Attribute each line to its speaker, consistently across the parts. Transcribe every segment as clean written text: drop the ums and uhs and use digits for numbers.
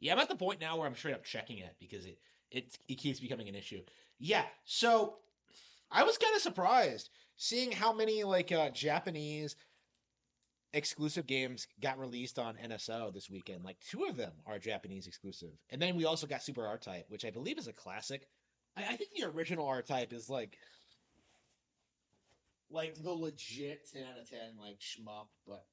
Speaker 1: Yeah, I'm at the point now where I'm straight up checking it because it keeps becoming an issue. Yeah, so I was kind of surprised seeing how many like Japanese exclusive games got released on NSO this weekend. Like two of them are Japanese exclusive, and then we also got Super R Type, which I believe is a classic. I think the original R Type is like the legit 10 out of 10 like shmup, but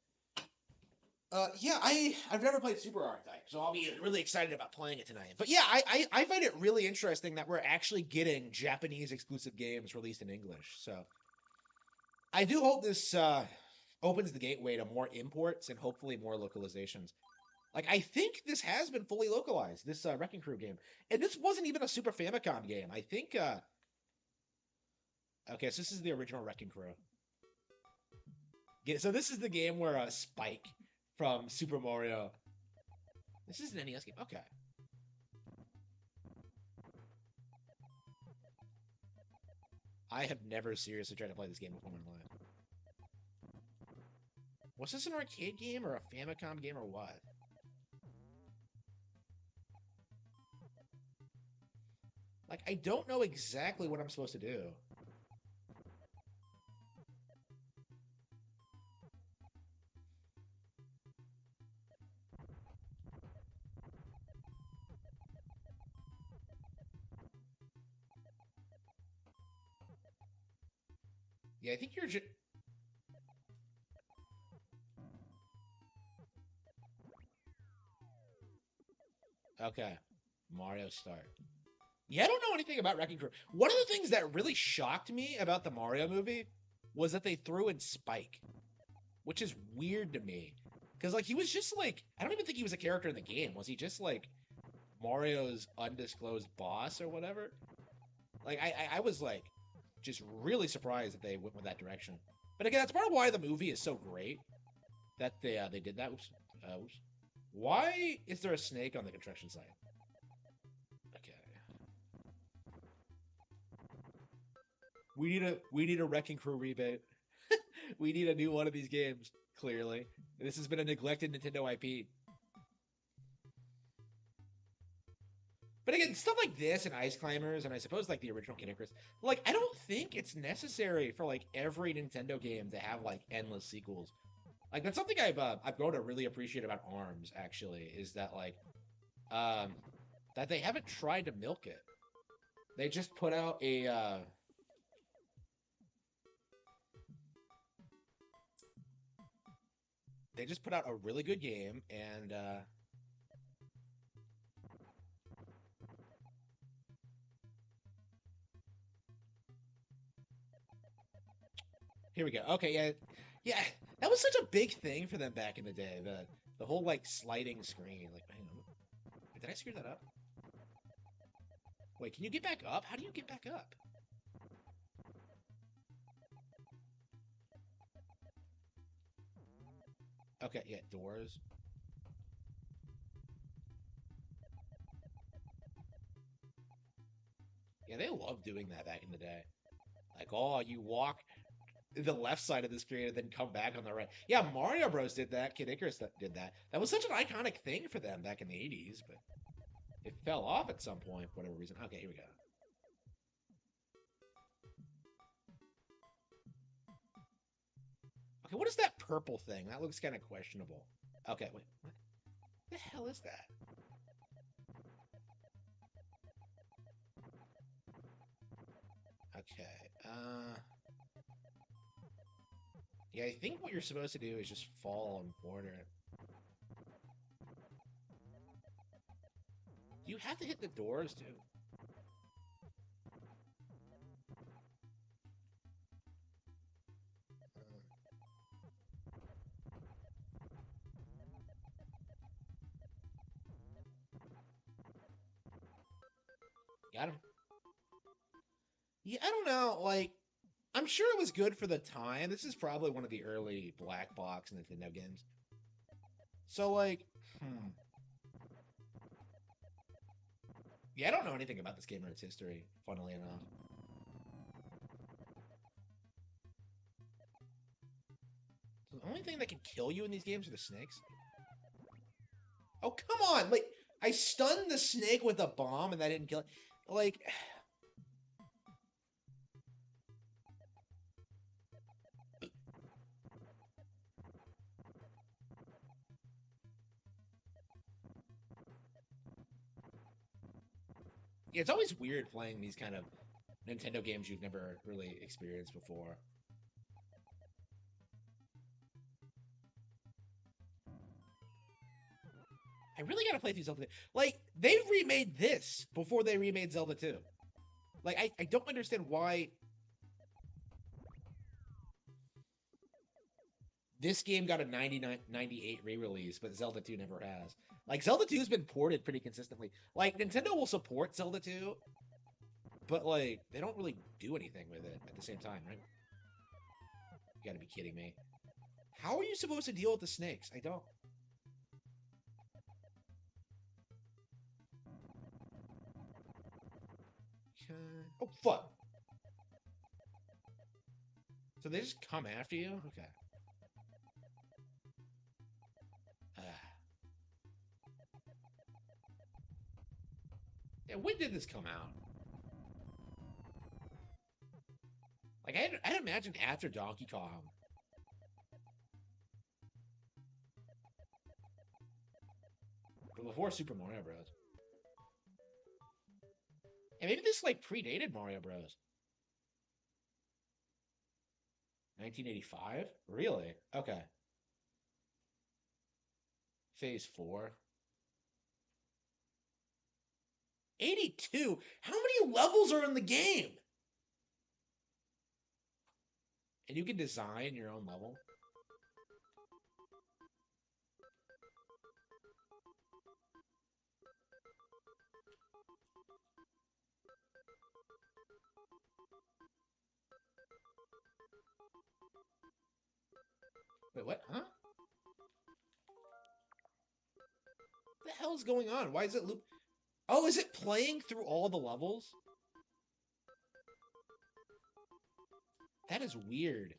Speaker 1: yeah, I've never played Super Archetype, so I'll be really excited about playing it tonight. But yeah, I find it really interesting that we're actually getting Japanese exclusive games released in English. So I do hope this opens the gateway to more imports and hopefully more localizations. Like I think this has been fully localized, this Wrecking Crew game, and this wasn't even a Super Famicom game. I think. Okay, so this is the original Wrecking Crew. So this is the game where Spike from Super Mario. This is an NES game. Okay. I have never seriously tried to play this game before in my life. Was this an arcade game or a Famicom game or what? Like, I don't know exactly what I'm supposed to do. Yeah, I think you're just. Okay. Mario Start. Yeah, I don't know anything about Wrecking Crew. One of the things that really shocked me about the Mario movie was that they threw in Spike, which is weird to me. Because, like, he was just like. I don't even think he was a character in the game. Was he just like Mario's undisclosed boss or whatever? Like I was like just really surprised that they went with that direction. But again, that's part of why the movie is so great that they did that. Oops. Oops. Why is there a snake on the construction site? Okay. We need a Wrecking Crew rebate. We need a new one of these games. Clearly, this has been a neglected Nintendo IP. But again, stuff like this and Ice Climbers, and I suppose like the original Kid Icarus, like I don't think it's necessary for like every Nintendo game to have like endless sequels. Like that's something I've grown to really appreciate about Arms. Actually, is that like um that they haven't tried to milk it. They just put out a they just put out a really good game, and here we go. Okay, yeah, yeah, that was such a big thing for them back in the day. The whole like sliding screen. Like, hang on, did I screw that up? Wait, can you get back up? How do you get back up? Okay, yeah, doors. Yeah, they loved doing that back in the day. Like, oh, you walk the left side of the screen and then come back on the right. Yeah, Mario Bros. Did that. Kid Icarus did that. That was such an iconic thing for them back in the 80s, but it fell off at some point for whatever reason. Okay, here we go. Okay, what is that purple thing? That looks kind of questionable. Okay, wait. What the hell is that? Okay. Yeah, I think what you're supposed to do is just fall on corner. Do you have to hit the doors too? Got him. Yeah, I don't know. Like, I'm sure it was good for the time. This is probably one of the early black box Nintendo games. So, like, hmm. Yeah, I don't know anything about this game or its history, funnily enough. So the only thing that can kill you in these games are the snakes. Oh, come on! Like, I stunned the snake with a bomb and that didn't kill it. Like, yeah, it's always weird playing these kind of Nintendo games you've never really experienced before. I really gotta play through Zelda 2. Like, they remade this before they remade Zelda 2. Like, I don't understand why this game got a 99, 98 re-release, but Zelda 2 never has. Like, Zelda 2 has been ported pretty consistently. Like, Nintendo will support Zelda 2, but, like, they don't really do anything with it at the same time, right? You gotta be kidding me. How are you supposed to deal with the snakes? I don't. Oh, fuck. So they just come after you? Okay. Yeah, when did this come out? Like, I'd imagine after Donkey Kong. But before Super Mario Bros. And maybe this, like, predated Mario Bros. 1985? Really? Okay. Phase 4. 82? How many levels are in the game? And you can design your own level? Wait, what? Huh? What the hell's going on? Why is it loop? Oh, is it playing through all the levels? That is weird.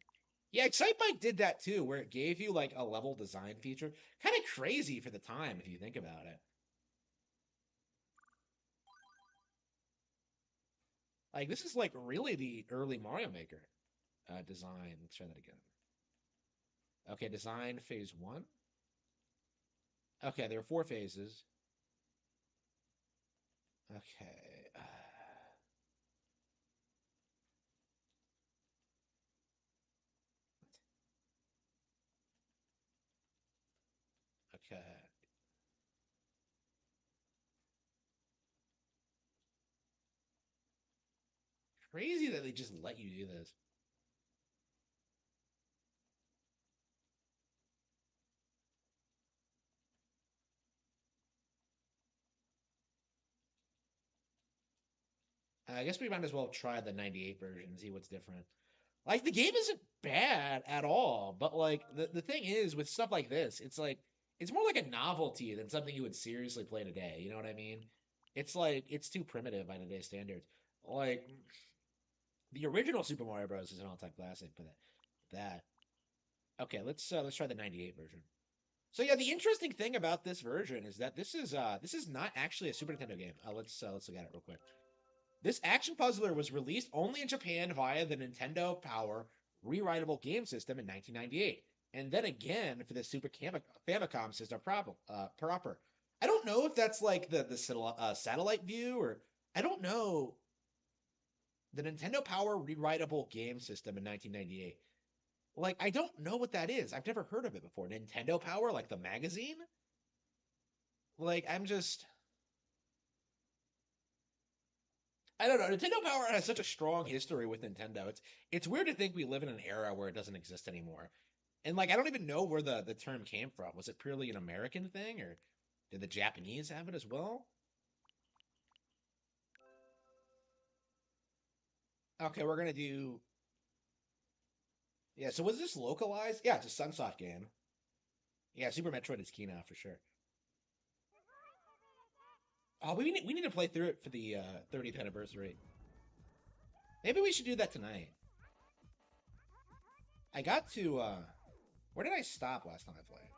Speaker 1: Yeah, Excitebike did that too, where it gave you like a level design feature. Kind of crazy for the time if you think about it. Like this is like really the early Mario Maker design. Let's try that again. Okay, design phase 1. Okay, there are 4 phases. Okay. Okay. Crazy that they just let you do this. I guess we might as well try the 98 version and see what's different. Like the game isn't bad at all, but like the thing is with stuff like this, it's like it's more like a novelty than something you would seriously play today. You know what I mean? It's like it's too primitive by today's standards. Like the original Super Mario Bros. Is an all-time classic, but that okay, let's try the 98 version. So yeah, the interesting thing about this version is that this is not actually a Super Nintendo game. Let's look at it real quick. This action puzzler was released only in Japan via the Nintendo Power rewritable game system in 1998, and then again for the Super Famicom system proper. I don't know if that's like the satellite view or I don't know the Nintendo Power rewritable game system in 1998. Like I don't know what that is. I've never heard of it before. Nintendo Power, like the magazine. Like I'm just I don't know. Nintendo Power has such a strong history with Nintendo. It's weird to think we live in an era where it doesn't exist anymore. And like I don't even know where the term came from. Was it purely an American thing or did the Japanese have it as well? Okay, we're gonna do yeah, so was this localized? Yeah, it's a Sunsoft game. Yeah, Super Metroid is key now for sure. Oh, we need to play through it for the 30th anniversary. Maybe we should do that tonight. I got to where did I stop last time I played?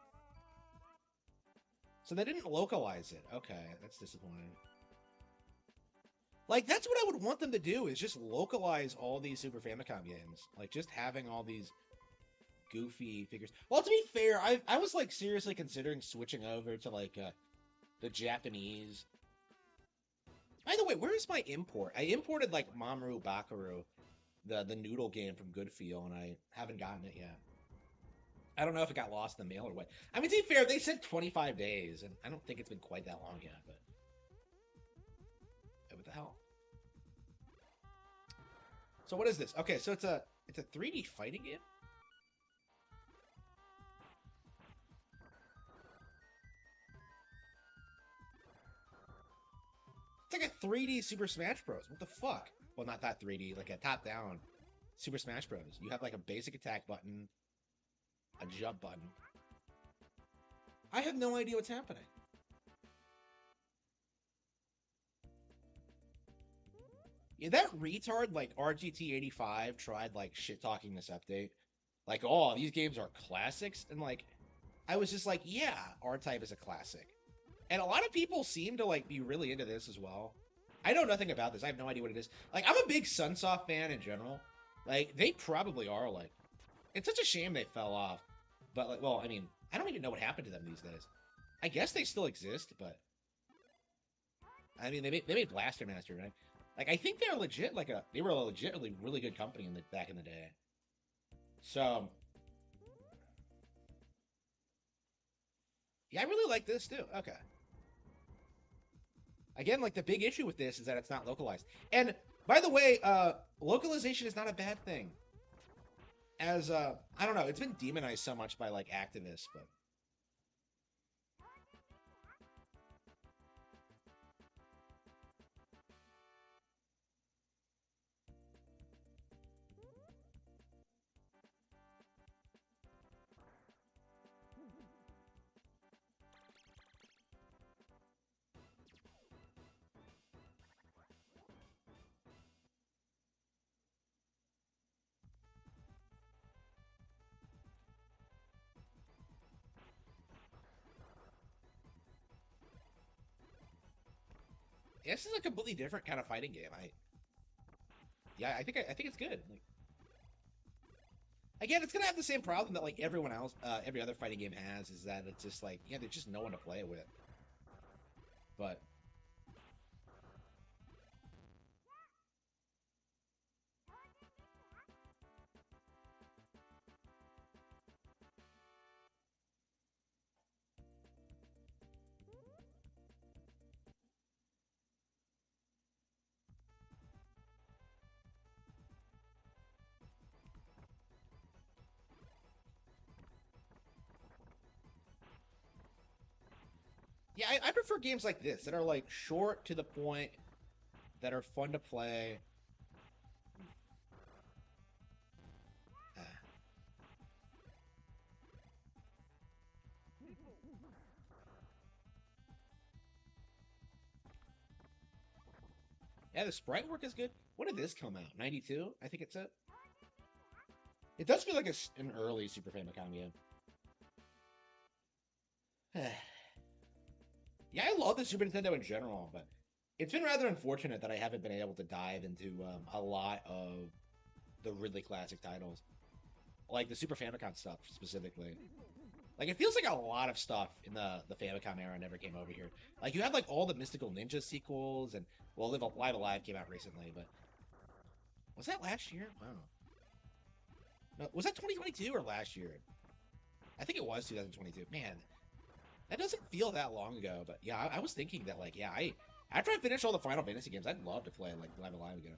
Speaker 1: So they didn't localize it. Okay, that's disappointing. Like, that's what I would want them to do, is just localize all these Super Famicom games. Like, just having all these goofy figures. Well, to be fair, I was, like, seriously considering switching over to, like, the Japanese. By the way, where is my import? I imported, like, Mamoru Bakaru, the noodle game from Goodfeel, and I haven't gotten it yet. I don't know if it got lost in the mail or what. I mean, to be fair, they said 25 days, and I don't think it's been quite that long yet, but... What the hell? So what is this? Okay, so it's a 3D fighting game? It's like a 3D Super Smash Bros. What the fuck? Well, not that 3D, like a top-down Super Smash Bros. You have like a basic attack button, a jump button. I have no idea what's happening. Yeah, that retard, like, RGT85 tried, like, shit-talking this update. Like, oh, these games are classics? And, like, I was just like, yeah, R-Type is a classic. And a lot of people seem to, like, be really into this as well. I know nothing about this. I have no idea what it is. Like, I'm a big Sunsoft fan in general. Like, they probably are, like... It's such a shame they fell off. But, like, well, I mean, I don't even know what happened to them these days. I guess they still exist, but... I mean, they made Blaster Master, right? Like, I think they're legit, like, they were a legitimately really good company back in the day. So... Yeah, I really like this, too. Okay. Again, like, the big issue with this is that it's not localized. And, by the way, localization is not a bad thing. As, I don't know, it's been demonized so much by, like, activists, but... Yeah, this is a completely different kind of fighting game. Yeah, I think it's good. Like, again, it's gonna have the same problem that like everyone else, every other fighting game has, is that it's just like, yeah, there's just no one to play it with. But yeah, I prefer games like this that are like short to the point, that are fun to play. Uh, yeah, the sprite work is good. When did this come out? 92? I think it's it. It does feel like an early Super Famicom game. Yeah, I love the Super Nintendo in general, but it's been rather unfortunate that I haven't been able to dive into a lot of the really classic titles, like the Super Famicom stuff specifically. Like, it feels like a lot of stuff in the Famicom era never came over here. Like, you had like all the Mystical Ninja sequels, and well, Live Alive came out recently, but was that last year? Wow. No, was that 2022 or last year? I think it was 2022. Man, that doesn't feel that long ago, but yeah, I was thinking that, like, yeah, after I finish all the Final Fantasy games, I'd love to play like Live Alive again.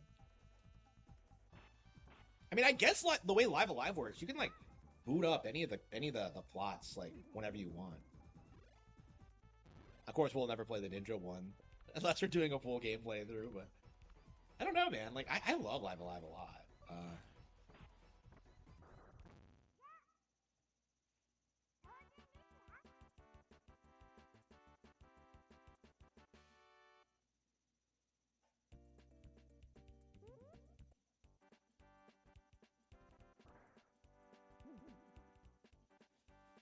Speaker 1: I mean, I guess like the way Live Alive works, you can like boot up any of the plots like whenever you want. Of course, we'll never play the Ninja one unless we're doing a full game playthrough. But I don't know, man. Like, I love Live Alive a lot.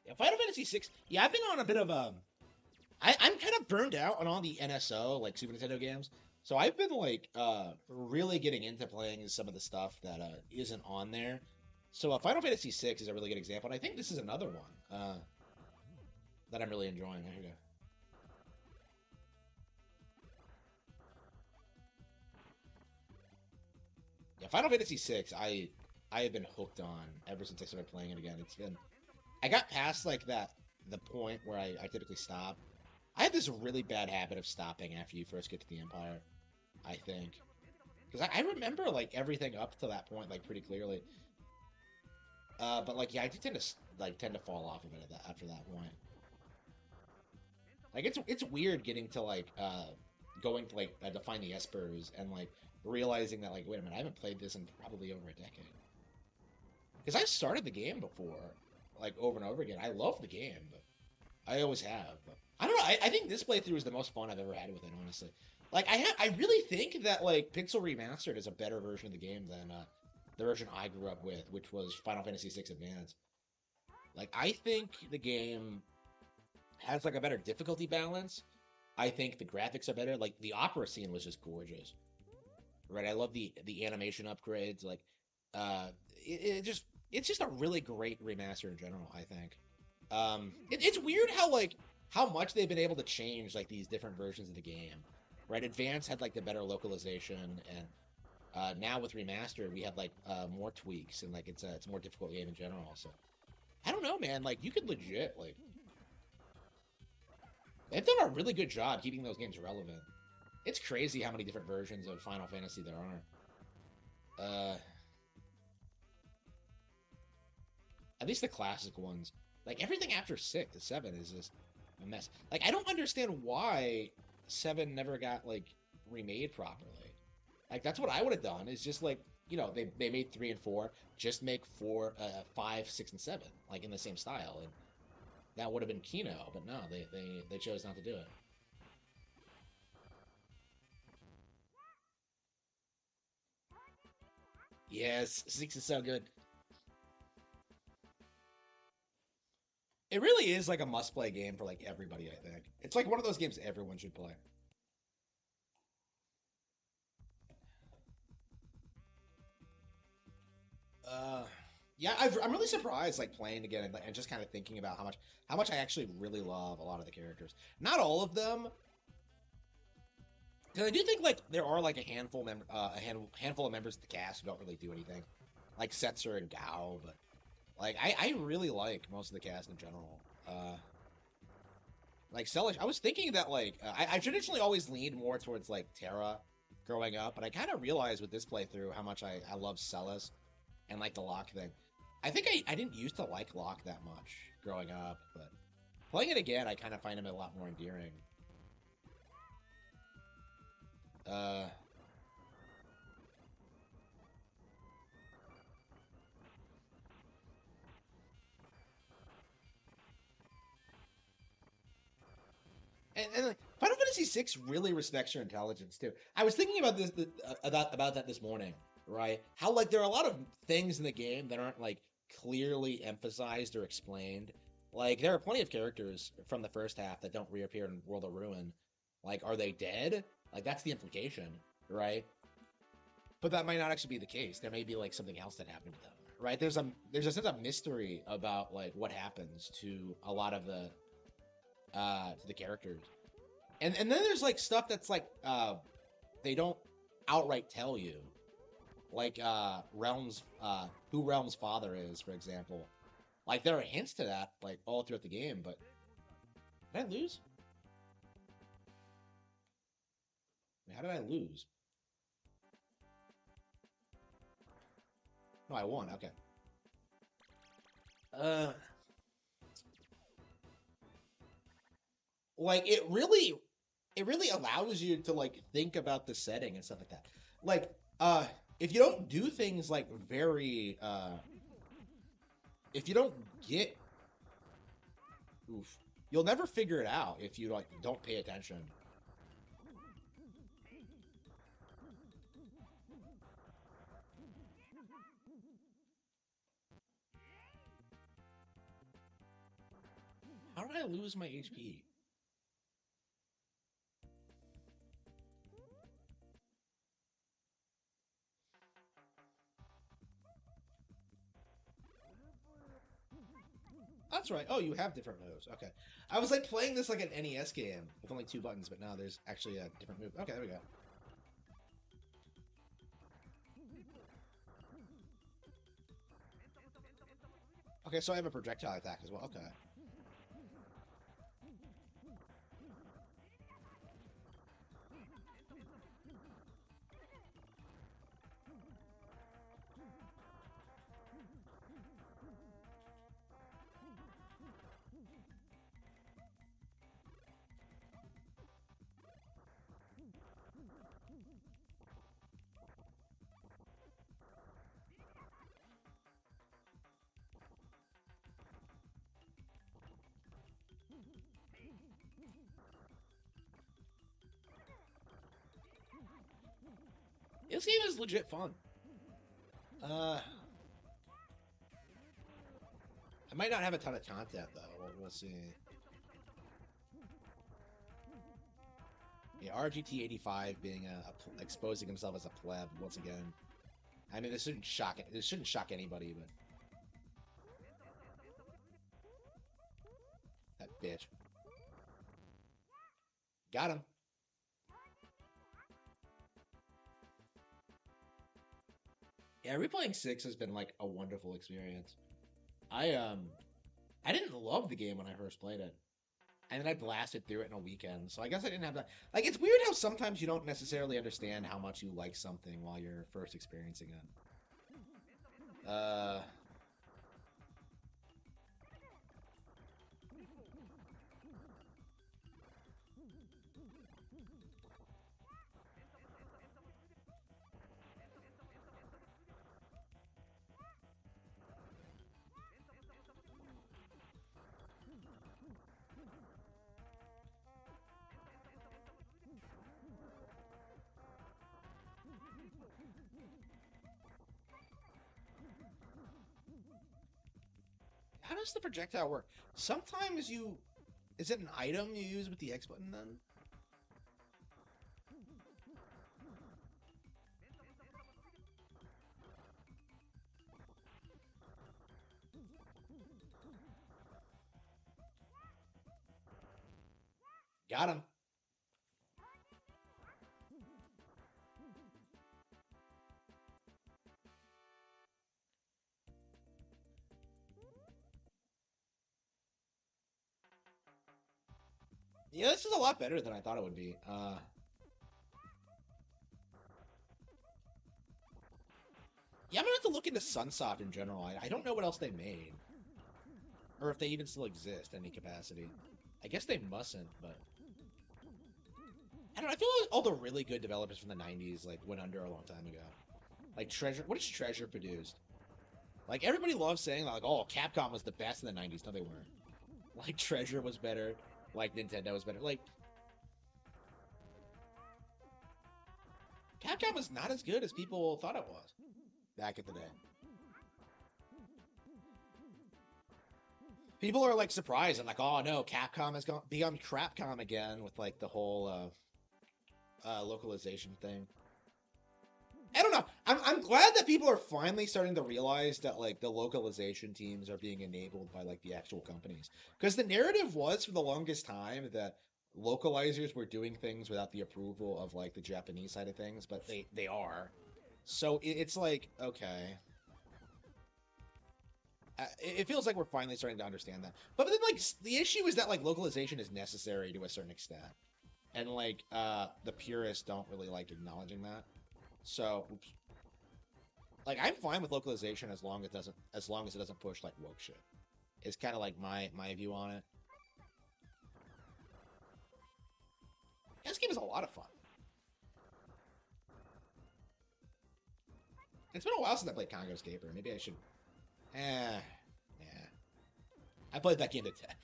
Speaker 1: Yeah, Final Fantasy VI. Yeah, I've been on a bit of a I'm kind of burned out on all the NSO, like Super Nintendo games. So I've been like really getting into playing some of the stuff that isn't on there. So Final Fantasy VI is a really good example, and I think this is another one that I'm really enjoying. Here we go. Yeah, Final Fantasy VI, I have been hooked on ever since I started playing it again. It's been I got past like that the point where I typically stop. I have this really bad habit of stopping after you first get to the Empire. I think because I remember like everything up to that point like pretty clearly. But like yeah, I do tend to tend to fall off a bit of that after that point. Like it's weird getting to like going to like define the espers and like realizing that like wait a minute I haven't played this in probably over a decade because I've started the game before like over and over again. I love the game, but I always have. But I don't know. I think this playthrough is the most fun I've ever had with it. Honestly, like I really think that like Pixel Remastered is a better version of the game than the version I grew up with, which was Final Fantasy VI Advance. Like I think the game has like a better difficulty balance. I think the graphics are better. Like the opera scene was just gorgeous, right? I love the animation upgrades. Like, it just it's just a really great remaster in general. I think. It's weird how like how much they've been able to change like these different versions of the game, right? Advance had like the better localization, and now with remaster we have like more tweaks, and like it's a more difficult game in general. So I don't know, man. Like you could legit like they've done a really good job keeping those games relevant. It's crazy how many different versions of Final Fantasy there are. At least the classic ones. Like everything after 7 is just a mess. Like I don't understand why 7 never got like remade properly. Like that's what I would have done. Is just like they made 3 and 4. Just make 5, 6, and 7 like in the same style, and that would have been Kino. But no, they chose not to do it. Yes, 6 is so good. It really is like a must-play game for like everybody. I think it's like one of those games everyone should play. Uh, yeah, I'm really surprised like playing again and just kind of thinking about how much I actually really love a lot of the characters. Not all of them, because I do think like there are like handful of members of the cast who don't really do anything, like Setzer and Gao. But like I really like most of the cast in general. Like Celish, I was thinking that like I traditionally always leaned more towards like Terra growing up, but I kind of realized with this playthrough how much I love Celis and like the Locke thing. I think I didn't used to like Locke that much growing up, but playing it again, I kind of find him a lot more endearing. Uh, and like, Final Fantasy VI really respects your intelligence too. I was thinking about about that this morning, right? How like there are a lot of things in the game that aren't like clearly emphasized or explained. Like there are plenty of characters from the first half that don't reappear in World of Ruin. Like, are they dead? Like that's the implication, right? But that might not actually be the case. There may be like something else that happened to them, right? There's a sense of mystery about like what happens to a lot of the characters, and then there's like stuff that's like they don't outright tell you, like Realm's who Realm's father is, for example. Like there are hints to that like all throughout the game, but did I lose? How did I lose? No, I won. Okay. Uh, like it really allows you to like think about the setting and stuff like that. Like if you don't do things like very if you don't get oof, you'll never figure it out if you like don't pay attention. How did I lose my HP? That's right. Oh, you have different moves. Okay. I was like playing this like an NES game with only 2 buttons, but now there's actually a different move. Okay, there we go. Okay, so I have a projectile attack as well. Okay. This game is legit fun. I might not have a ton of content though. We'll see. Yeah, RGT85 being exposing himself as a pleb once again. I mean, this shouldn't shock it. This shouldn't shock anybody, but that bitch got him. Yeah, replaying 6 has been like a wonderful experience. I didn't love the game when I first played it. And then I blasted through it in a weekend. So I guess I didn't have that. Like, it's weird how sometimes you don't necessarily understand how much you like something while you're first experiencing it. Uh, how does the projectile work? Sometimes you... Is it an item you use with the X button then? Got him. Yeah, this is a lot better than I thought it would be. Yeah, I'm gonna have to look into Sunsoft in general. I don't know what else they made. Or if they even still exist in any capacity. I guess they mustn't, but... I don't know, I feel like all the really good developers from the 90s, like, went under a long time ago. Like, Treasure... What is Treasure produced? Like, everybody loves saying, like, oh, Capcom was the best in the 90s. No, they weren't. Like, Treasure was better. Like, Nintendo was better. Like, Capcom was not as good as people thought it was back in the day. People are, like, surprised and like, oh, no, Capcom has become Crapcom again with, like, the whole, localization thing. I don't know. I'm glad that people are finally starting to realize that like the localization teams are being enabled by like the actual companies. Because the narrative was for the longest time that localizers were doing things without the approval of like the Japanese side of things, but they are. So it's like okay. It feels like we're finally starting to understand that. But then like the issue is that like localization is necessary to a certain extent. And like the purists don't really like acknowledging that. So, oops. Like I'm fine with localization as long as it doesn't push like woke shit. It's kind of like my view on it. This game is a lot of fun. It's been a while since I played Congo Escaper. Maybe I should. Yeah. I played that game to death.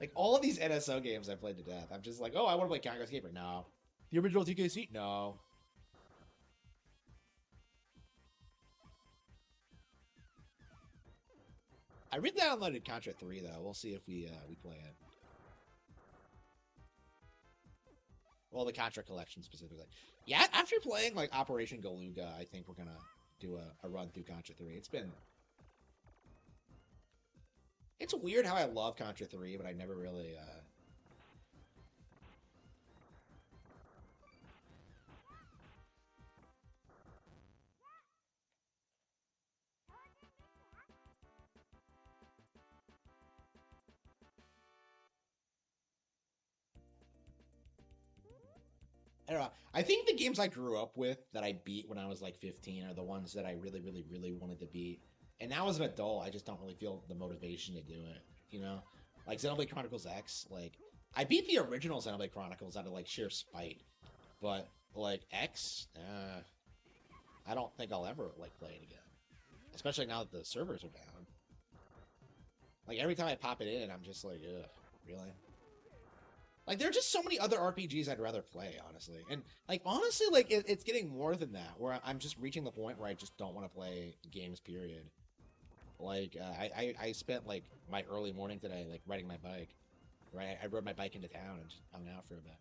Speaker 1: Like all of these NSO games I played to death. I'm just like, oh, I want to play Congo Escaper. No. The original TKC? No. I re-downloaded Contra 3 though. We'll see if we play it. Well, the Contra collection specifically. Yeah, after playing like Operation Galuga, I think we're gonna do a run through Contra 3. It's been It's weird how I love Contra 3, but I never really I don't know. I think the games I grew up with that I beat when I was like 15 are the ones that I really, really, really wanted to beat. And now as an adult, I just don't really feel the motivation to do it. You know, like Xenoblade Chronicles X. Like I beat the original Xenoblade Chronicles out of like sheer spite, but like X, I don't think I'll ever like play it again. Especially now that the servers are down. Like every time I pop it in, I'm just like, ugh, really? Like there are just so many other RPGs I'd rather play, honestly. And like honestly, like it's getting more than that, where I'm just reaching the point where I just don't want to play games. Period. Like I spent like my early morning today like riding my bike. Right, I rode my bike into town and just hung out for a bit.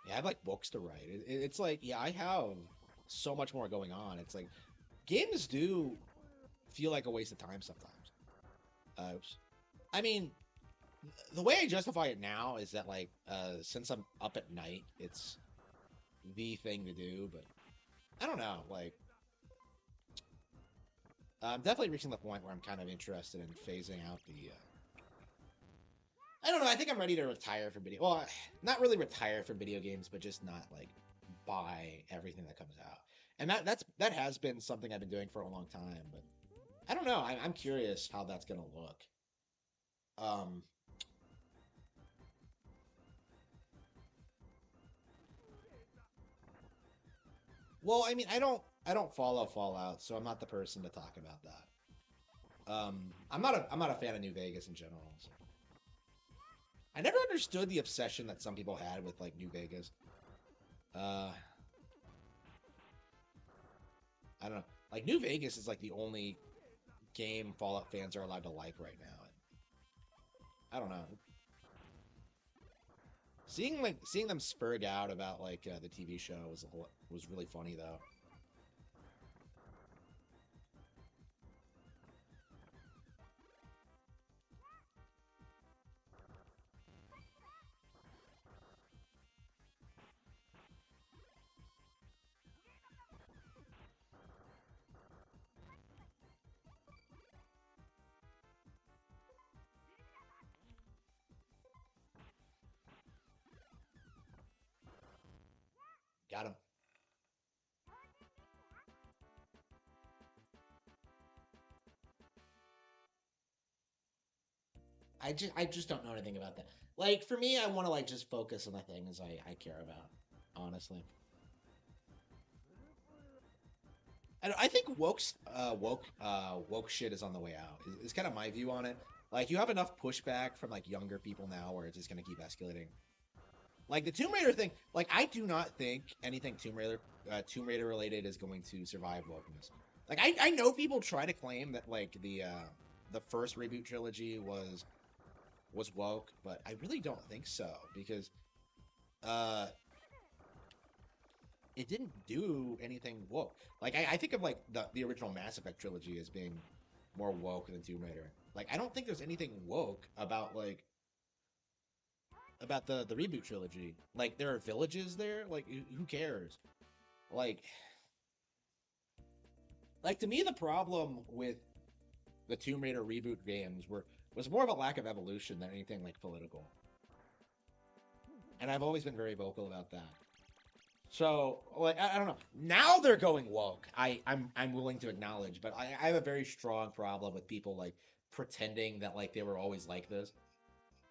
Speaker 1: Yeah, I have like books to write. It's like yeah, I have so much more going on. It's like games do feel like a waste of time sometimes. Oops. I mean, the way I justify it now is that like since I'm up at night, it's the thing to do. But I don't know. Like I'm definitely reaching the point where I'm kind of interested in phasing out the. I don't know. I think I'm ready to retire from video. Well, not really retire from video games, but just not like buy everything that comes out. And that has been something I've been doing for a long time. But I don't know. I'm curious how that's gonna look. Um, well, I mean, I don't follow Fallout, so I'm not the person to talk about that. I'm not a fan of New Vegas in general. So. I never understood the obsession that some people had with like New Vegas. Uh, I don't know. Like New Vegas is like the only game Fallout fans are allowed to like right now. I don't know. Seeing them spurg out about like the TV show was really funny though. Got him. I just don't know anything about that. Like for me, I want to like just focus on the things I care about. Honestly, I think woke shit is on the way out. Is kind of my view on it. Like you have enough pushback from like younger people now where it's just gonna keep escalating. Like the Tomb Raider thing, like I do not think anything Tomb Raider related is going to survive wokeness. Like I know people try to claim that like the first reboot trilogy was woke, but I really don't think so because uh it didn't do anything woke. Like I think of like the original Mass Effect trilogy as being more woke than Tomb Raider. Like I don't think there's anything woke about the reboot trilogy. Like there are villages there. Like who cares? Like like to me the problem with the Tomb Raider reboot games was more of a lack of evolution than anything like political. And I've always been very vocal about that. So like I don't know. Now they're going woke. I'm willing to acknowledge, but I have a very strong problem with people like pretending that like they were always like this.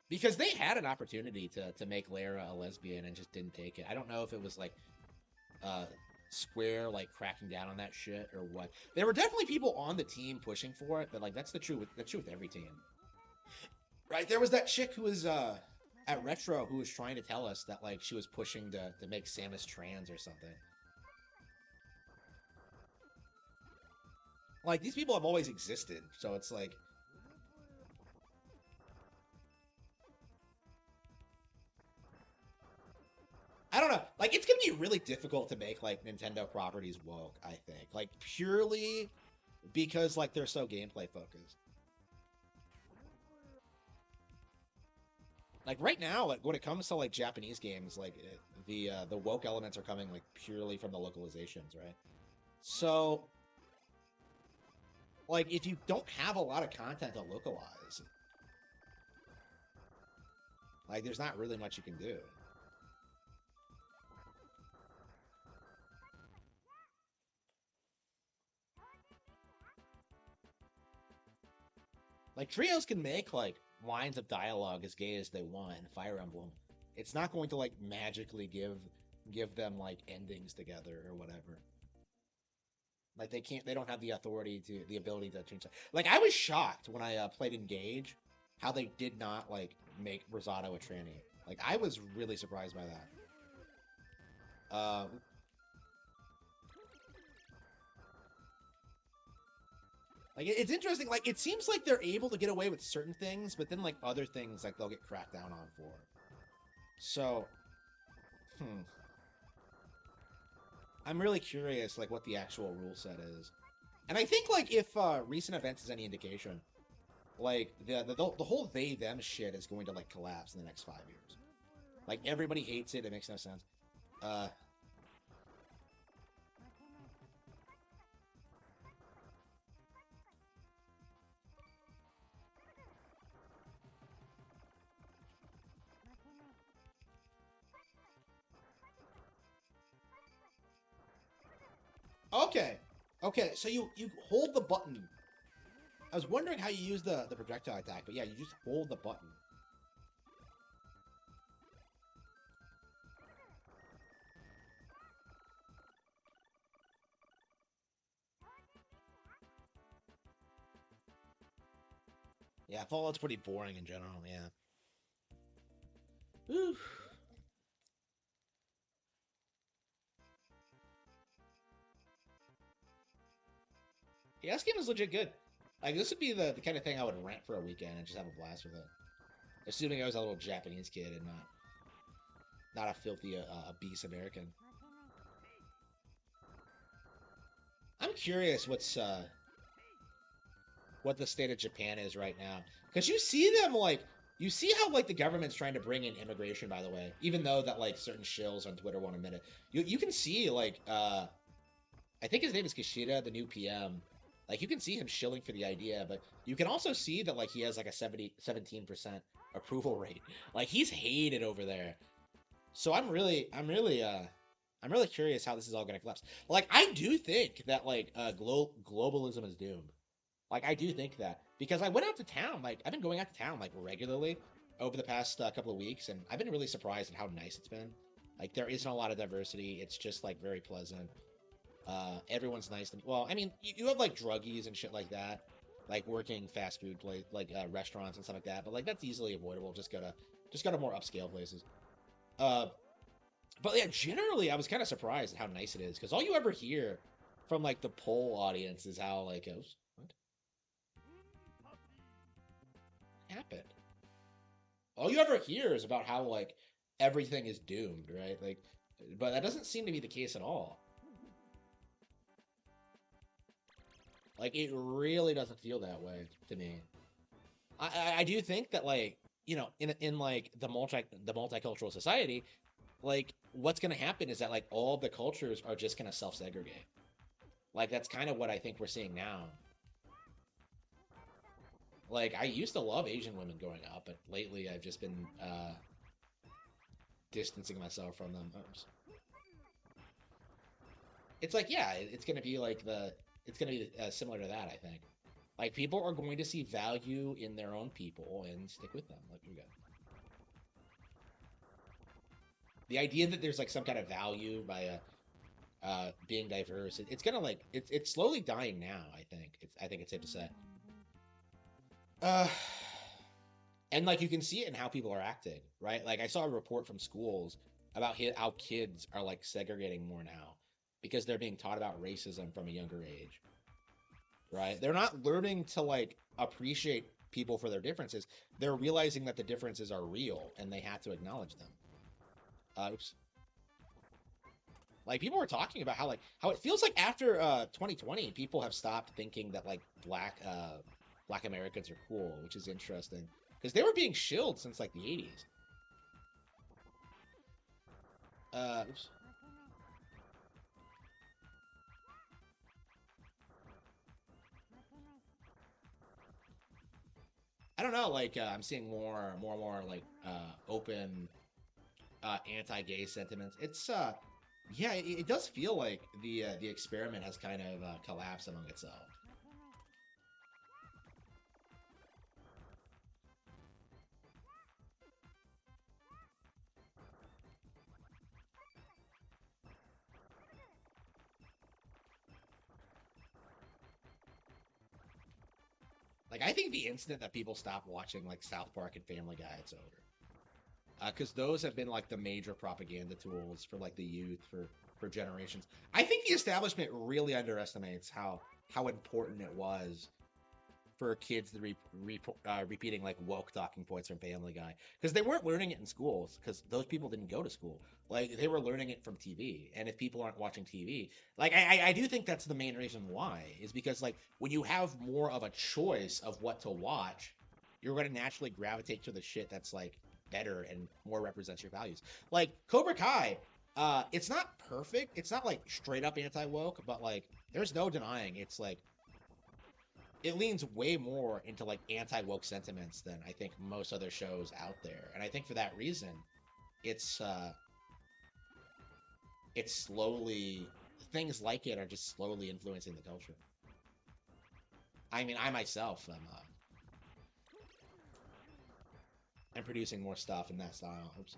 Speaker 1: Because they had an opportunity to make Lara a lesbian and just didn't take it. I don't know if it was like uh Square like cracking down on that shit or what. There were definitely people on the team pushing for it, but like that's true with every team. Right? There was that chick who was at Retro who was trying to tell us that like she was pushing to make Samus trans or something. Like these people have always existed, so it's like I don't know. Like, it's gonna be really difficult to make like Nintendo properties woke. I think, like, purely because like they're so gameplay focused. Like right now, like when it comes to like Japanese games, like the woke elements are coming like purely from the localizations, right? So like if you don't have a lot of content to localize, like there's not really much you can do. Like trios can make like lines of dialogue as gay as they want in Fire Emblem. It's not going to like magically give them like endings together or whatever. Like they can't, they don't have the ability to change that. Like I was shocked when I played Engage, how they did not like make Rosado a tranny. Like I was really surprised by that. Uh, like it's interesting. Like it seems like they're able to get away with certain things, but then like other things, like they'll get cracked down on for. So, hmm. I'm really curious, like what the actual rule set is. And I think like if recent events is any indication, like the whole they them shit is going to like collapse in the next 5 years. Like everybody hates it. It makes no sense. Uh, okay, okay. So you hold the button. I was wondering how you use the projectile attack, but yeah, you just hold the button. Yeah, Fallout's pretty boring in general. Yeah. Whew. Yeah, this game is legit good. Like this would be the kind of thing I would rent for a weekend and just have a blast with it. Assuming I was a little Japanese kid and not a filthy obese American. I'm curious what the state of Japan is right now. Because you see them like you see how like the government's trying to bring in immigration, by the way, even though that like certain shills on Twitter won't admit it. You can see like I think his name is Kishida, the new PM. Like you can see him shilling for the idea, but you can also see that like he has like a 17% approval rate. Like he's hated over there. So I'm really curious how this is all going to collapse. Like I do think that like globalism is doomed. Like I do think that because I went out to town, like I've been going out to town like regularly over the past couple of weeks, and I've been really surprised at how nice it's been. Like there isn't a lot of diversity. It's just like very pleasant. Everyone's nice to me. Well, I mean, you have like druggies and shit like that, like working fast food place, like restaurants and stuff like that. But like that's easily avoidable. Just go to more upscale places. Uh, but yeah, generally, I was kind of surprised at how nice it is because all you ever hear from like the poll audience is how like what happened. All you ever hear is about how like everything is doomed, right? Like, but that doesn't seem to be the case at all. Like, it really doesn't feel that way to me. I do think that like in like the multicultural society, like what's gonna happen is that like all the cultures are just gonna self segregate. Like that's kind of what I think we're seeing now. Like I used to love Asian women growing up, but lately I've just been distancing myself from them. Oops. It's like yeah, it's gonna be like it's gonna be similar to that. I think like people are going to see value in their own people and stick with them. Like we go. The idea that there's like some kind of value by being diverse, it's gonna like it's slowly dying now. I think it's safe to say. Uh, and like you can see it in how people are acting, right? Like I saw a report from schools about how kids are like segregating more now because they're being taught about racism from a younger age, right? They're not learning to like appreciate people for their differences. They're realizing that the differences are real and they have to acknowledge them. Oops. Like people were talking about how it feels like after 2020, people have stopped thinking that like black Americans are cool, which is interesting because they were being shilled since like the 80s. Oops. I don't know. Like I'm seeing more and more like open anti-gay sentiments. It's yeah, it does feel like the experiment has kind of collapsed among itself. Like I think the instant that people stop watching like South Park and Family Guy, it's over. Because those have been like the major propaganda tools for like the youth for generations. I think the establishment really underestimates how important it was for kids to repeating like woke talking points from Family Guy because they weren't learning it in schools because those people didn't go to school. Like they were learning it from TV, and if people aren't watching TV, like I do think that's the main reason why is because like when you have more of a choice of what to watch, you're going to naturally gravitate to the shit that's like better and more represents your values. Like Cobra Kai, it's not perfect. It's not like straight up anti woke, but like there's no denying it's like it leans way more into like anti woke sentiments than I think most other shows out there, and I think for that reason, it's it's slowly things like it are just slowly influencing the culture. I mean, I myself am producing more stuff in that style. Oops.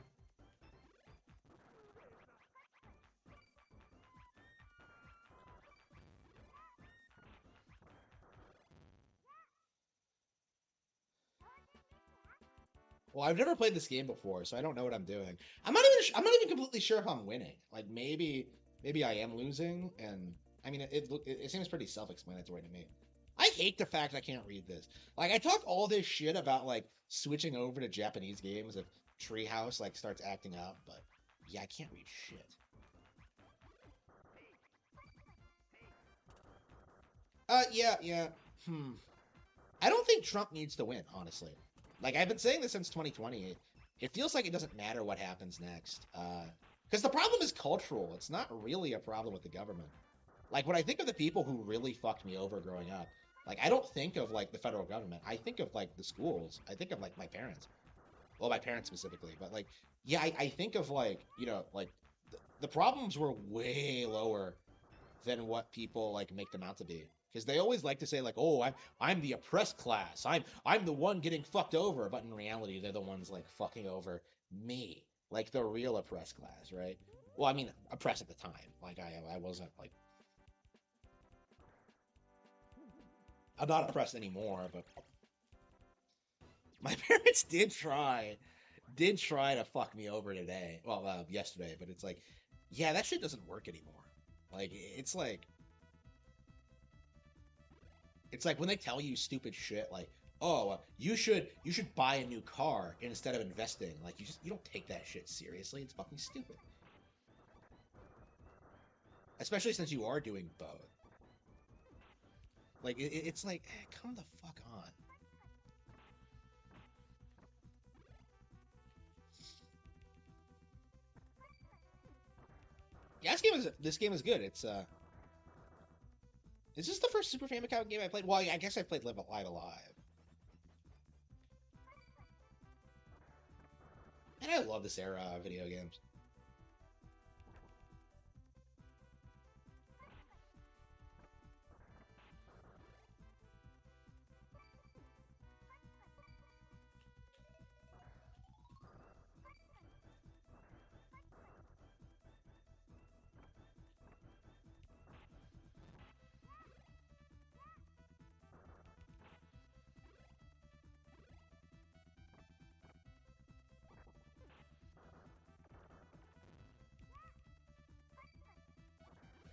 Speaker 1: Well, I've never played this game before, so I don't know what I'm doing. I'm not even completely sure if I'm winning. Like maybe I am losing, and I mean it seems pretty self-explanatory to me. I hate the fact I can't read this. Like I talk all this shit about like switching over to Japanese games if Treehouse like starts acting up, but yeah, I can't read shit. Yeah, yeah. Hmm. I don't think Trump needs to win, honestly. Like I've been saying this since 2020. It feels like it doesn't matter what happens next. Because the problem is cultural. It's not really a problem with the government. Like when I think of the people who really fucked me over growing up, like I don't think of like the federal government. I think of like the schools. I think of like my parents. Well, my parents specifically, but like yeah, I think of like like the problems were way lower than what people like make them out to be. Because they always like to say like, "Oh, I'm the oppressed class. I'm the one getting fucked over," but in reality, they're the ones like fucking over me, like the real oppressed class, right? Well, I mean, oppressed at the time. Like I wasn't like I'm not oppressed anymore, but my parents did try to fuck me over today. Well, yesterday, but it's like, yeah, that shit doesn't work anymore. Like it's like when they tell you stupid shit like, "Oh, you should buy a new car instead of investing." Like you don't take that shit seriously. It's fucking stupid. Especially since you are doing both. Like it's like, come the fuck on. Yeah, this game is good. Is this the first Super Famicom game I played? Well, yeah, I guess I played Live Alive, and I love this era of video games.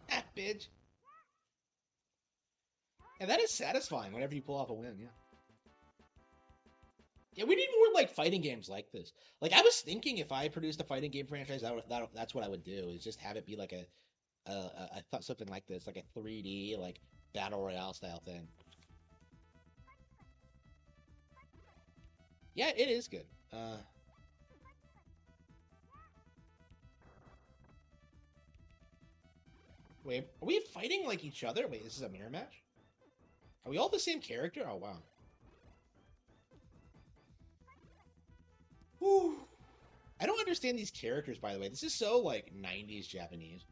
Speaker 1: Ah, bitch. And that is satisfying whenever you pull off a win. Yeah. Yeah, we need more like fighting games like this. Like I was thinking, if I produced a fighting game franchise, that's what I would do. Is just have it be like I thought something like this, like a 3D like battle royale style thing. Yeah, it is good. Wait, are we fighting like each other? Wait, this is a mirror match? Are we all the same character? Oh wow. Whew. I don't understand these characters, by the way. This is so like 90s Japanese.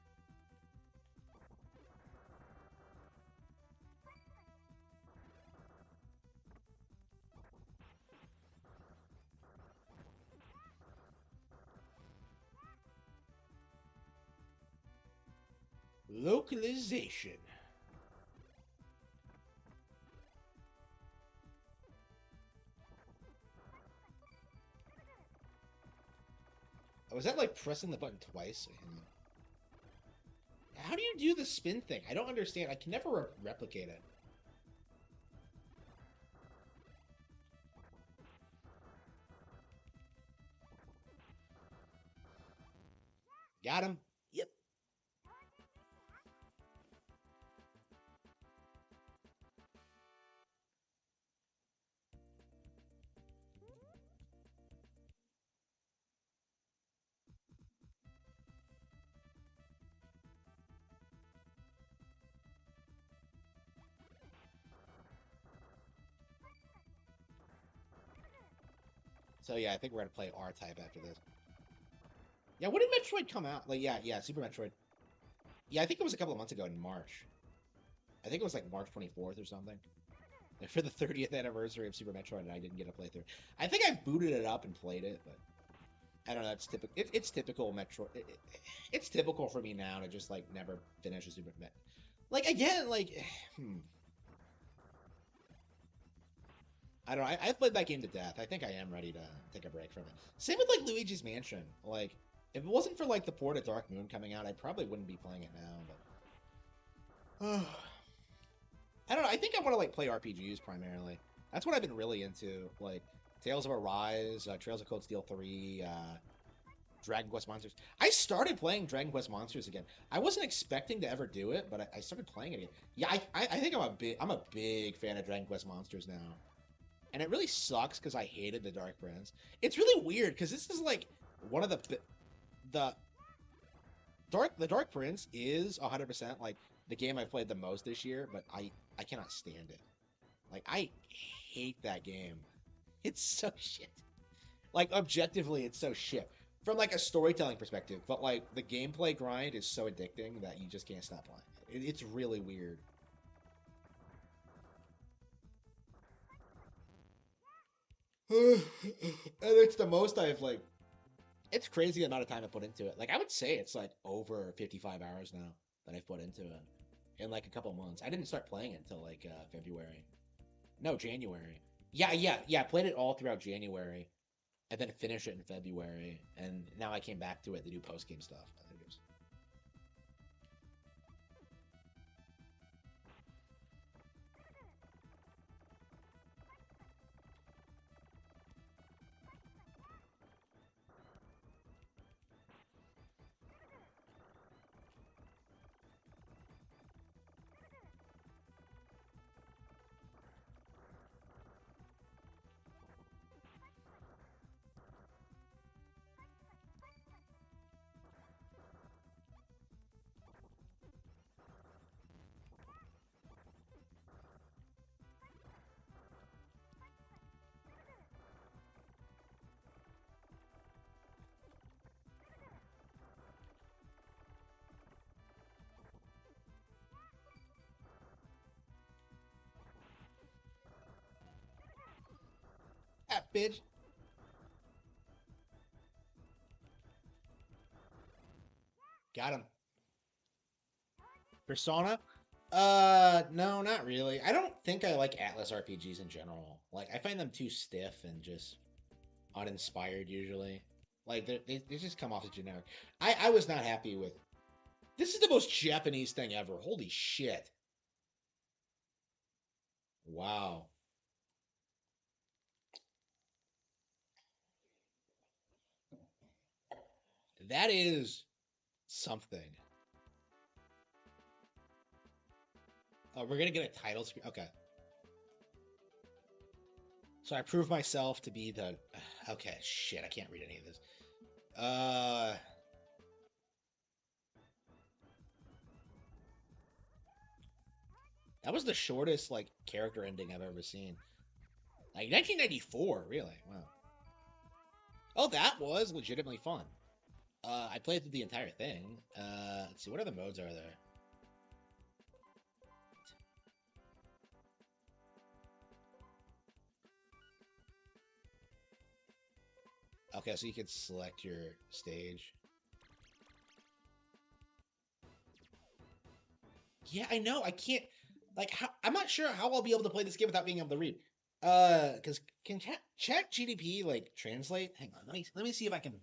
Speaker 1: Localization. Oh, was that like pressing the button twice? How do you do the spin thing? I don't understand. I can never replicate it. Got him. Yep. So yeah, I think we're gonna play R type after this. Yeah, when did Metroid come out? Like, yeah, Super Metroid. Yeah, I think it was a couple of months ago in March. I think it was like March 24th or something. For the 30th anniversary of Super Metroid, and I didn't get a playthrough. I think I booted it up and played it, but I don't know. It's typical. It's typical Metroid. It's typical for me now to just like never finish a Super Met. Like again, like hmm, I don't know. I played that game to death. I think I am ready to take a break from it. Same with like Luigi's Mansion. Like if it wasn't for like the port of Dark Moon coming out, I probably wouldn't be playing it now. But I don't know. I think I want to like play RPGs primarily. That's what I've been really into. Like Tales of Arise, Trails of Cold Steel 3, Dragon Quest Monsters. I started playing Dragon Quest Monsters again. I wasn't expecting to ever do it, but I started playing it again. Yeah, I think I'm a big fan of Dragon Quest Monsters now, and it really sucks because I hated the Dark Prince. It's really weird because this is like one of the the Dark Prince is 100% like the game I've played the most this year, but I cannot stand it. Like I hate that game. It's so shit. Like objectively, it's so shit from like a storytelling perspective. But like the gameplay grind is so addicting that you just can't stop playing. It's really weird. And it's the most I've like. It's crazy the amount of time I put into it. Like I would say it's like over 55 hours now that I've put into it in like a couple months. I didn't start playing it until like February. No, January. Yeah. I played it all throughout January and then finished it in February. And now I came back to it to do post game stuff. I think it was. Ah, bitch. Got him. Persona? No, not really. I don't think I like Atlas RPGs in general. Like, I find them too stiff and just uninspired usually. Like, they just come off as generic. I was not happy with. This is the most Japanese thing ever. Holy shit. Wow. That is something. Oh, we're gonna get a title screen. Okay. So I proved myself to be the. Okay, shit. I can't read any of this. Uh. That was the shortest like character ending I've ever seen. Like 1994, really? Wow. Oh, that was legitimately fun. I played through the entire thing. Let's see, what other modes are there? Okay, so you can select your stage. Yeah, I know. I can't. Like, I'm not sure how I'll be able to play this game without being able to read. Because can Chat GDP like translate? Hang on, let me see if I can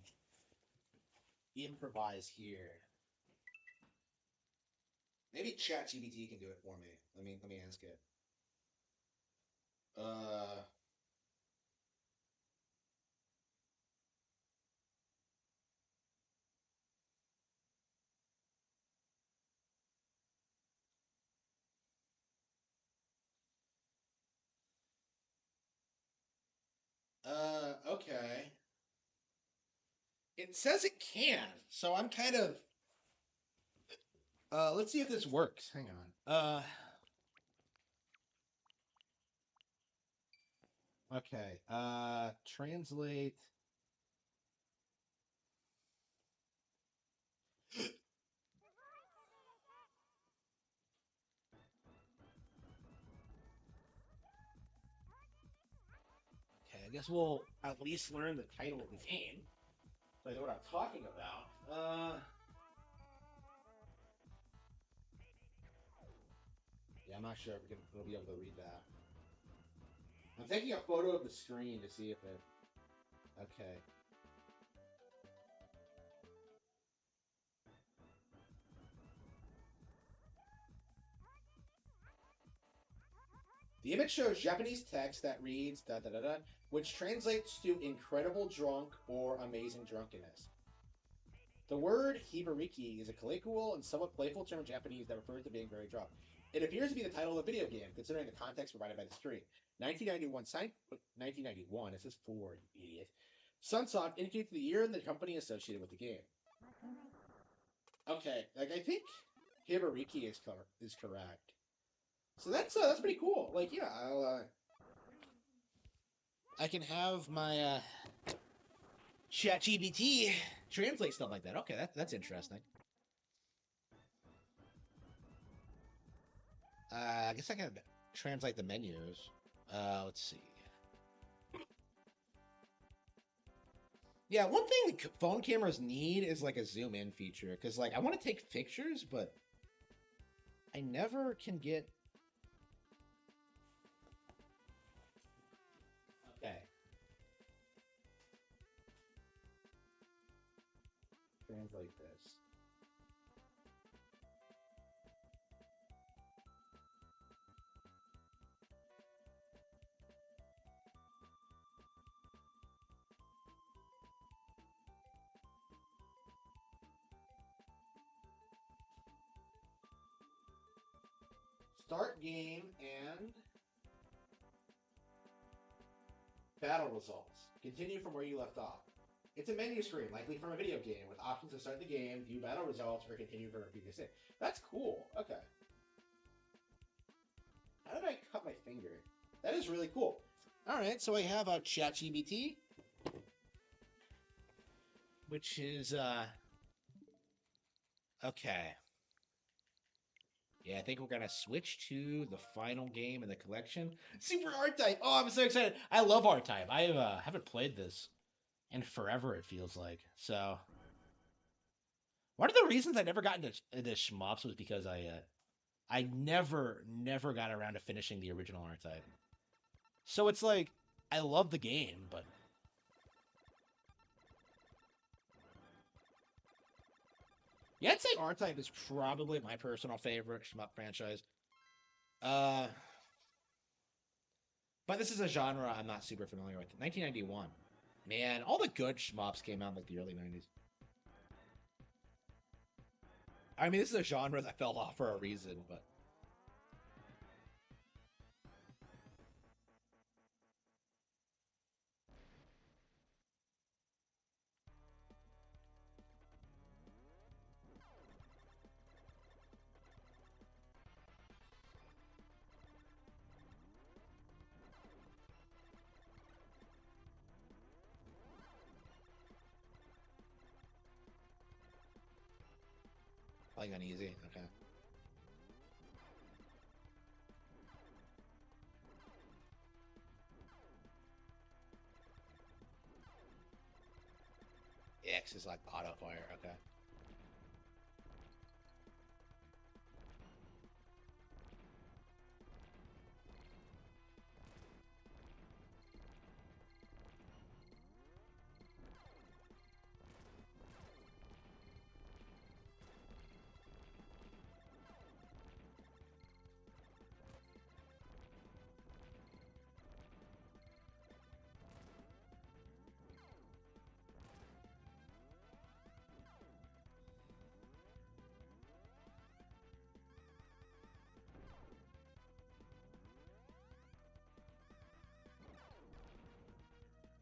Speaker 1: improvise here. Maybe Chat GPT can do it for me. Let me ask it. Uh, okay. It says it can, so I'm kind of. Let's see if this works. Hang on. Okay. Translate. Okay, I guess we'll at least learn the title of the game, so I know what I'm talking about. Yeah, I'm not sure if we'll be able to read that. I'm taking a photo of the screen to see if it. Okay. The image shows Japanese text that reads da da da da, which translates to incredible drunk or amazing drunkenness. The word hibariki is a colloquial and somewhat playful term in Japanese that refers to being very drunk. It appears to be the title of a video game, considering the context provided by the screen. 1991, 1991, it says 4, you idiot. Sunsoft indicates the year and the company associated with the game. Okay, like I think hibariki is correct. So that's pretty cool. Like yeah, I can have my ChatGPT translate stuff like that. Okay, that's interesting. I guess I can translate the menus. Let's see. Yeah, one thing phone cameras need is like a zoom in feature because like I want to take pictures, but I never can get. Okay, translate this. Start game and battle results. Continue from where you left off. It's a menu screen, likely from a video game, with options to start the game, view battle results, or continue from a previous save. That's cool. Okay. How did I cut my finger? That is really cool. All right, so I have a ChatGPT, which is okay. Yeah, I think we're gonna switch to the final game in the collection, Super R Type. Oh, I'm so excited! I love R Type. I haven't played this in forever. It feels like so. One of the reasons I never got into shmups was because I never got around to finishing the original R Type. So it's like I love the game, but yeah, I'd say R Type is probably my personal favorite shmup franchise. Uh, but this is a genre I'm not super familiar with. 1991. Man, all the good shmups came out in like the early 90s. I mean, this is a genre that fell off for a reason, but playing on easy. Okay. X is like auto fire. Okay.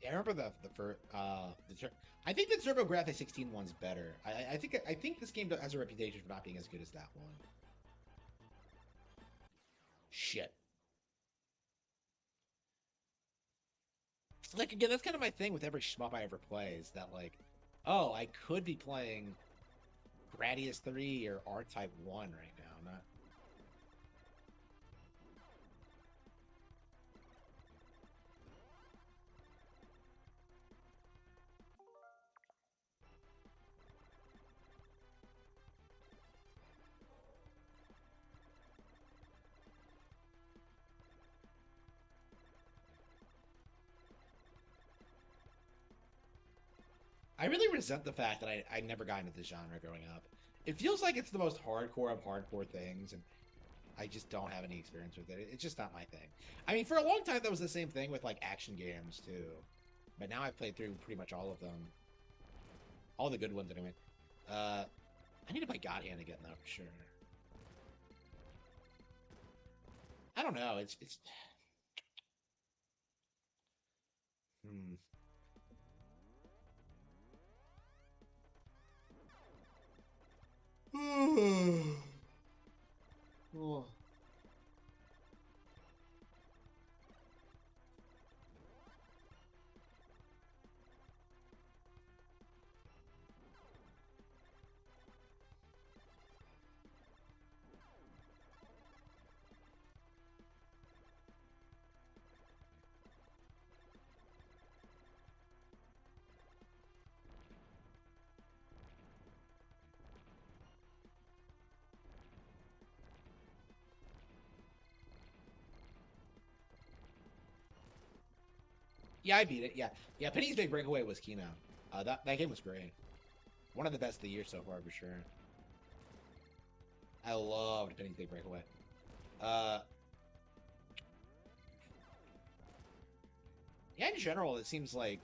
Speaker 1: Yeah, I remember the for I think the TurboGrafx 16 one's better. I think this game has a reputation for not being as good as that one. Shit. Like again, that's kind of my thing with every shmup I ever play is that like, oh, I could be playing Gradius 3 or R-Type 1 right now. Not I really resent the fact that I never got into the genre growing up. It feels like it's the most hardcore of hardcore things, and I just don't have any experience with it. It's just not my thing. I mean, for a long time, that was the same thing with like action games too. But now I've played through pretty much all of them, all the good ones anyway. Uh, I need to play God Hand again though, for sure. I don't know. It's. Hmm. Oh. Yeah, I beat it. Yeah, yeah. Penny's Big Breakaway was Kino. That game was great. One of the best of the year so far for sure. I loved Penny's Big Breakaway. Uh, yeah, in general, it seems like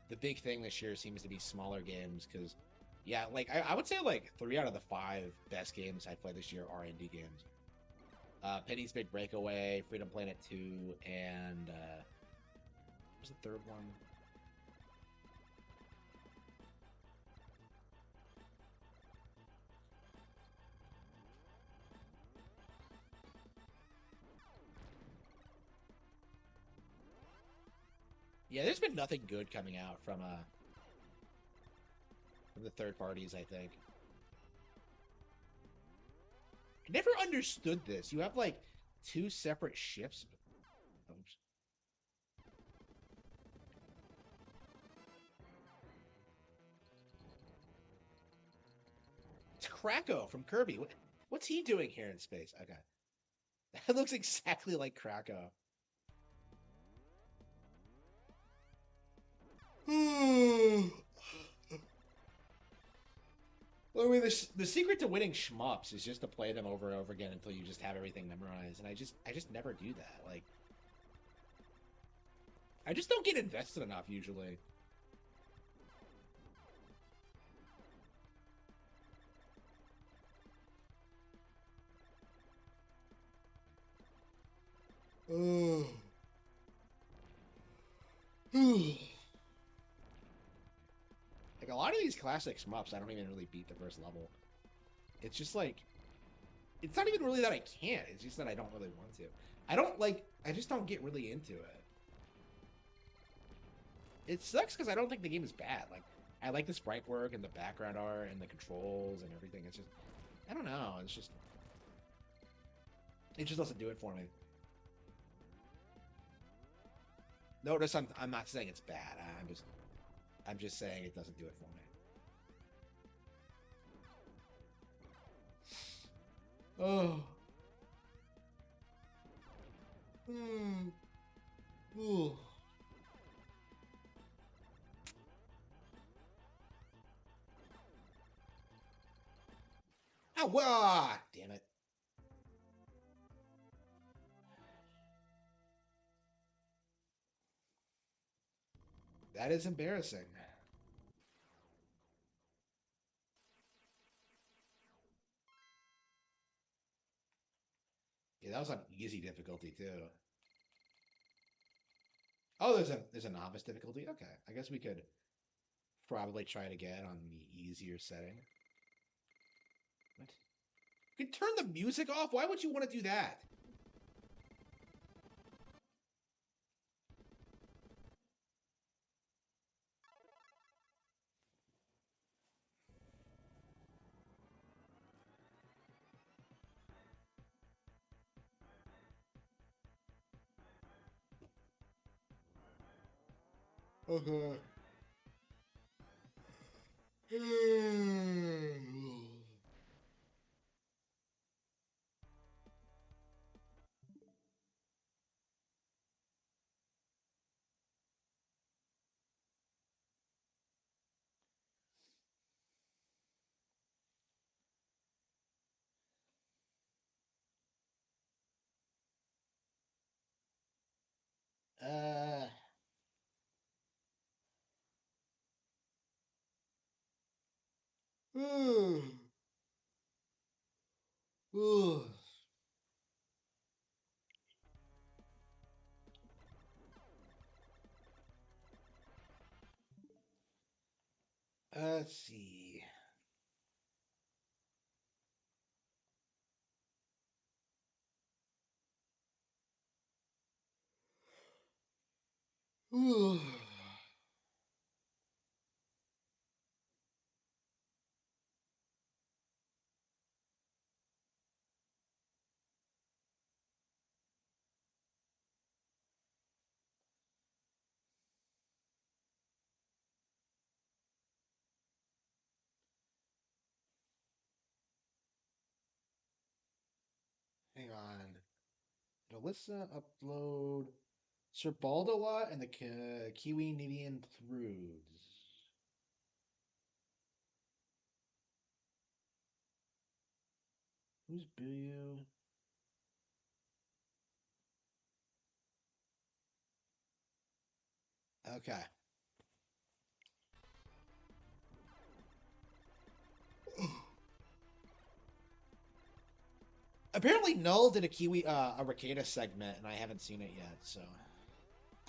Speaker 1: the big thing this year seems to be smaller games because, yeah, like I would say like 3 out of the 5 best games I played this year are indie games. Penny's Big Breakaway, Freedom Planet 2, and what was the third one? Yeah, there's been nothing good coming out from the third parties. I think I never understood this. You have like 2 separate ships. Oops. It's Krakow from Kirby. What's he doing here in space? Okay, that looks exactly like Krakow. Well, I mean, the secret to winning shmups is just to play them over and over again until you just have everything memorized. And I just never do that. Like I just don't get invested enough usually. these classic shmups, I don't even really beat the first level. It's just like, it's not even really that I can't. It's just that I don't really want to. I just don't get really into it. It sucks because I don't think the game is bad. Like, I like the sprite work and the background art and the controls and everything. It's just, I don't know. It just doesn't do it for me. Notice I'm not saying it's bad. I'm just saying it doesn't do it for me. Oh. Hmm. Ooh. Ah, damn it. That is embarrassing. Yeah, that was on easy difficulty too. Oh, there's a novice difficulty. Okay, I guess we could probably try it again on the easier setting. What? You can turn the music off? Why would you want to do that? Okay. uh. Let's see. Hang on. Alyssa upload Sir Baldalot and the Kiwi Nidian Thrudes. Who's Buyu? Okay. Apparently Null did a Ricada segment and I haven't seen it yet, so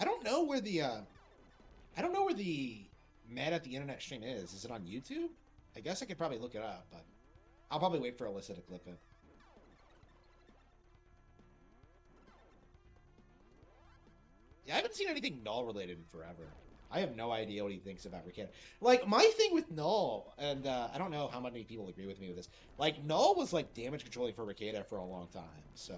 Speaker 1: I don't know where the Mad at the Internet stream is. Is it on YouTube? I guess I could probably look it up, but I'll probably wait for Alyssa to clip it. Yeah, I haven't seen anything Null related in forever. I have no idea what he thinks about Ricada. Like, my thing with Null, and I don't know how many people agree with me with this, like, Null was, like, damage controlling for Ricada for a long time, so...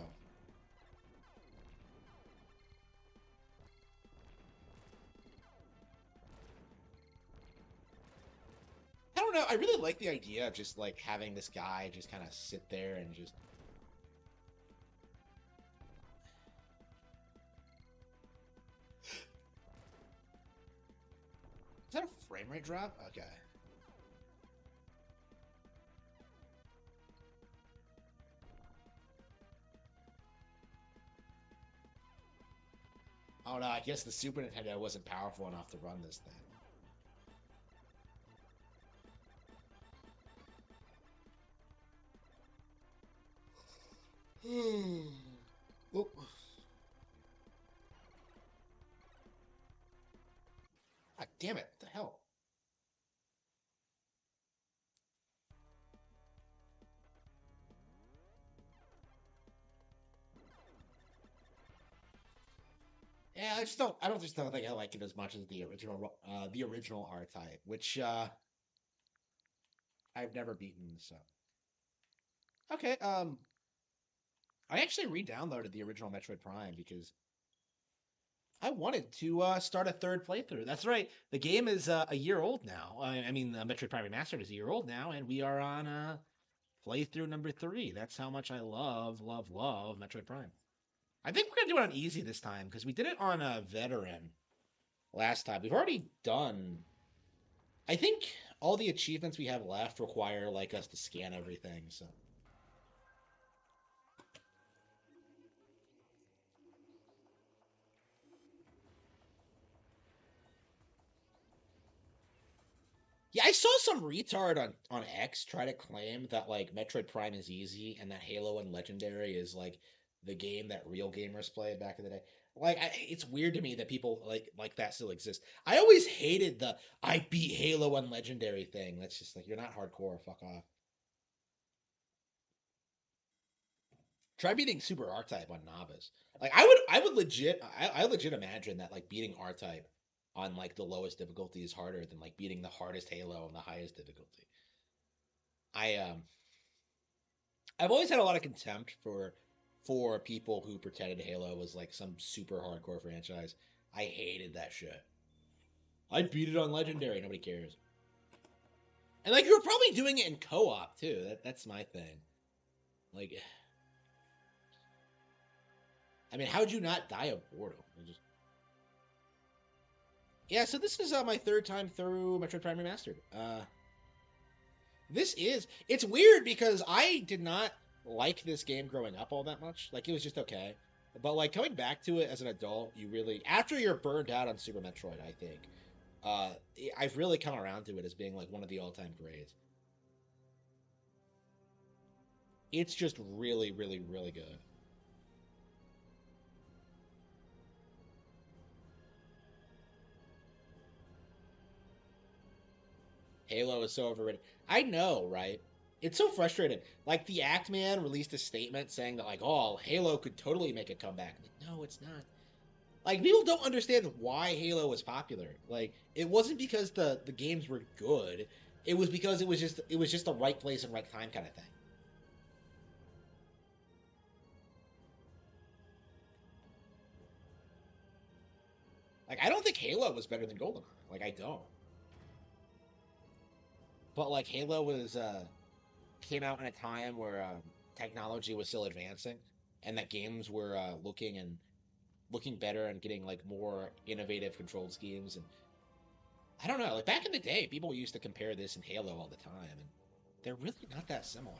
Speaker 1: I don't know, I really like the idea of just, like, having this guy just kind of sit there and just... Is that a frame rate drop? Okay. Oh no, I guess the Super Nintendo wasn't powerful enough to run this thing. Oh. God damn it, what the hell? Yeah, I don't think I like it as much as the original R Type, which I've never beaten. So okay, I actually re-downloaded the original Metroid Prime because I wanted to start a third playthrough. That's right. The game is a year old now. I mean, Metroid Prime Remastered is a year old now, and we are on playthrough number 3. That's how much I love, love, love Metroid Prime. I think we're gonna do it on easy this time because we did it on a veteran last time. We've already done. I think all the achievements we have left require like us to scan everything. So yeah, I saw some retard on X try to claim that like Metroid Prime is easy and that Halo and Legendary is like the game that real gamers played back in the day. It's weird to me that people like that still exist. I always hated the I beat Halo and Legendary thing. That's just like you're not hardcore. Fuck off. Try beating Super R Type on Novice. Like I legit imagine that like beating R Type on like the lowest difficulty is harder than like beating the hardest Halo on the highest difficulty. I I've always had a lot of contempt for people who pretended Halo was like some super hardcore franchise. I hated that shit. I beat it on Legendary. Nobody cares. And like you were probably doing it in co-op too. That's my thing. Like, I mean, how'd you not die of boredom? Yeah. So this is my third time through Metroid Prime Remastered. It's weird because I did not like this game growing up all that much. Like it was just okay. But like coming back to it as an adult, you really after you're burned out on Super Metroid, I think. Uh I've really come around to it as being like one of the all-time greats. It's just really, really, really good. Halo is so overrated. I know, right? It's so frustrating. Like the Act Man released a statement saying that like, oh, Halo could totally make a comeback. Like, no, it's not. Like people don't understand why Halo was popular. Like it wasn't because the games were good. It was because it was just the right place and right time kind of thing. Like I don't think Halo was better than GoldenEye. Like I don't. But like Halo was came out in a time where technology was still advancing and that games were looking better and getting like more innovative control schemes and I don't know. Like back in the day, people used to compare this and Halo all the time and they're really not that similar.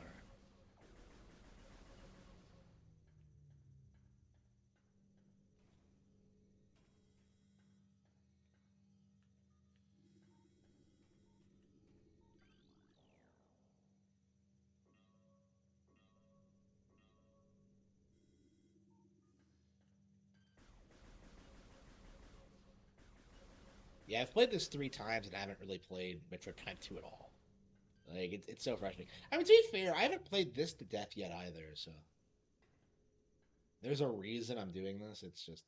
Speaker 1: Yeah, I've played this 3 times and I haven't really played Metroid Prime 2 at all. Like it's so frustrating. I mean, to be fair, I haven't played this to death yet either. So there's a reason I'm doing this. It's just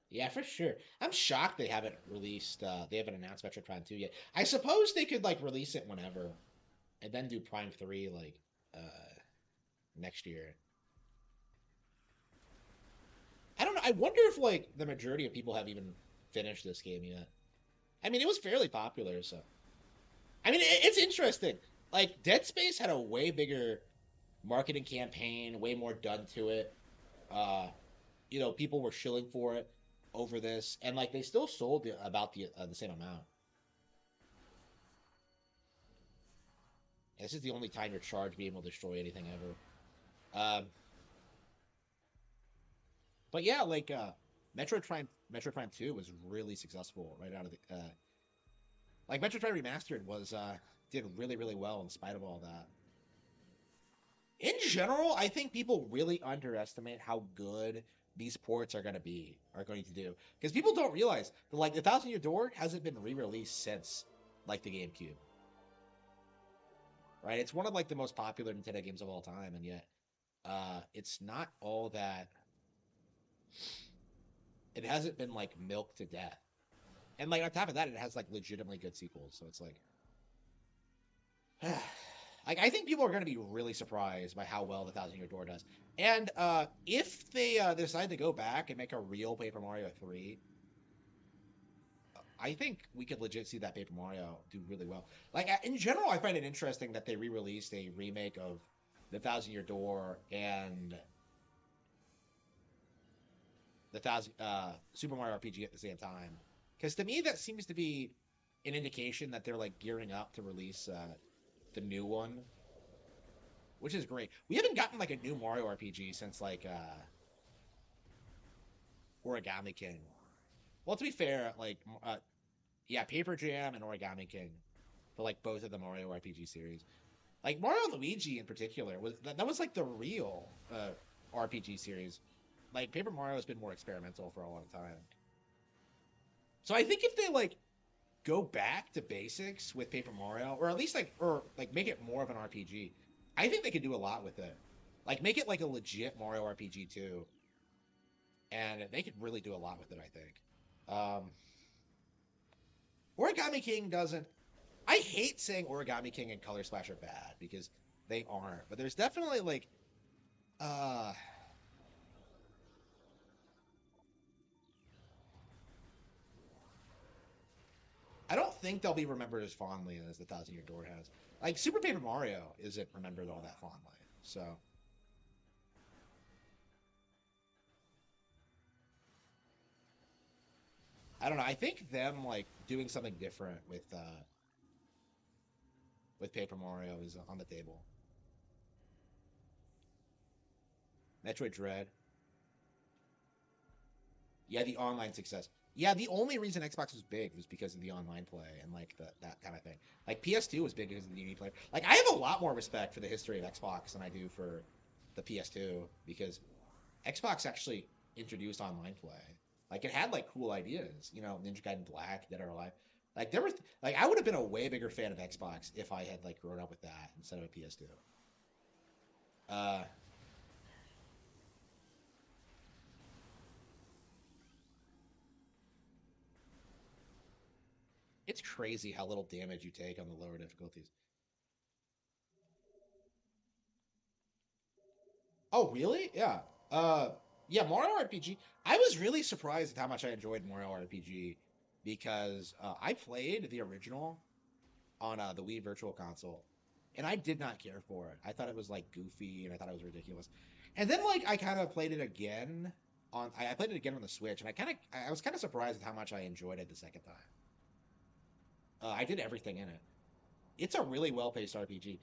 Speaker 1: yeah, for sure. I'm shocked they haven't announced Metroid Prime 2 yet. I suppose they could like release it whenever and then do Prime 3 like next year. I don't know. I wonder if like the majority of people have even finished this game yet. I mean, it was fairly popular, so I mean, it's interesting. Like Dead Space had a way bigger marketing campaign, way more done to it. Uh, people were shilling for it over this, and like they still sold about the same amount. This is the only time you're charged being able to destroy anything ever. But yeah, like Metroid Prime 2 was really successful right out of the. Like Metroid Prime Remastered was did really really well in spite of all that. In general, I think people really underestimate how good these ports are going to do, because people don't realize that like the Thousand Year Door hasn't been re-released since like the GameCube, right? It's one of like the most popular Nintendo games of all time, and yet it's not all that. It hasn't been like milked to death, and like on top of that, it has like legitimately good sequels. So it's like, like I think people are going to be really surprised by how well the Thousand Year Door does. And if they decide to go back and make a real Paper Mario 3, I think we could legit see that Paper Mario do really well. Like in general, I find it interesting that they re-released a remake of the Thousand Year Door and the thousand Super Mario RPG at the same time. Because to me, that seems to be an indication that they're like gearing up to release the new one, which is great. We haven't gotten like a new Mario RPG since like Origami King. Well, to be fair, like yeah, Paper Jam and Origami King for like both of the Mario RPG series. Like Mario and Luigi in particular was that was like the real RPG series. Like Paper Mario has been more experimental for a long time. So I think if they like go back to basics with Paper Mario, or at least like make it more of an RPG, I think they could do a lot with it. Like make it like a legit Mario RPG too, and they could really do a lot with it. I think. Origami King doesn't. I hate saying Origami King and Color Splash are bad because they aren't, but there's definitely like uh I don't think they'll be remembered as fondly as the Thousand Year Door has. Like Super Paper Mario isn't remembered all that fondly. So I don't know. I think them like doing something different with Paper Mario is on the table. Metroid Dread. Yeah, the online success. Yeah, the only reason Xbox was big was because of the online play and like that kind of thing. Like PS2 was big because of the unique player. Like I have a lot more respect for the history of Xbox than I do for the PS2 because Xbox actually introduced online play. Like it had like cool ideas, you know, Ninja Gaiden Black, Dead or Alive. Like there was like I would have been a way bigger fan of Xbox if I had like grown up with that instead of a PS2. Uh, it's crazy how little damage you take on the lower difficulties. Oh, really? Yeah. Uh, yeah, Mario RPG. I was really surprised at how much I enjoyed Mario RPG because I played the original on the Wii Virtual Console, and I did not care for it. I thought it was like goofy, and I thought it was ridiculous. And then like I kind of played it again I played it again on the Switch, and I was kind of surprised at how much I enjoyed it the second time. I did everything in it. It's a really well paced RPG.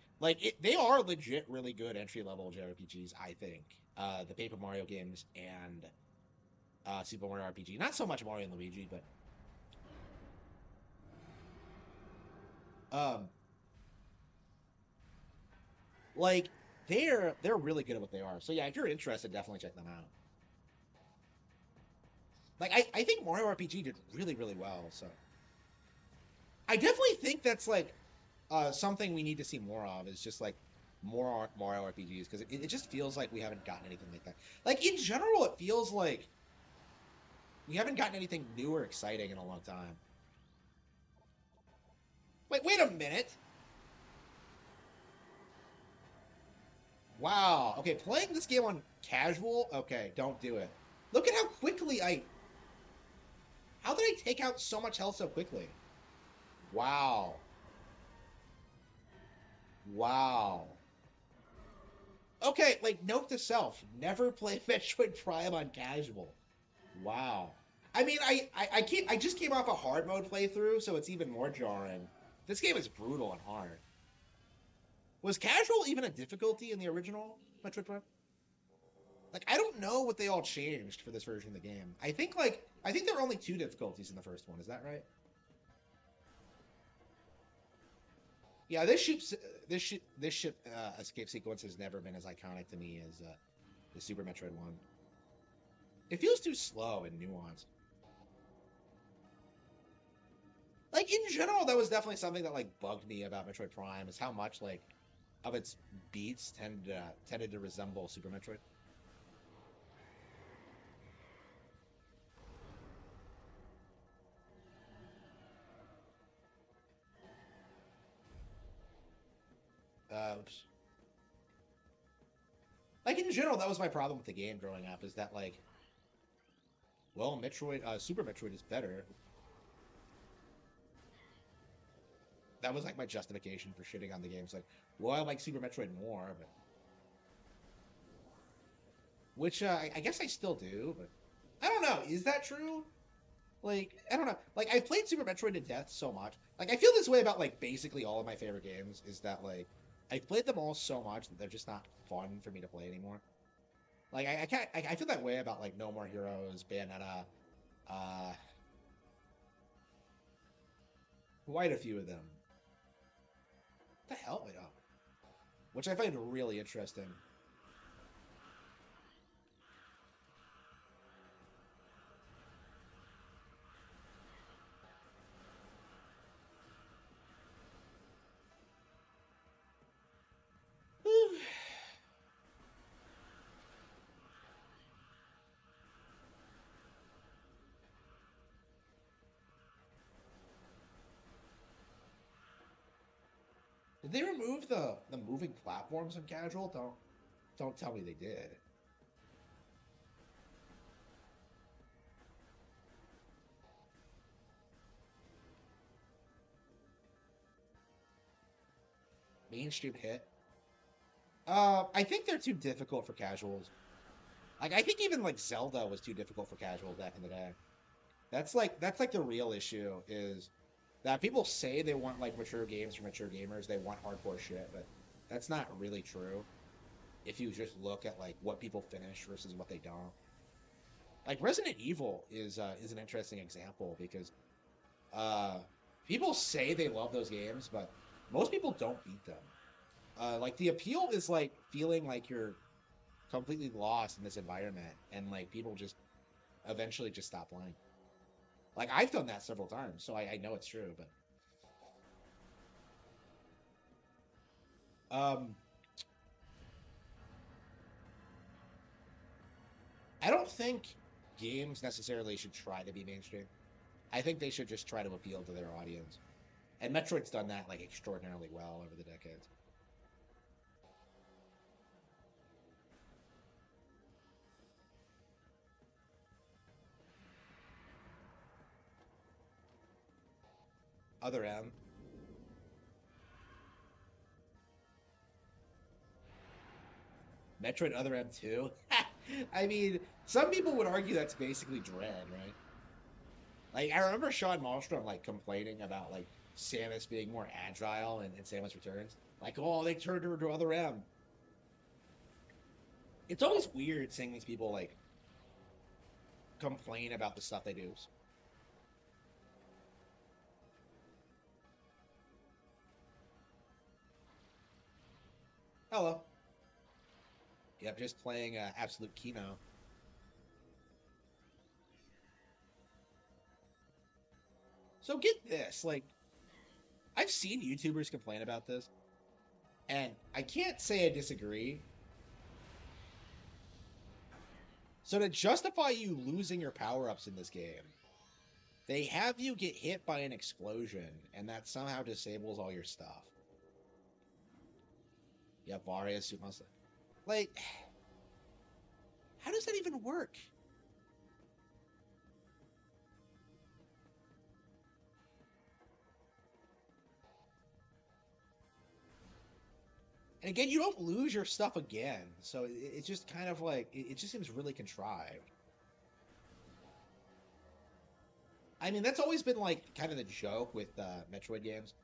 Speaker 1: They are legit really good entry level JRPGs. I think the Paper Mario games and Super Mario RPG. Not so much Mario and Luigi, but um, like they're really good at what they are. So yeah, if you're interested, definitely check them out. Like I think Mario RPG did really really well. So I definitely think that's like something we need to see more of is just like more Mario RPGs because it just feels like we haven't gotten anything like that. Like in general, it feels like we haven't gotten anything new or exciting in a long time. Wait a minute. Wow. Okay, playing this game on casual. Okay, don't do it. Look at how quickly I. How did I take out so much health so quickly? Wow. Wow. Okay, like note to self: never play Metroid Prime on casual. Wow. I mean, I just came off a hard mode playthrough, so it's even more jarring. This game is brutal and hard. Was casual even a difficulty in the original Metroid Prime? Like, I don't know what they all changed for this version of the game. I think there were only two difficulties in the first one. Is that right? Yeah, this ship escape sequence has never been as iconic to me as the Super Metroid one. It feels too slow and nuanced. Like in general, that was definitely something that like bugged me about Metroid Prime is how much like of its beats tended to resemble Super Metroid. Oops. Like in general, that was my problem with the game growing up. Is that like, well, Super Metroid is better. That was like my justification for shitting on the game. It's like, well, I like Super Metroid more, but which I guess I still do, but I don't know. Is that true? Like, I don't know. Like, I've played Super Metroid to death so much. Like, I feel this way about like basically all of my favorite games. Is that like I've played them all so much that they're just not fun for me to play anymore. Like, I can't. I feel that way about like No More Heroes, Bayonetta, uh, quite a few of them. What the hell? Yeah. Which I find really interesting. Did they remove the moving platforms in casual? Don't tell me they did. Mainstream hit. I think they're too difficult for casuals. Like I think even like Zelda was too difficult for casuals back in the day. That's like the real issue is that people say they want like mature games for mature gamers. They want hardcore shit, but that's not really true. If you just look at like what people finish versus what they don't. Like Resident Evil is an interesting example because uh people say they love those games, but most people don't beat them. Like the appeal is like feeling like you're completely lost in this environment, and like people just eventually just stop playing. Like I've done that several times, so I know it's true. But I don't think games necessarily should try to be mainstream. I think they should just try to appeal to their audience. And Metroid's done that like extraordinarily well over the decades. Other M, Metroid Other M2. I mean, some people would argue that's basically Dread, right? Like I remember Sean Malmstrom like complaining about like Samus being more agile in Samus Returns. Like, oh, they turned her to Other M. It's always weird seeing these people like complain about the stuff they do. Hello. Yep, just playing Absolute Kino. So get this, like I've seen YouTubers complain about this, and I can't say I disagree. So to justify you losing your power-ups in this game, they have you get hit by an explosion, and that somehow disables all your stuff. Yeah, Varia Sumasa. Like, how does that even work? And again, you don't lose your stuff again, so it's just kind of like it just seems really contrived. I mean, that's always been like kind of the joke with Metroid games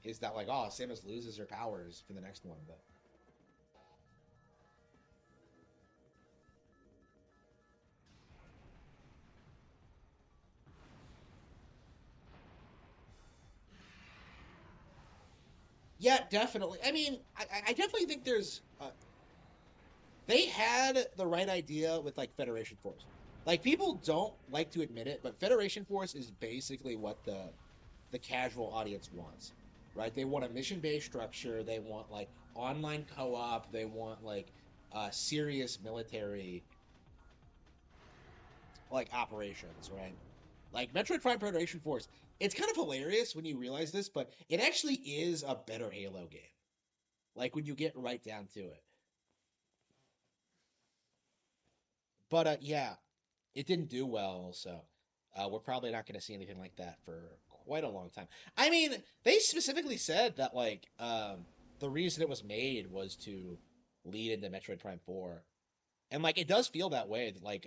Speaker 1: is that like, oh, Samus loses her powers for the next one, but Yeah, definitely. I mean, I definitely think there's they had the right idea with like Federation Force. Like people don't like to admit it, but Federation Force is basically what the casual audience wants, right? They want a mission-based structure. They want like online co-op. They want like serious military like operations, right? Like Metroid Prime Federation Force. It's kind of hilarious when you realize this, but it actually is a better Halo game. Like when you get right down to it. But yeah, it didn't do well, so we're probably not going to see anything like that for quite a long time. I mean, they specifically said that like the reason it was made was to lead into Metroid Prime 4. And like it does feel that way that like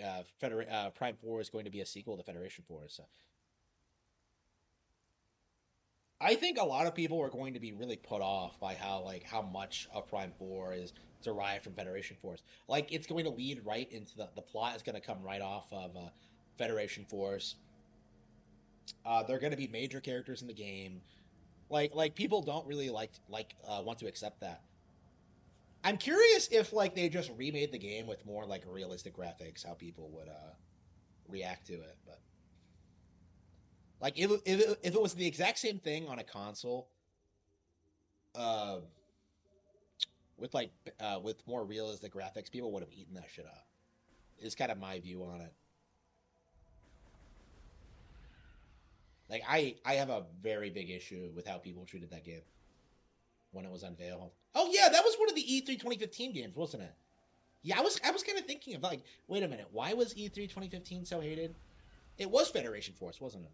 Speaker 1: Prime 4 is going to be a sequel to Federation Force. So I think a lot of people are going to be really put off by how much of Prime 4 is derived from Federation Force. Like it's going to lead right into the plot is going to come right off of Federation Force. They're going to be major characters in the game. Like people don't really want to accept that. I'm curious if like they just remade the game with more like realistic graphics, how people would react to it. But like if it was the exact same thing on a console, uh, with more realistic graphics, people would have eaten that shit up. Is kind of my view on it. Like I have a very big issue with how people treated that game when it was unveiled. Oh yeah, that was one of the E3 2015 games, wasn't it? Yeah, I was kind of thinking of like, wait a minute, why was E3 2015 so hated? It was Federation Force, wasn't it?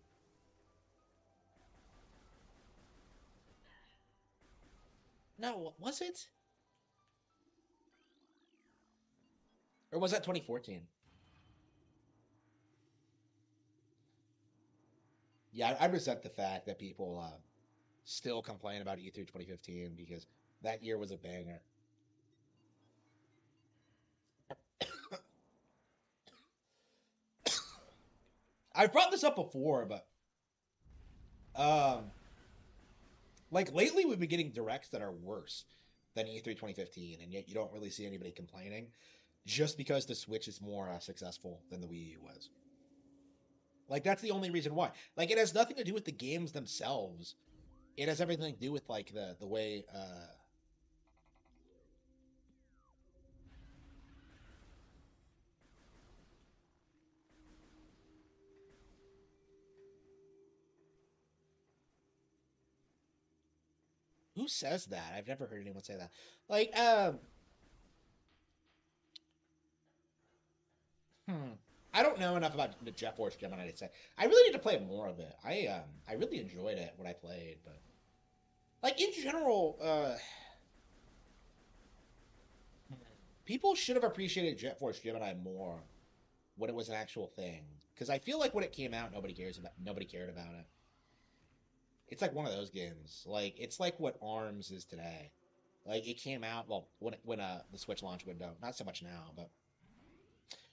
Speaker 1: No, was it? Or was that 2014? Yeah, I resent the fact that people still complain about E3 2015 because that year was a banger. I've brought this up before, but um, like lately we've been getting directs that are worse than E3 2015, and yet you don't really see anybody complaining, just because the Switch is more successful than the Wii U was. Like that's the only reason why. Like it has nothing to do with the games themselves. It has everything to do with like the way. Who says that? I've never heard anyone say that. Like hmm. I don't know enough about the Jet Force Gemini to say. I really need to play more of it. I really enjoyed it when I played, but like in general, people should have appreciated Jet Force Gemini more when it was an actual thing. Because I feel like when it came out, nobody cared about it. It's like one of those games. Like it's like what Arms is today. Like it came out well when the Switch launch window. Not so much now, but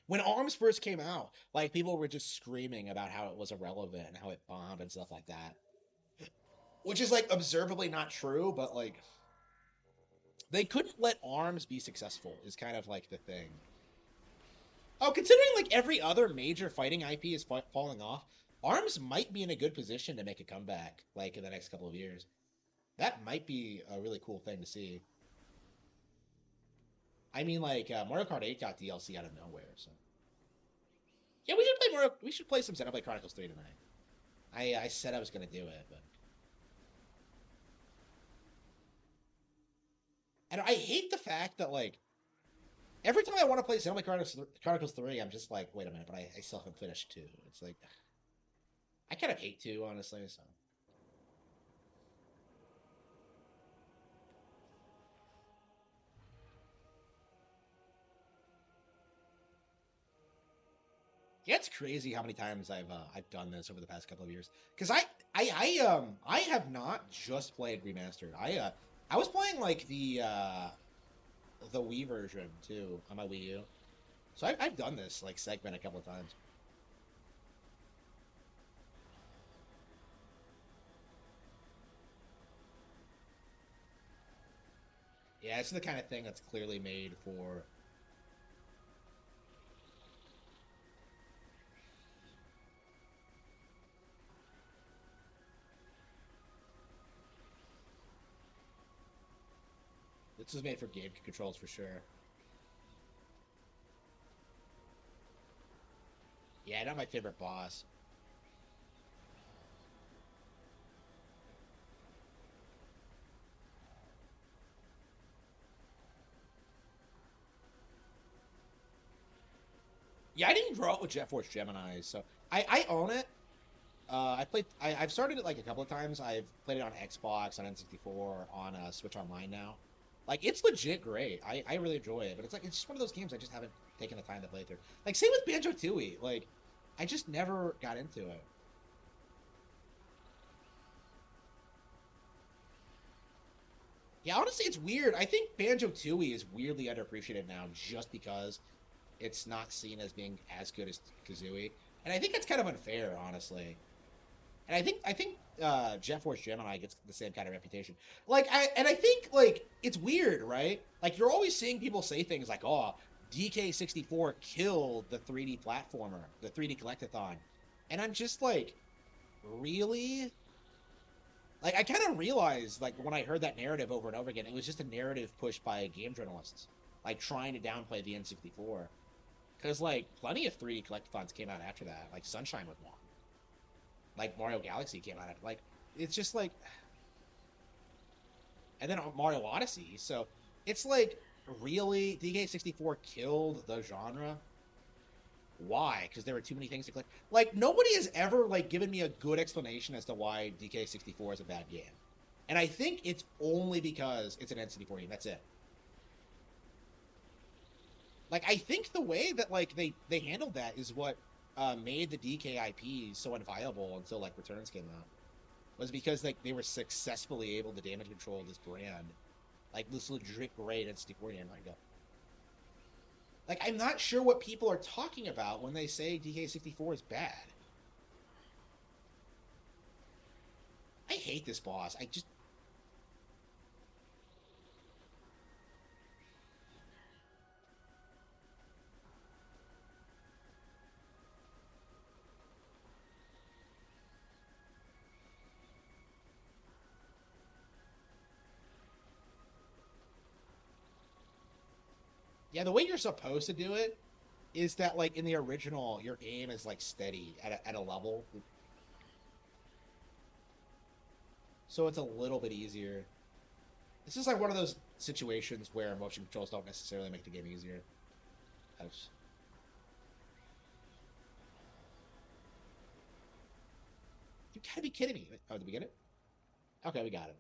Speaker 1: when Arms first came out, like people were just screaming about how it was irrelevant and how it bombed and stuff like that. Which is like observably not true, but like they couldn't let Arms be successful. Is kind of like the thing. Oh, considering like every other major fighting IP is falling off, Arms might be in a good position to make a comeback like in the next couple of years. That might be a really cool thing to see. I mean, like Mario Kart 8 got DLC out of nowhere, so yeah, we should play Mario. We should play some Xenoblade Chronicles 3 tonight. I said I was gonna do it, but and I hate the fact that like every time I want to play Xenoblade Chronicles 3, I'm just like, wait a minute, but I still haven't finished 2. It's like I kind of hate 2, honestly. So yeah, it's crazy how many times I've done this over the past couple of years. Because I have not just played remastered. I was playing like the Wii version too on my Wii U. So I've done this like segment a couple of times. Yeah, this is the kind of thing that's clearly made for. This is made for game controls for sure. Yeah, not my favorite boss. Yeah, I didn't grow up with Jet Force Gemini, so I own it. I've started it like a couple of times. I've played it on Xbox, on N64, on Switch Online now. Like it's legit great. I really enjoy it, but it's like it's just one of those games I just haven't taken the time to play through. Like same with Banjo Tooie. Like I just never got into it. Yeah, honestly, it's weird. I think Banjo Tooie is weirdly underappreciated now, just because it's not seen as being as good as Kazooie, and I think that's kind of unfair, honestly. And I think Jet Force Gemini gets the same kind of reputation. I think like it's weird, right? Like you're always seeing people say things like, "Oh, DK64 killed the 3D platformer, the 3D collectathon," and I'm just like, really? Like I kind of realized like when I heard that narrative over and over again, it was just a narrative pushed by game journalists, like trying to downplay the N64. Because like plenty of 3D collectathons came out after that, like Sunshine was one. Like Mario Galaxy came out after, like it's just like, and then Mario Odyssey. So it's like really DK64 killed the genre. Why? Because there were too many things to click. Like nobody has ever like given me a good explanation as to why DK64 is a bad game, and I think it's only because it's an N64 game. That's it. Like I think the way that like they handled that is what made the DK IP so unviable until like Returns came out. Was because like they were successfully able to damage control this brand, like this legit great N64 game. Like I'm not sure what people are talking about when they say DK64 is bad. I hate this boss. I just yeah, the way you're supposed to do it is that like in the original, your aim is like steady at a level, so it's a little bit easier. This is like one of those situations where motion controls don't necessarily make the game easier. You gotta be kidding me. Oh, did we get it? Okay, we got it.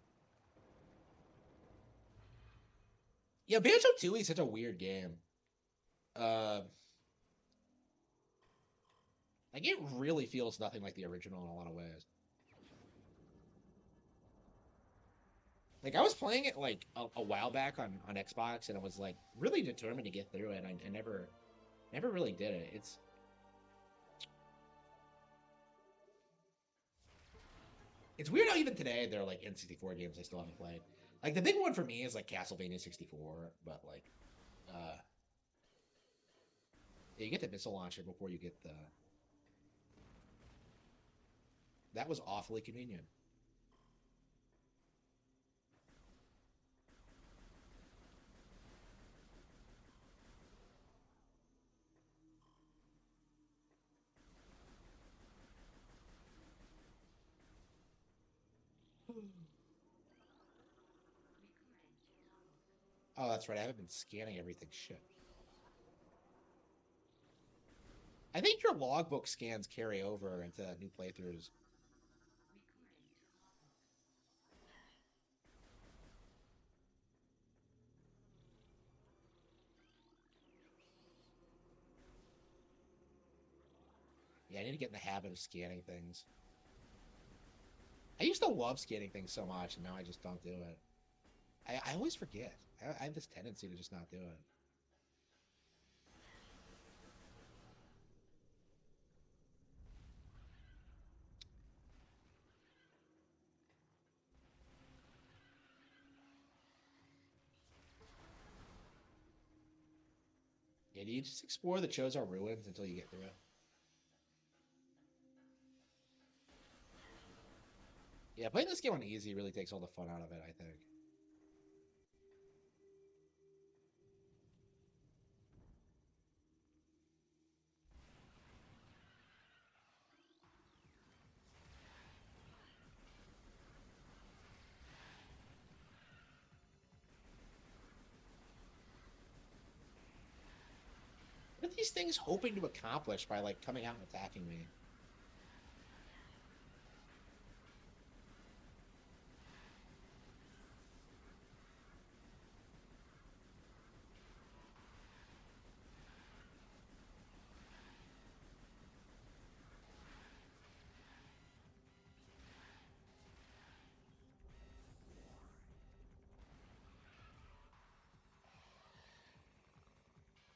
Speaker 1: Yeah, Banjo Tooie is such a weird game. Uh, like it really feels nothing like the original in a lot of ways. Like I was playing it like a while back on Xbox, and I was like really determined to get through it. And I never really did it. It's weird how even today there are like N64 games I still haven't played. Like the big one for me is like Castlevania 64, but like uh, yeah, you get the missile launcher before you get the. That was awfully convenient. Oh, that's right. I haven't been scanning everything. Shit. I think your logbook scans carry over into new playthroughs. Yeah, I need to get in the habit of scanning things. I used to love scanning things so much, and now I just don't do it. I always forget. I have this tendency to just not do it. Yeah, do you just explore the Chozo ruins until you get through it? Yeah, playing this game on easy really takes all the fun out of it, I think. What are these things hoping to accomplish by like coming out and attacking me?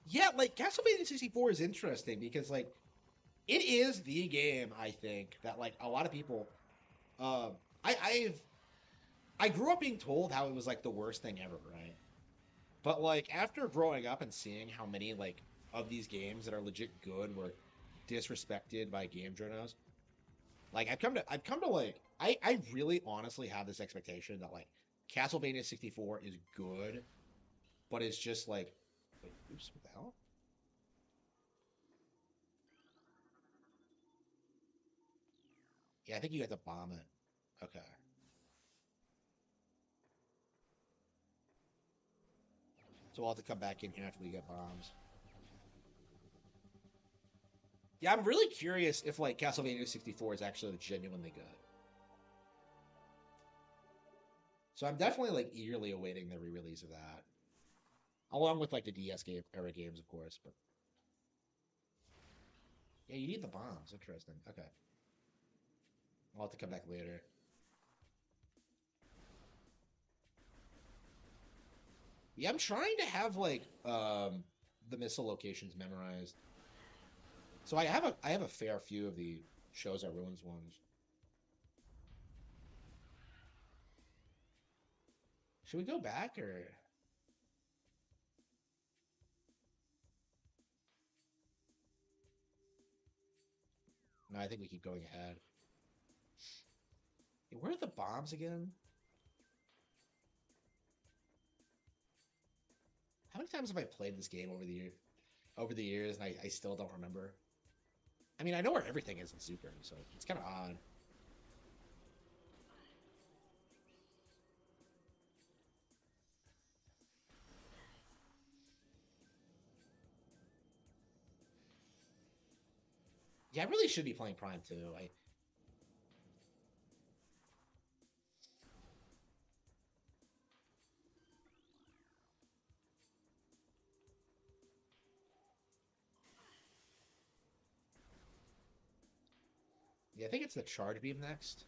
Speaker 1: Yeah, like Castlevania 64 is interesting because like it is the game I think that like a lot of people um I grew up being told how it was like the worst thing ever, right? But like after growing up and seeing how many like of these games that are legit good were disrespected by game journals, like I've come to like I really honestly have this expectation that like Castlevania 64 is good, but it's just like wait, oops, what the hell? Yeah, I think you got to bomb it. Okay. So we'll have to come back in here after we get bombs. Yeah, I'm really curious if like Castlevania 64 is actually genuinely good. So I'm definitely like eagerly awaiting the re-release of that, along with like the DS game era games, of course. But yeah, you need the bombs. Interesting. Okay, I'll have to come back later. Yeah, I'm trying to have like the missile locations memorized. So I have a fair few of the shows that ruins ones. Should we go back or no? I think we keep going ahead. Hey, where are the bombs again? How many times have I played this game over the years, and I still don't remember? I mean, I know where everything is in Super, so it's kind of odd. Yeah, I really should be playing Prime too. I yeah, I think it's the Charge Beam next.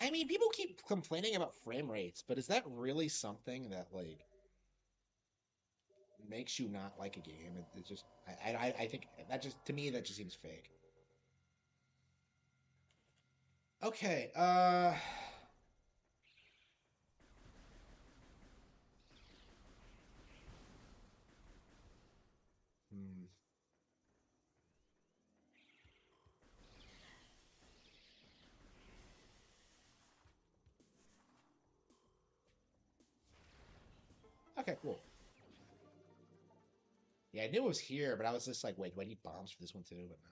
Speaker 1: I mean, people keep complaining about frame rates, but is that really something that like makes you not like a game? It's just I think that just to me that just seems fake. Okay, hmm. Okay, cool. Yeah, I knew it was here, but I was just like, wait, do I need bombs for this one too? But no.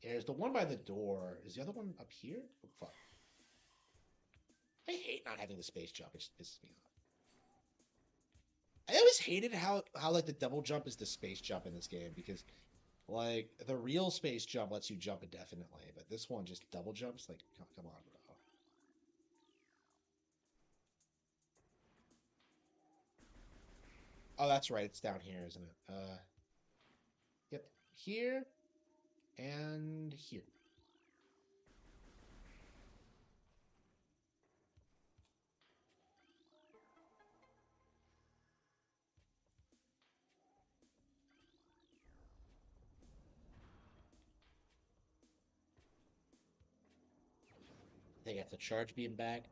Speaker 1: Yeah, there's the one by the door. Is the other one up here? Oh, fuck. I hate not having the space jump. It just pisses me off. I always hated how like the double jump is the space jump in this game because like the real space jump lets you jump indefinitely, but this one just double jumps. Like, come on, bro. Oh, that's right. It's down here, isn't it? Yep. Here and here. I think that's a charge beam bag.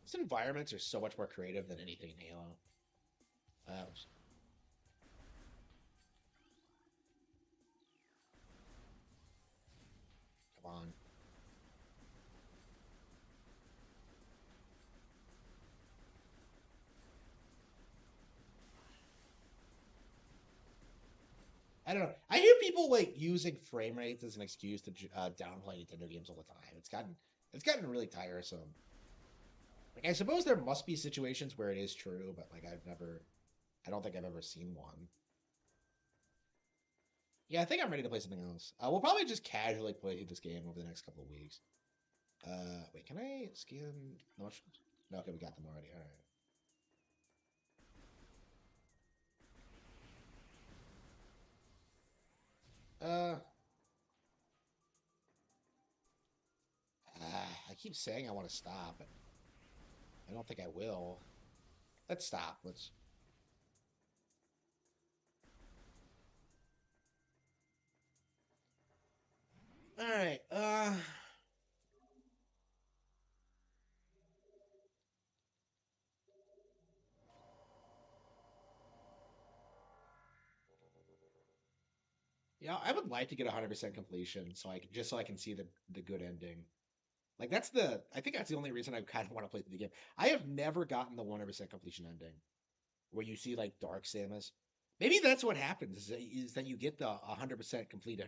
Speaker 1: These environments are so much more creative than anything in Halo. Uh, Come on. I don't know. I hear people like using frame rates as an excuse to downplay Nintendo games all the time. It's gotten really tiresome. Like I suppose there must be situations where it is true, but like I don't think I've ever seen one. Yeah, I think I'm ready to play something else. We'll probably just casually play through this game over the next couple of weeks. Wait, can I scan? No, no, okay, we got them already. All right. I keep saying I want to stop, but I don't think I will. Let's stop. Let's. All right. Yeah, I would like to get 100% completion, so I can see the good ending. Like I think that's the only reason I kind of want to play the game. I have never gotten the 100% completion ending where you see like Dark Samus. Maybe that's what happens is that you get the 100% complete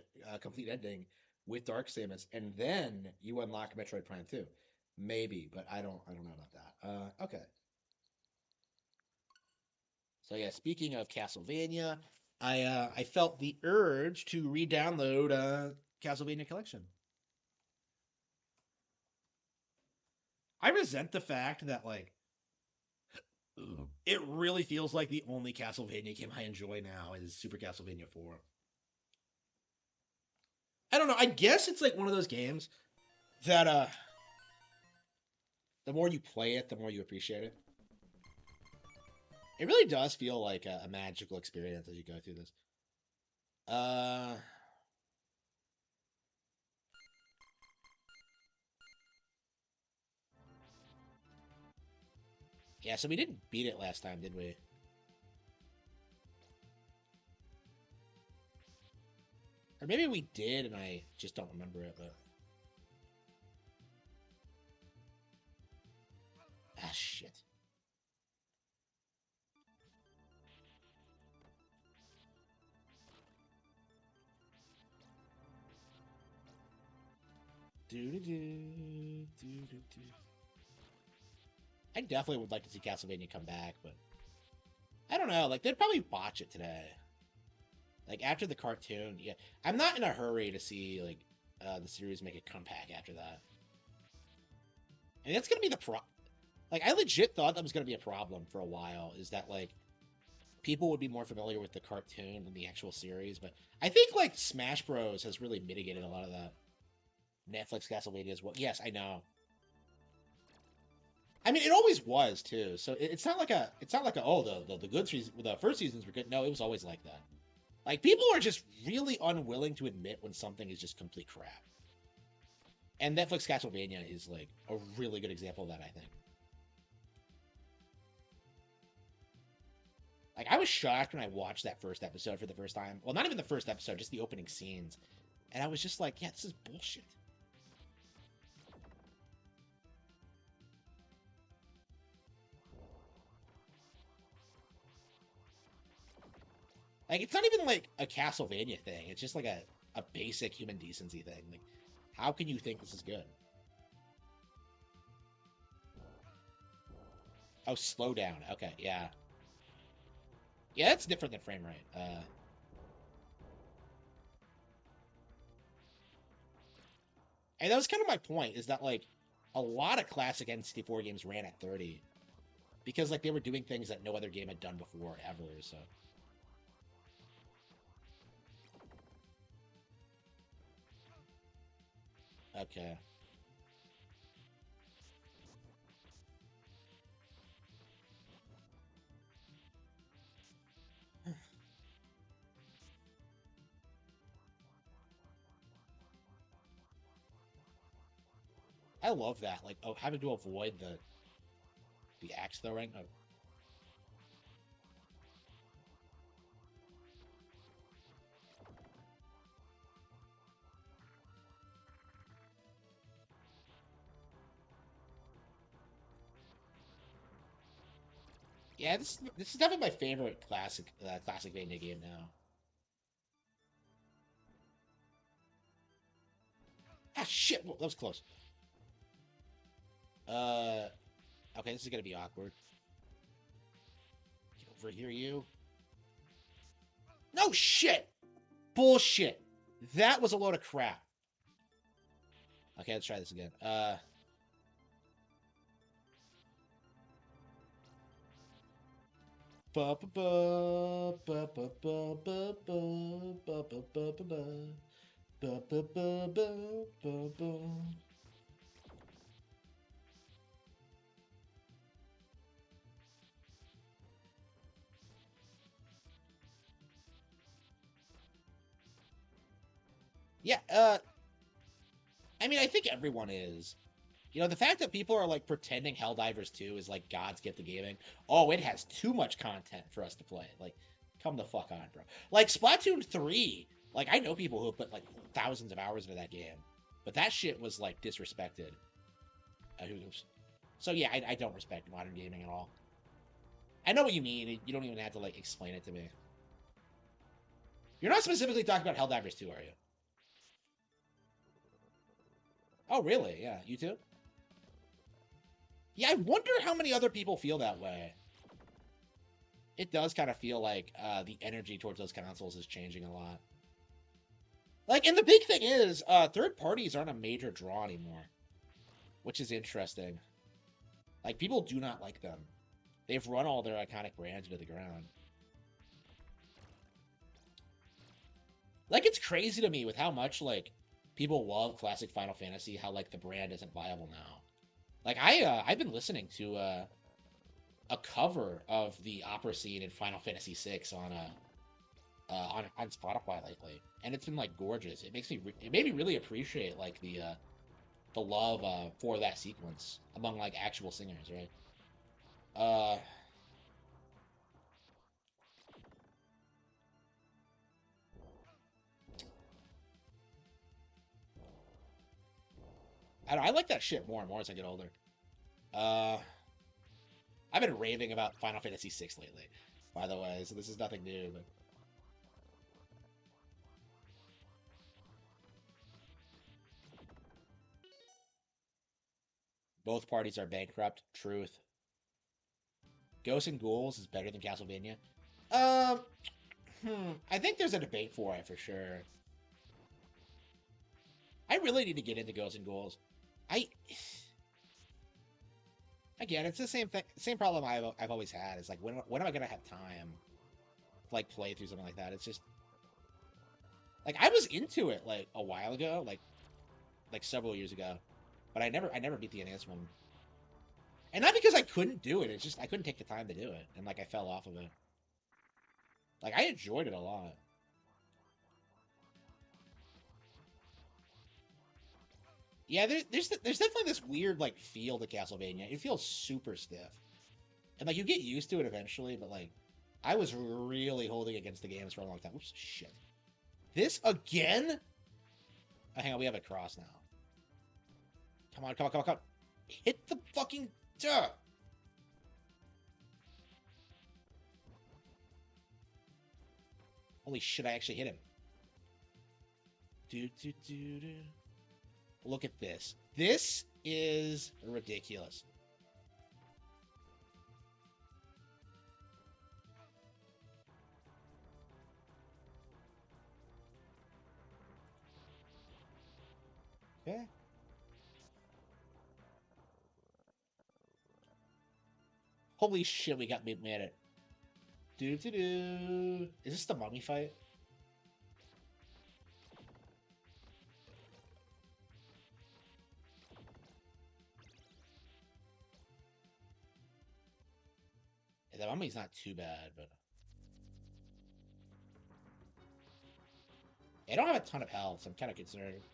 Speaker 1: ending with Dark Samus, and then you unlock Metroid Prime 2. Maybe, but I don't know about that. Okay. So yeah, speaking of Castlevania, I felt the urge to re-download Castlevania Collection. I resent the fact that like it really feels like the only Castlevania game I enjoy now is Super Castlevania 4. I don't know. I guess it's like one of those games that the more you play it, the more you appreciate it. It really does feel like a magical experience as you go through this. Uh yeah, so we didn't beat it last time, did we? Or maybe we did and I just don't remember it, but shit. Do do do do do do. I definitely would like to see Castlevania come back, but I don't know. Like they'd probably botch it today. Like after the cartoon, yeah. I'm not in a hurry to see like the series make a comeback after that. And that's gonna be the pro. Like I legit thought that was gonna be a problem for a while. Is that like people would be more familiar with the cartoon than the actual series? But I think like Smash Bros has really mitigated a lot of that. Netflix Castlevania as well. Yes, I know. I mean, it always was too. So it's not like a oh the good season the first seasons were good. No, it was always like that. Like people are just really unwilling to admit when something is just complete crap. And Netflix Castlevania is like a really good example of that, I think. Like, I was shocked when I watched that first episode for the first time. Well, not even the first episode, just the opening scenes. And I was just like, yeah, this is bullshit. Like, it's not even like a Castlevania thing. It's just like a basic human decency thing. Like, how can you think this is good? Oh, slow down. Okay, yeah. Yeah, that's different than frame rate. And that was kind of my point, is that, like, a lot of classic N64 games ran at 30. Because, like, they were doing things that no other game had done before, ever, so. Okay. I love that. Like, oh, having to avoid the axe throwing. Oh. Yeah, this is definitely my favorite classic Vania game now. Ah, shit! Well, that was close. Uh, okay, this is gonna be awkward. Get over here, you. No shit! Bullshit! That was a load of crap. Okay, let's try this again. Ba ba ba ba ba ba ba ba ba ba ba ba ba ba ba ba ba ba. Yeah, I mean, I think everyone is. You know, the fact that people are like pretending Helldivers 2 is like God's gift to gaming. Oh, it has too much content for us to play. Like, come the fuck on, bro. Like Splatoon 3, like I know people who put like thousands of hours into that game, but that shit was like disrespected. So yeah, I don't respect modern gaming at all. I know what you mean. You don't even have to like explain it to me. You're not specifically talking about Helldivers 2, are you? Oh, really? Yeah, you too? Yeah, I wonder how many other people feel that way. It does kind of feel like the energy towards those consoles is changing a lot. Like, and the big thing is, third parties aren't a major draw anymore, which is interesting. Like, people do not like them. They've run all their iconic brands into the ground. Like, it's crazy to me with how much like people love classic Final Fantasy, how like the brand isn't viable now. Like, I've been listening to a cover of the opera scene in Final Fantasy VI on Spotify lately, and it's been like gorgeous. It made me really appreciate like the love for that sequence among like actual singers, right? Uh, I like that shit more and more as I get older. Uh, I've been raving about Final Fantasy VI lately, by the way, so this is nothing new. But both parties are bankrupt. Truth. Ghosts and Ghouls is better than Castlevania. Um, I think there's a debate for it for sure. I really need to get into Ghosts and Ghouls. I again, it's the same problem I've always had. Is like when am I gonna have time to like play through something like that? It's just like I was into it like a while ago, like several years ago, but I never beat the NES one, and not because I couldn't do it. It's just I couldn't take the time to do it, and like I fell off of it. Like I enjoyed it a lot. Yeah, there's definitely this weird like feel to Castlevania. It feels super stiff, and like you get used to it eventually, but like I was really holding against the games for a long time. Oops, shit. This again? Oh, hang on, we have a cross now. Come on, come on, come on, come on. Hit the fucking... Duh. Holy shit, I actually hit him. Do, do, do, do. Look at this. This is ridiculous. Okay. Holy shit, we got made at it. Do do do. Is this the mummy fight? Yeah, the mummy's not too bad, but I don't have a ton of health, so I'm kind of concerned.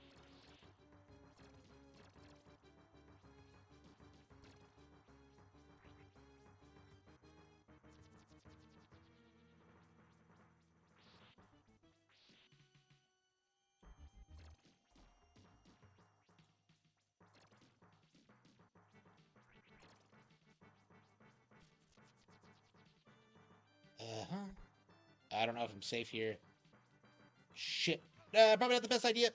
Speaker 1: Uh-huh. I don't know if I'm safe here. Shit. Probably not the best idea.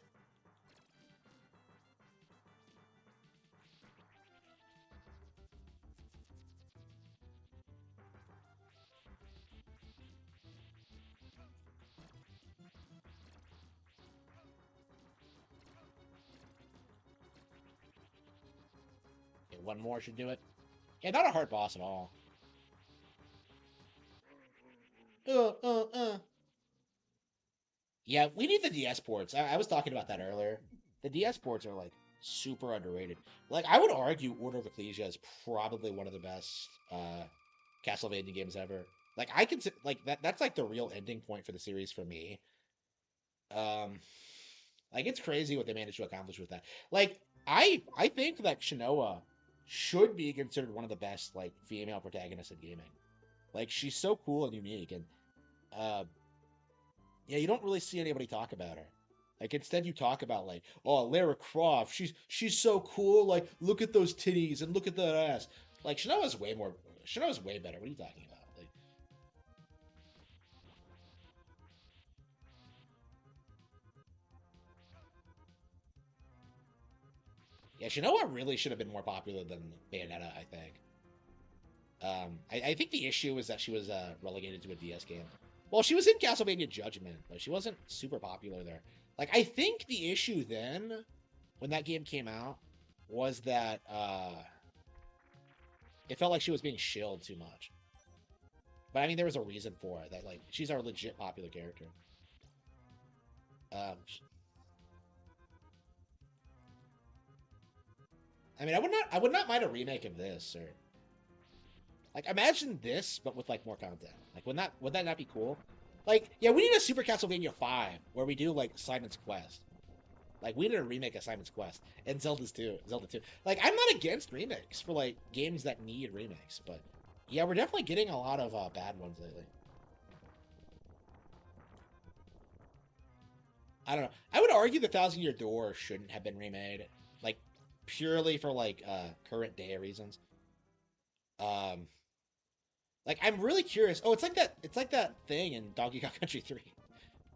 Speaker 1: Okay, one more should do it. Yeah, not a hard boss at all. Yeah, we need the DS ports. I was talking about that earlier. The DS ports are like super underrated. Like I would argue Order of Ecclesia is probably one of the best Castlevania games ever. Like I can like that's like the real ending point for the series for me. Um like it's crazy what they managed to accomplish with that. Like I think that Shinoa should be considered one of the best like female protagonists in gaming. Like she's so cool and unique and uh yeah, you don't really see anybody talk about her. Like instead you talk about like, oh, Lara Croft, she's so cool. Like, look at those titties and look at that ass. Like Shinoa's way better. What are you talking about? Like, yeah, Shinoa really should have been more popular than Bayonetta, I think. I think the issue is that she was relegated to a DS game. Well, she was in Castlevania Judgment, but she wasn't super popular there. Like, I think the issue then, when that game came out, was that it felt like she was being shilled too much. But I mean, there was a reason for it. That like she's our legit popular character. Um, I mean, I would not mind a remake of this or like imagine this, but with like more content. Like, would that not be cool? Like, yeah, we need a Super Castlevania 5 where we do like Simon's Quest. Like, we need a remake of Simon's Quest and Zelda 2. Like, I'm not against remakes for like games that need remakes, but yeah, we're definitely getting a lot of bad ones lately. I don't know. I would argue the Thousand Year Door shouldn't have been remade, like purely for like current day reasons. Um, like I'm really curious. Oh, it's like that. It's like that thing in Donkey Kong Country 3.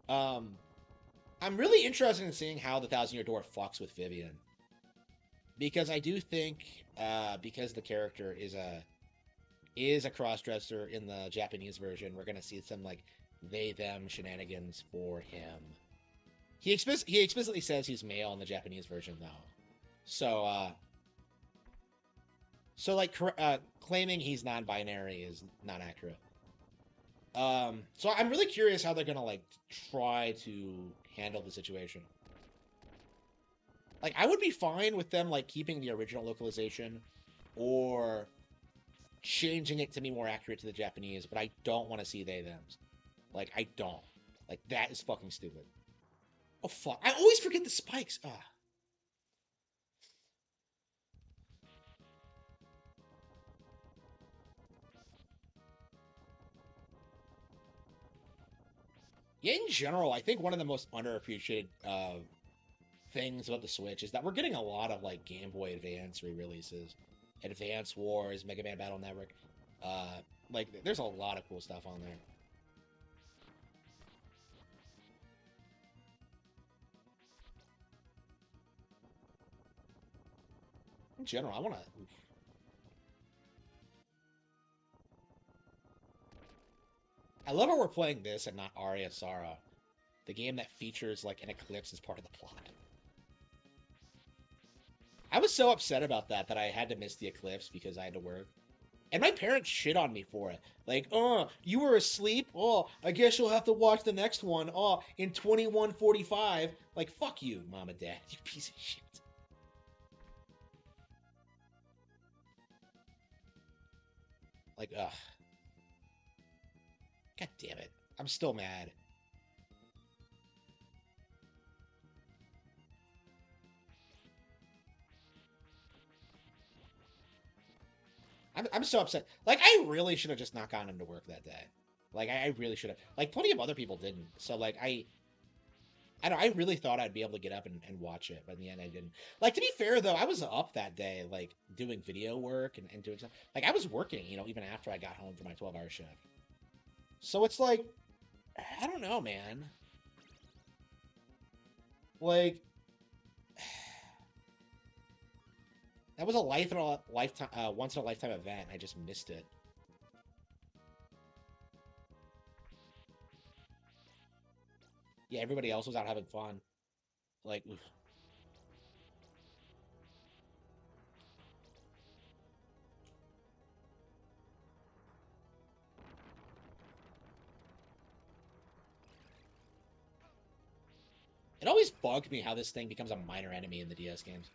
Speaker 1: Um, I'm really interested in seeing how the Thousand Year Door fucks with Vivian because I do think because the character is a crossdresser in the Japanese version, we're gonna see some like they them shenanigans for him. He explicitly says he's male in the Japanese version though. So like claiming he's non-binary is not accurate. So I'm really curious how they're gonna like try to handle the situation. Like I would be fine with them like keeping the original localization or changing it to be more accurate to the Japanese, but I don't want to see they thems. Like I don't. Like that is fucking stupid. Oh fuck! I always forget the spikes. Ah. Yeah, in general, I think one of the most underappreciated things about the Switch is that we're getting a lot of like Game Boy Advance re-releases, Advance Wars, Mega Man Battle Network. Uh, like there's a lot of cool stuff on there. In general, I want to. I love how we're playing this and not Aria Sara, the game that features like an eclipse as part of the plot. I was so upset about that I had to miss the eclipse because I had to work. And my parents shit on me for it. Like, oh, you were asleep? Oh, I guess you'll have to watch the next one. Oh, in 21:45. Like, fuck you, mom and dad, you piece of shit. Like, ugh. God damn it. I'm still mad. I'm so upset. Like, I really should have just not gone into work that day. Like, I really should have. Like, plenty of other people didn't. So, like, I don't. I really thought I'd be able to get up and watch it, but in the end, I didn't. Like to be fair, though, I was up that day, like doing video work and doing stuff. Like I was working, even after I got home from my 12-hour shift. So it's like, I don't know, man. Like that was a life in a lifetime, once in a lifetime event. I just missed it. Yeah, everybody else was out having fun. Like, oof. It always bugged me how this thing becomes a minor enemy in the DS games.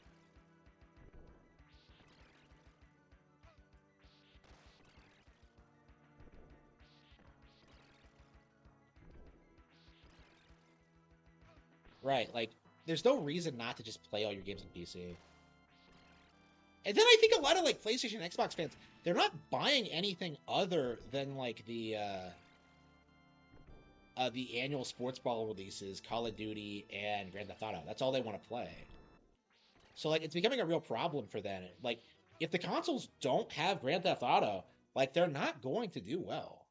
Speaker 1: Right, like, there's no reason not to just play all your games on PC. And then I think a lot of like PlayStation and Xbox fans, they're not buying anything other than like the annual sports ball releases, Call of Duty and Grand Theft Auto. That's all they want to play. So like it's becoming a real problem for them. Like if the consoles don't have Grand Theft Auto, like they're not going to do well.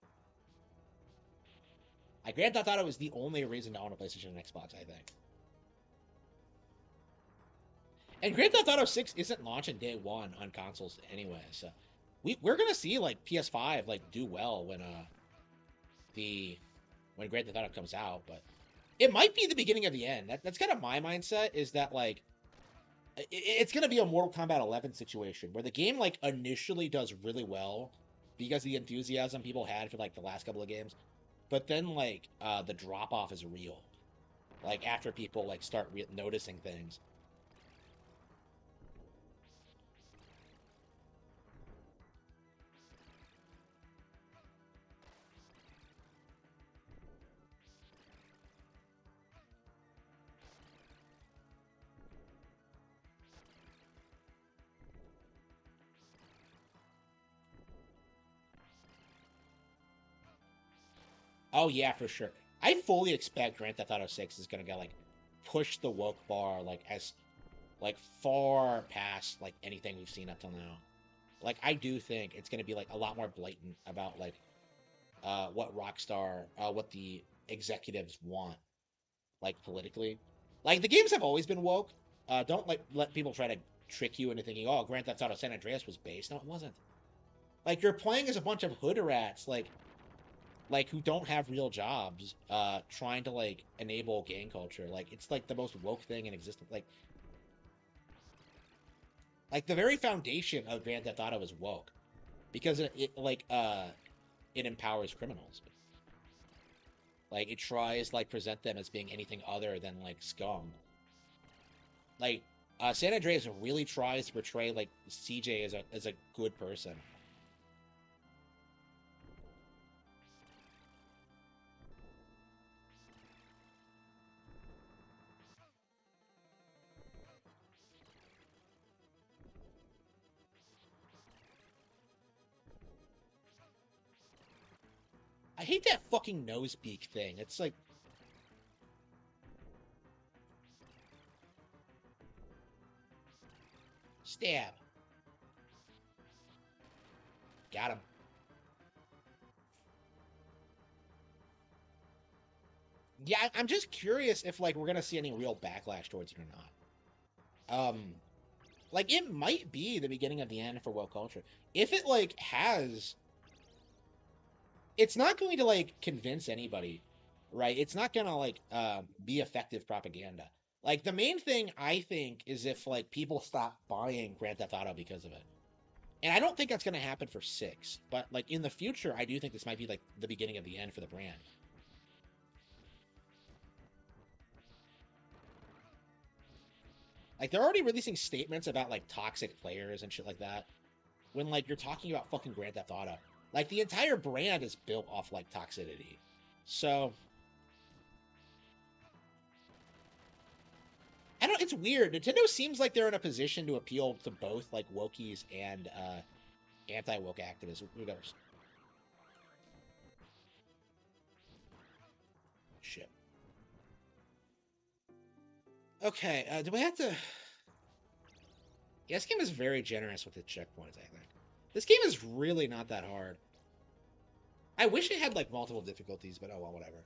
Speaker 1: Like Grand Theft Auto is the only reason to own a PlayStation and Xbox, I think. And Grand Theft Auto 6 isn't launching day one on consoles anyway, so we're gonna see like PS5 like do well the when Grand Theft Auto comes out, but it might be the beginning of the end. That's kind of my mindset is that like it's gonna be a Mortal Kombat 11 situation where the game like initially does really well because of the enthusiasm people had for like the last couple of games, but then like the drop off is real. Like after people like start noticing things. Oh yeah, for sure. I fully expect Grand Theft Auto 6 is gonna get like push the woke bar like as like far past like anything we've seen up till now. Like I do think it's gonna be like a lot more blatant about like what Rockstar what the executives want like politically. Like the games have always been woke. Don't like let people try to trick you into thinking, oh, Grand Theft Auto San Andreas was based. No, it wasn't. Like you're playing as a bunch of hood rats, like who don't have real jobs, trying to like enable gang culture. Like it's like the most woke thing in existence. Like the very foundation of Grand Theft Auto is woke because it empowers criminals. Like it tries like present them as being anything other than like scum. Like San Andreas really tries to portray like CJ as a good person. I hate that fucking nose peak thing. It's like Stab. Got him. Yeah, I'm just curious if like we're gonna see any real backlash towards it or not. Like it might be the beginning of the end for woke culture. If it like has, it's not going to like convince anybody, right? It's not gonna like be effective propaganda. Like the main thing I think is if like people stop buying Grand Theft Auto because of it. And I don't think that's gonna happen for six, but like in the future, I do think this might be like the beginning of the end for the brand. Like they're already releasing statements about like toxic players and shit like that. When like you're talking about fucking Grand Theft Auto, like the entire brand is built off like toxicity. So I don't. It's weird. Nintendo seems like they're in a position to appeal to both like wokies and anti-woke activists. Who knows? Shit. Okay. Do we have to? Yeah, this game is very generous with its checkpoints. I think this game is really not that hard. I wish it had like multiple difficulties, but oh well, whatever.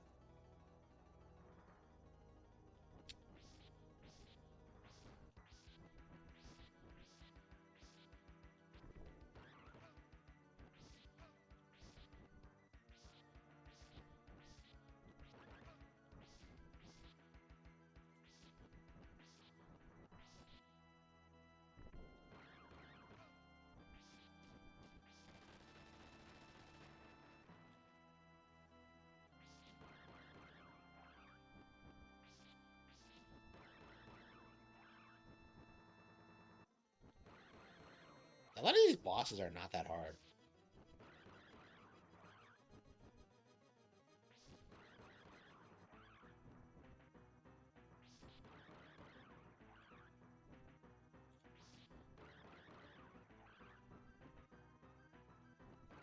Speaker 1: A lot of these bosses are not that hard.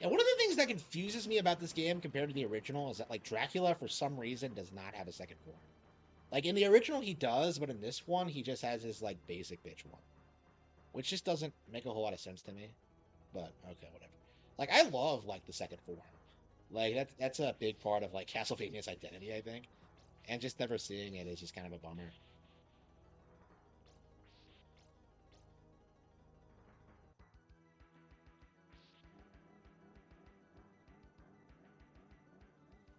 Speaker 1: And one of the things that confuses me about this game compared to the original is that like Dracula for some reason does not have a second form. Like in the original he does, but in this one he just has his like basic bitch one, which just doesn't make a whole lot of sense to me. But okay, whatever. Like I love like the second form. Like that's a big part of like Castlevania's identity, I think. And just never seeing it is just kind of a bummer.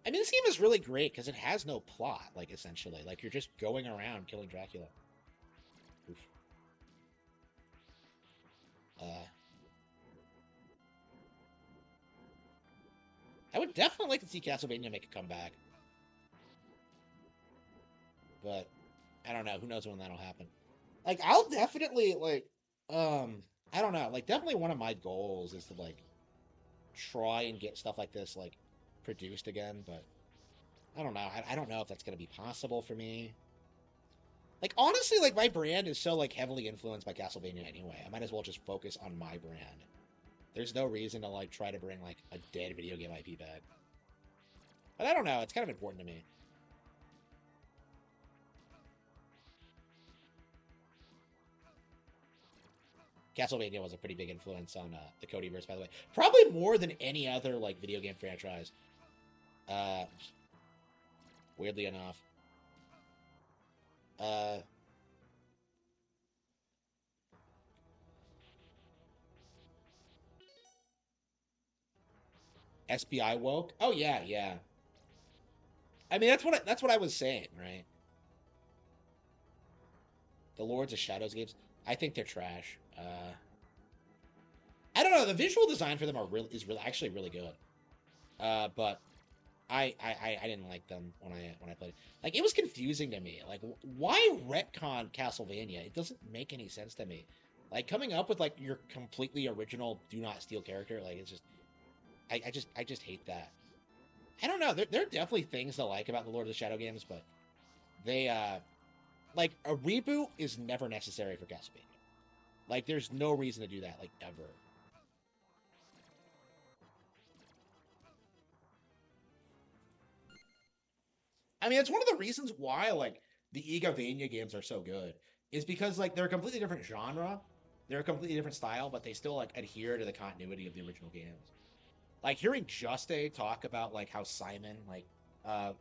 Speaker 1: I mean, this game is really great because it has no plot, like essentially. Like you're just going around killing Dracula. Oof. Uh, I would definitely like to see Castlevania make a comeback, but I don't know. Who knows when that'll happen? Like, I'll definitely like, um, I don't know. Like, definitely one of my goals is to like try and get stuff like this like produced again, but I don't know. I don't know if that's gonna be possible for me. Like, honestly, like my brand is so like heavily influenced by Castlevania anyway. I might as well just focus on my brand. There's no reason to like try to bring like a dead video game IP back. But I don't know. It's kind of important to me. Castlevania was a pretty big influence on the Codyverse, by the way. Probably more than any other like video game franchise. Uh, weirdly enough. Uh, SPI woke. Oh yeah, yeah. I mean that's what I was saying, right? The Lords of Shadows games. I think they're trash. I don't know. The visual design for them is really actually really good. But I didn't like them when I played it. Like it was confusing to me. Like why retcon Castlevania? It doesn't make any sense to me. Like coming up with like your completely original Do Not Steal character, like it's just I just hate that. I don't know. There are definitely things to like about the Lord of the Shadow games, but they like a reboot is never necessary for Castlevania. Like there's no reason to do that, like ever. I mean, it's one of the reasons why like the Igavania games are so good is because like they're a completely different genre, They're a completely different style, but they still like adhere to the continuity of the original games. Like hearing Juste talk about like how Simon like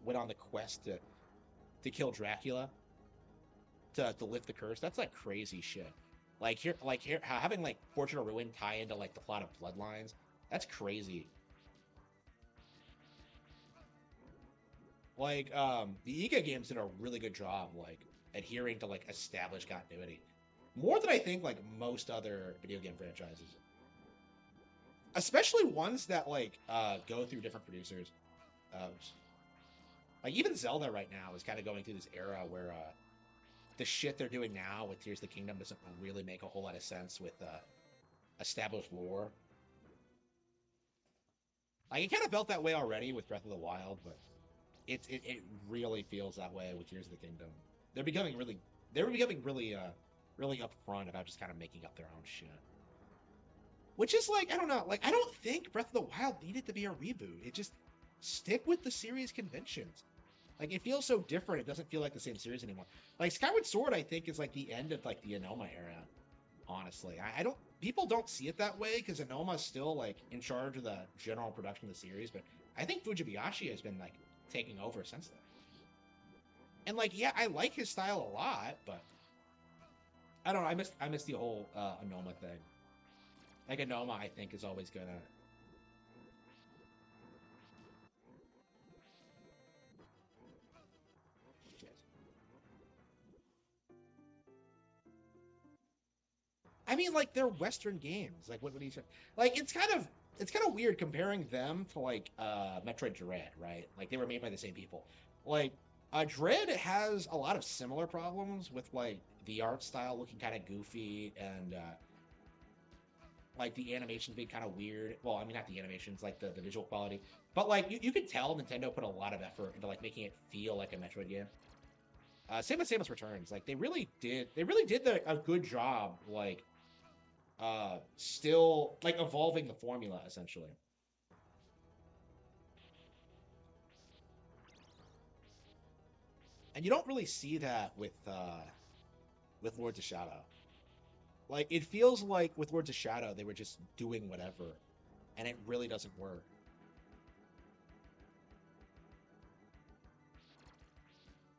Speaker 1: went on the quest to kill Dracula to lift the curse. That's like crazy shit. Like here, having like Fortune or Ruin tie into like the plot of Bloodlines. That's crazy. Like the Iga games did a really good job like adhering to like established continuity. More than I think like most other video game franchises. Especially ones that like go through different producers. Uh, like even Zelda right now is kind of going through this era where the shit they're doing now with Tears of the Kingdom doesn't really make a whole lot of sense with established lore. Like it kind of felt that way already with Breath of the Wild, but it really feels that way with Tears of the Kingdom. They're becoming really they're becoming really upfront about just kind of making up their own shit. Which is like I don't know, like I don't think Breath of the Wild needed to be a reboot. It just stick with the series conventions. Like it feels so different. It doesn't feel like the same series anymore. Like Skyward Sword, I think is like the end of like the Anoma era. Honestly, I don't. People don't see it that way because Anoma's still like in charge of the general production of the series. But I think Fujibayashi has been like taking over since then. And like, yeah, I like his style a lot, but I don't know. I miss the whole Anoma thing. Like Anoma, I think is always gonna. I mean, like they're Western games. Like what would you say? Like it's kind of weird comparing them to like Metroid Dread, right? Like they were made by the same people. Like Dread has a lot of similar problems with like the art style looking kind of goofy and like the animations being kind of weird. Well, I mean not the animations, like the visual quality. But like you could tell Nintendo put a lot of effort into like making it feel like a Metroid game. Same with Samus Returns. Like they really did a good job like still like evolving the formula essentially. And you don't really see that with Lords of Shadow. Like it feels like with Lords of Shadow they were just doing whatever, and it really doesn't work.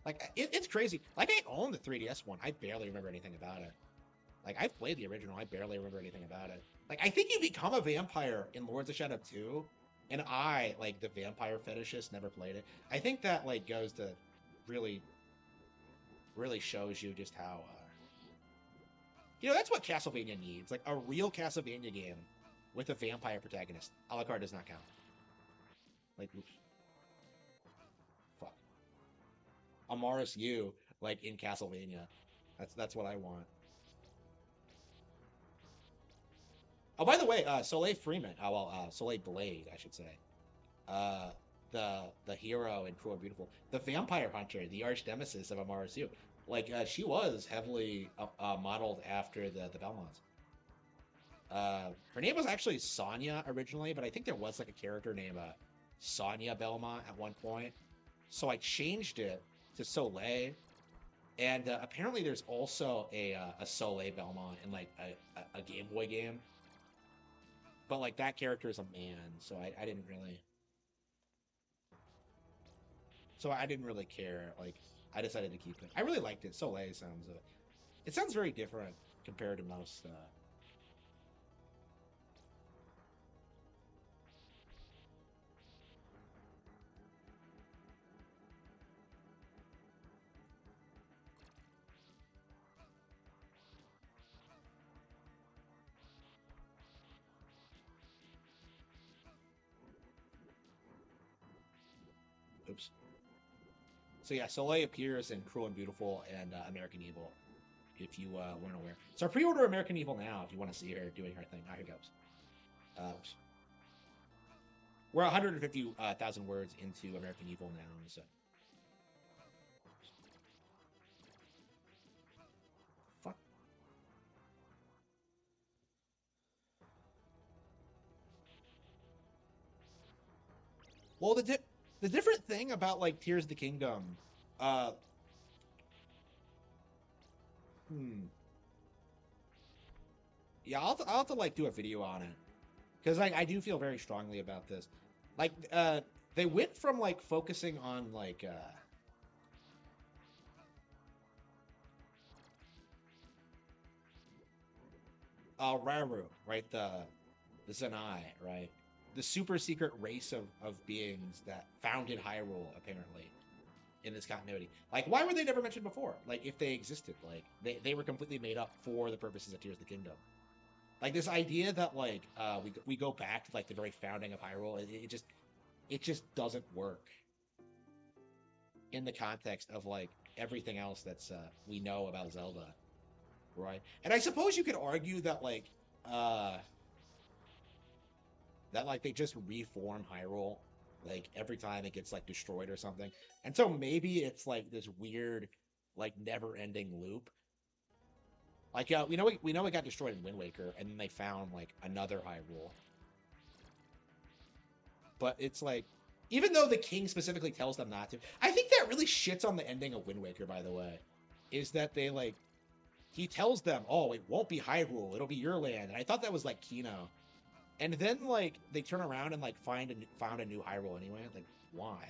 Speaker 1: Like it's crazy. Like I own the 3DS one. I barely remember anything about it. Like I've played the original. I barely remember anything about it. Like I think you become a vampire in Lords of Shadow 2, and I like the vampire fetishist never played it. I think that like goes to really really shows you just how that's what Castlevania needs. Like a real Castlevania game with a vampire protagonist. Alucard does not count. Like, oops, fuck. Amaris you like in Castlevania. That's what I want. Oh, by the way, Soleil Freeman. Oh well, Soleil Blade, I should say. Uh, the hero in Cruel and Beautiful, the vampire hunter, the arch nemesis of Amaris you. Like, she was heavily modeled after the Belmonts. Her name was actually Sonya originally, but I think there was like a character named Sonya Belmont at one point. So I changed it to Soleil, and apparently there's also a Soleil Belmont in like a Game Boy game, but like that character is a man, so I didn't really care. Like I decided to keep it. I really liked it. Soleil sounds it sounds very different compared to most. Oops. So yeah, Soleil appears in Cruel and Beautiful and American Evil. If you weren't aware, so pre-order American Evil now if you want to see her doing her thing. Ah, here goes. Oops. We're 150,000 words into American Evil now, so fuck. Well, the different thing about like Tears of the Kingdom, uh, hmm, Yeah, I'll have to like do a video on it because I do feel very strongly about this. Like, they went from like focusing on like Rauru, right? The Zanai, right? The super secret race of beings that founded Hyrule, apparently, in this continuity. Like, why were they never mentioned before? Like, if they existed, like, they were completely made up for the purposes of Tears of the Kingdom. Like, this idea that, like, we go back to, like, the very founding of Hyrule, it just doesn't work in the context of, like, everything else that's, we know about Zelda, right? And I suppose you could argue uh, that like they just reform Hyrule like every time it gets like destroyed or something. And so maybe it's like this weird like never-ending loop. Like we know it got destroyed in Wind Waker and then they found like another Hyrule. But it's like even though the king specifically tells them not to. I think that really shits on the ending of Wind Waker, by the way. Is that they like he tells them, "Oh, it won't be Hyrule, it'll be your land." And I thought that was like Kino. And then like they turn around and like found a new Hyrule anyway. Like why?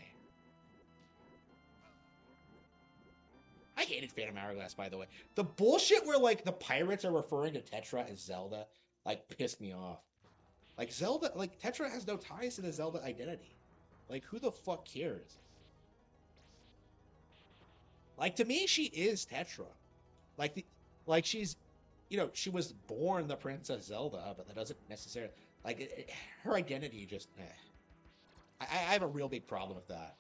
Speaker 1: I hated Phantom Hourglass, by the way. The bullshit where like the pirates are referring to Tetra as Zelda like pissed me off. Like Zelda, like Tetra has no ties to the Zelda identity. Like who the fuck cares? Like to me, she is Tetra. Like the like she's she was born the Princess Zelda, but that doesn't necessarily like her identity just. I have a real big problem with that.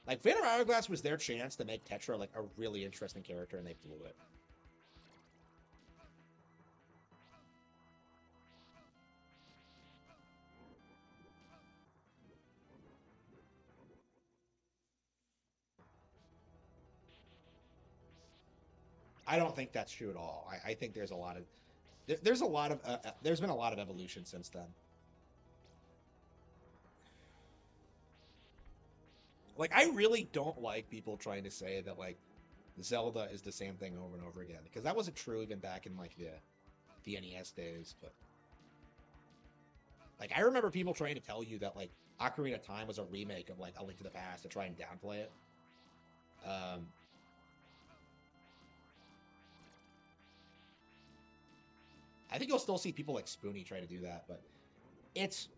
Speaker 1: Like Phantom Hourglass was their chance to make Tetra like a really interesting character, and they blew it. I don't think that's true at all. I think there's a lot of there's a lot of there's been a lot of evolution since then. Like I really don't like people trying to say that like Zelda is the same thing over and over again because that wasn't true even back in like the NES days. But like I remember people trying to tell you that like Ocarina of Time was a remake of like A Link to the Past to try and downplay it. Um, I think you'll still see people like Spoony try to do that, but it's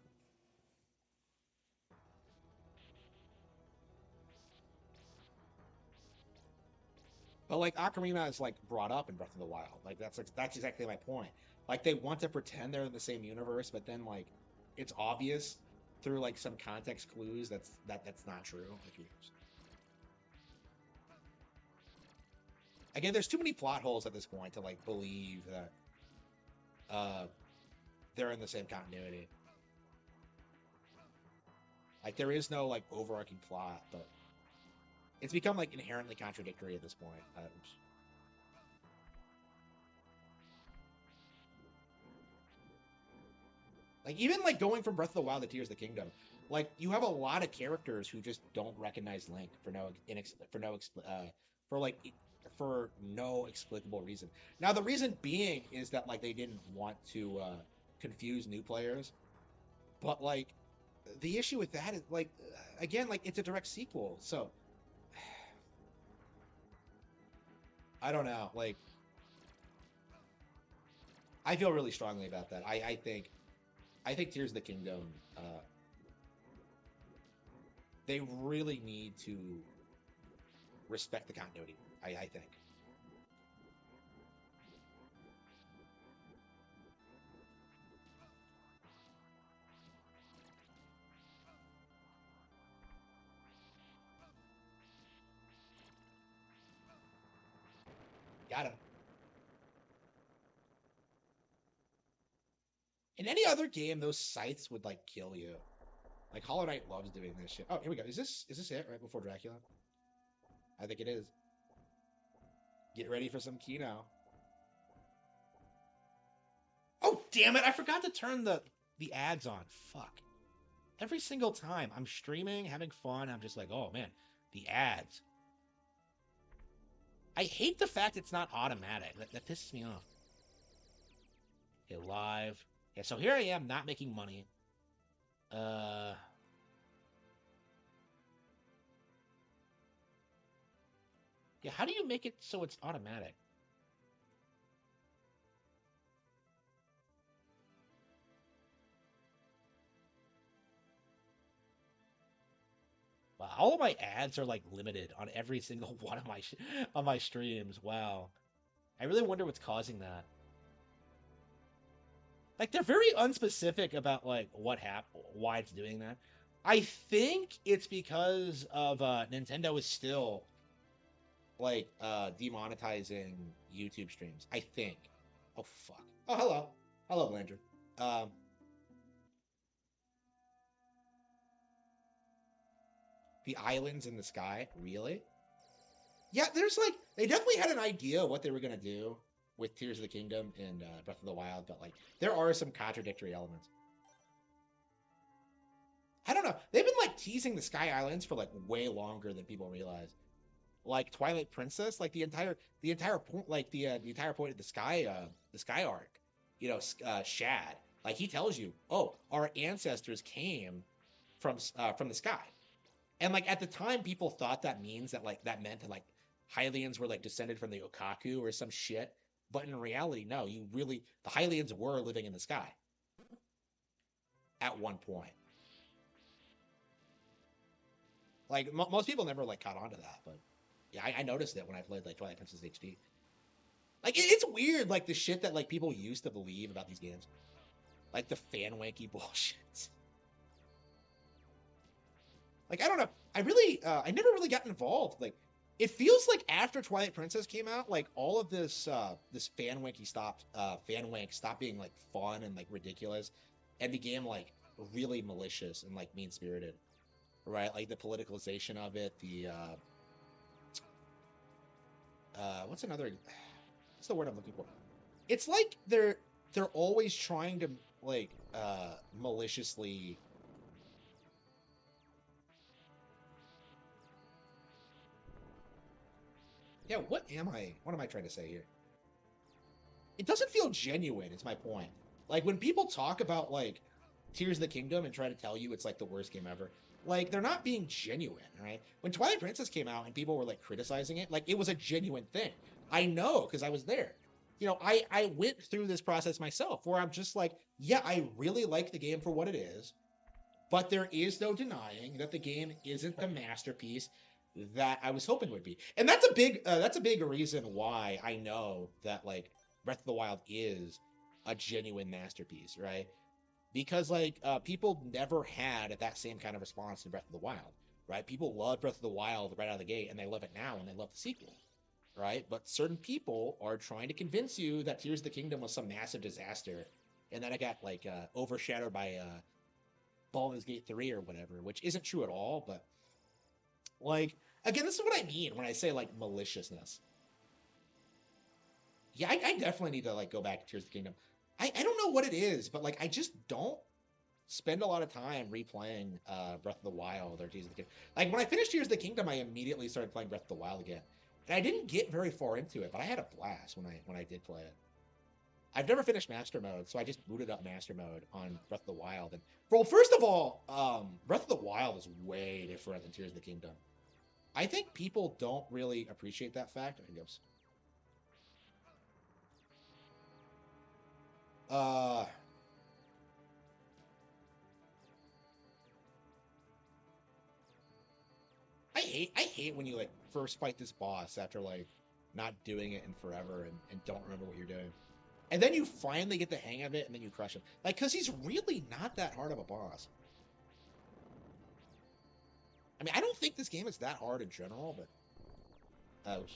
Speaker 1: but like Ocarina is like brought up in Breath of the Wild. That's exactly my point. Like they want to pretend they're in the same universe, but then like it's obvious through like some context clues that's not true. Like, again, there's too many plot holes at this point to like believe that uh they're in the same continuity. Like there is no like overarching plot, but it's become like inherently contradictory at this point. Like even like going from Breath of the Wild to Tears of the Kingdom, like you have a lot of characters who just don't recognize Link for for like for no explicable reason. Now the reason being is that like they didn't want to confuse new players, but like the issue with that is like again like it's a direct sequel, so I don't know. Like I feel really strongly about that. I think Tears of the Kingdom they really need to respect the continuity. I think. Got him. In any other game, those scythes would like kill you. Like Hollow Knight loves doing this shit. Oh, here we go. Is this it right before Dracula? I think it is. Get ready for some Kino. Oh damn it! I forgot to turn the ads on. Fuck. Every single time I'm streaming, having fun, I'm just like, oh man, the ads. I hate the fact it's not automatic. That pisses me off. Okay, live. Yeah, so here I am not making money. Uh, yeah, how do you make it so it's automatic? Wow, all of my ads are like limited on every single one of my on my streams. Wow. I really wonder what's causing that. Like they're very unspecific about like why it's doing that. I think it's because of Nintendo is still like demonetizing YouTube streams. I think. Oh fuck. Oh hello. Hello, Blandrew. Um the islands in the sky, really? Yeah, there's like they definitely had an idea of what they were gonna do with Tears of the Kingdom and Breath of the Wild, but like there are some contradictory elements. I don't know. They've been like teasing the Sky Islands for like way longer than people realize. Like Twilight Princess, like the entire point, like the entire point of the Sky arc, Shad, like he tells you, oh, our ancestors came from the sky, and like at the time, people thought that means that like that meant that like Hylians were like descended from the Okaku or some shit, but in reality, no, the Hylians were living in the sky at one point. Like most people never like caught on to that, but yeah, I noticed it when I played like Twilight Princess HD. Like it's weird, like the shit that like people used to believe about these games, like the fan wanky bullshit. Like I don't know, I never really got involved. Like it feels like after Twilight Princess came out, like all of this fan wank stopped being like fun and like ridiculous, and became like really malicious and like mean spirited, right? Like the politicalization of it, the what's another what's the word I'm looking for? It's like they're always trying to like maliciously. Yeah, what am I trying to say here? It doesn't feel genuine, it's my point. Like when people talk about like Tears of the Kingdom and try to tell you it's like the worst game ever, like they're not being genuine, right? When Twilight Princess came out and people were like criticizing it, like it was a genuine thing. I know because I was there. I went through this process myself where I'm just like, yeah, I really like the game for what it is, but there is no denying that the game isn't the masterpiece that I was hoping it would be. And that's a big reason why I know that like Breath of the Wild is a genuine masterpiece, right? Because like people never had that same kind of response to Breath of the Wild, right? People love Breath of the Wild right out of the gate, and they love it now, and they love the sequel, right? But certain people are trying to convince you that Tears of the Kingdom was some massive disaster, and then it got like overshadowed by Baldur's Gate 3 or whatever, which isn't true at all. But like again, this is what I mean when I say like maliciousness. Yeah, I definitely need to like go back to Tears of the Kingdom. I don't know what it is, but like I just don't spend a lot of time replaying Breath of the Wild or Tears of the Kingdom. Like when I finished Tears of the Kingdom, I immediately started playing Breath of the Wild again, and I didn't get very far into it, but I had a blast when I did play it. I've never finished Master Mode, so I just booted up Master Mode on Breath of the Wild. And well, first of all, Breath of the Wild is way different than Tears of the Kingdom. I think people don't really appreciate that fact. I think it uh, I hate when you like first fight this boss after like not doing it in forever and don't remember what you're doing. And then you finally get the hang of it and then you crush him. Like, cause he's really not that hard of a boss. I mean, I don't think this game is that hard in general, but oh,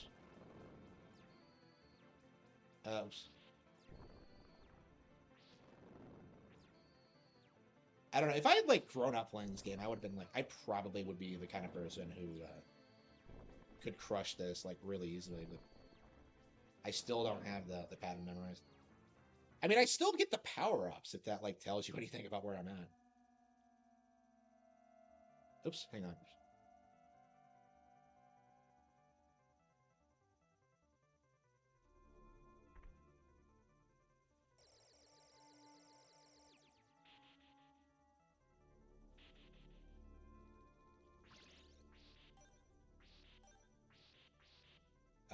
Speaker 1: oh. I don't know. If I had like grown up playing this game, I would have been like, I probably would be the kind of person who could crush this like really easily. But I still don't have the pattern memorized. I mean, I still get the power ups if that like tells you anything about where I'm at. Oops, hang on.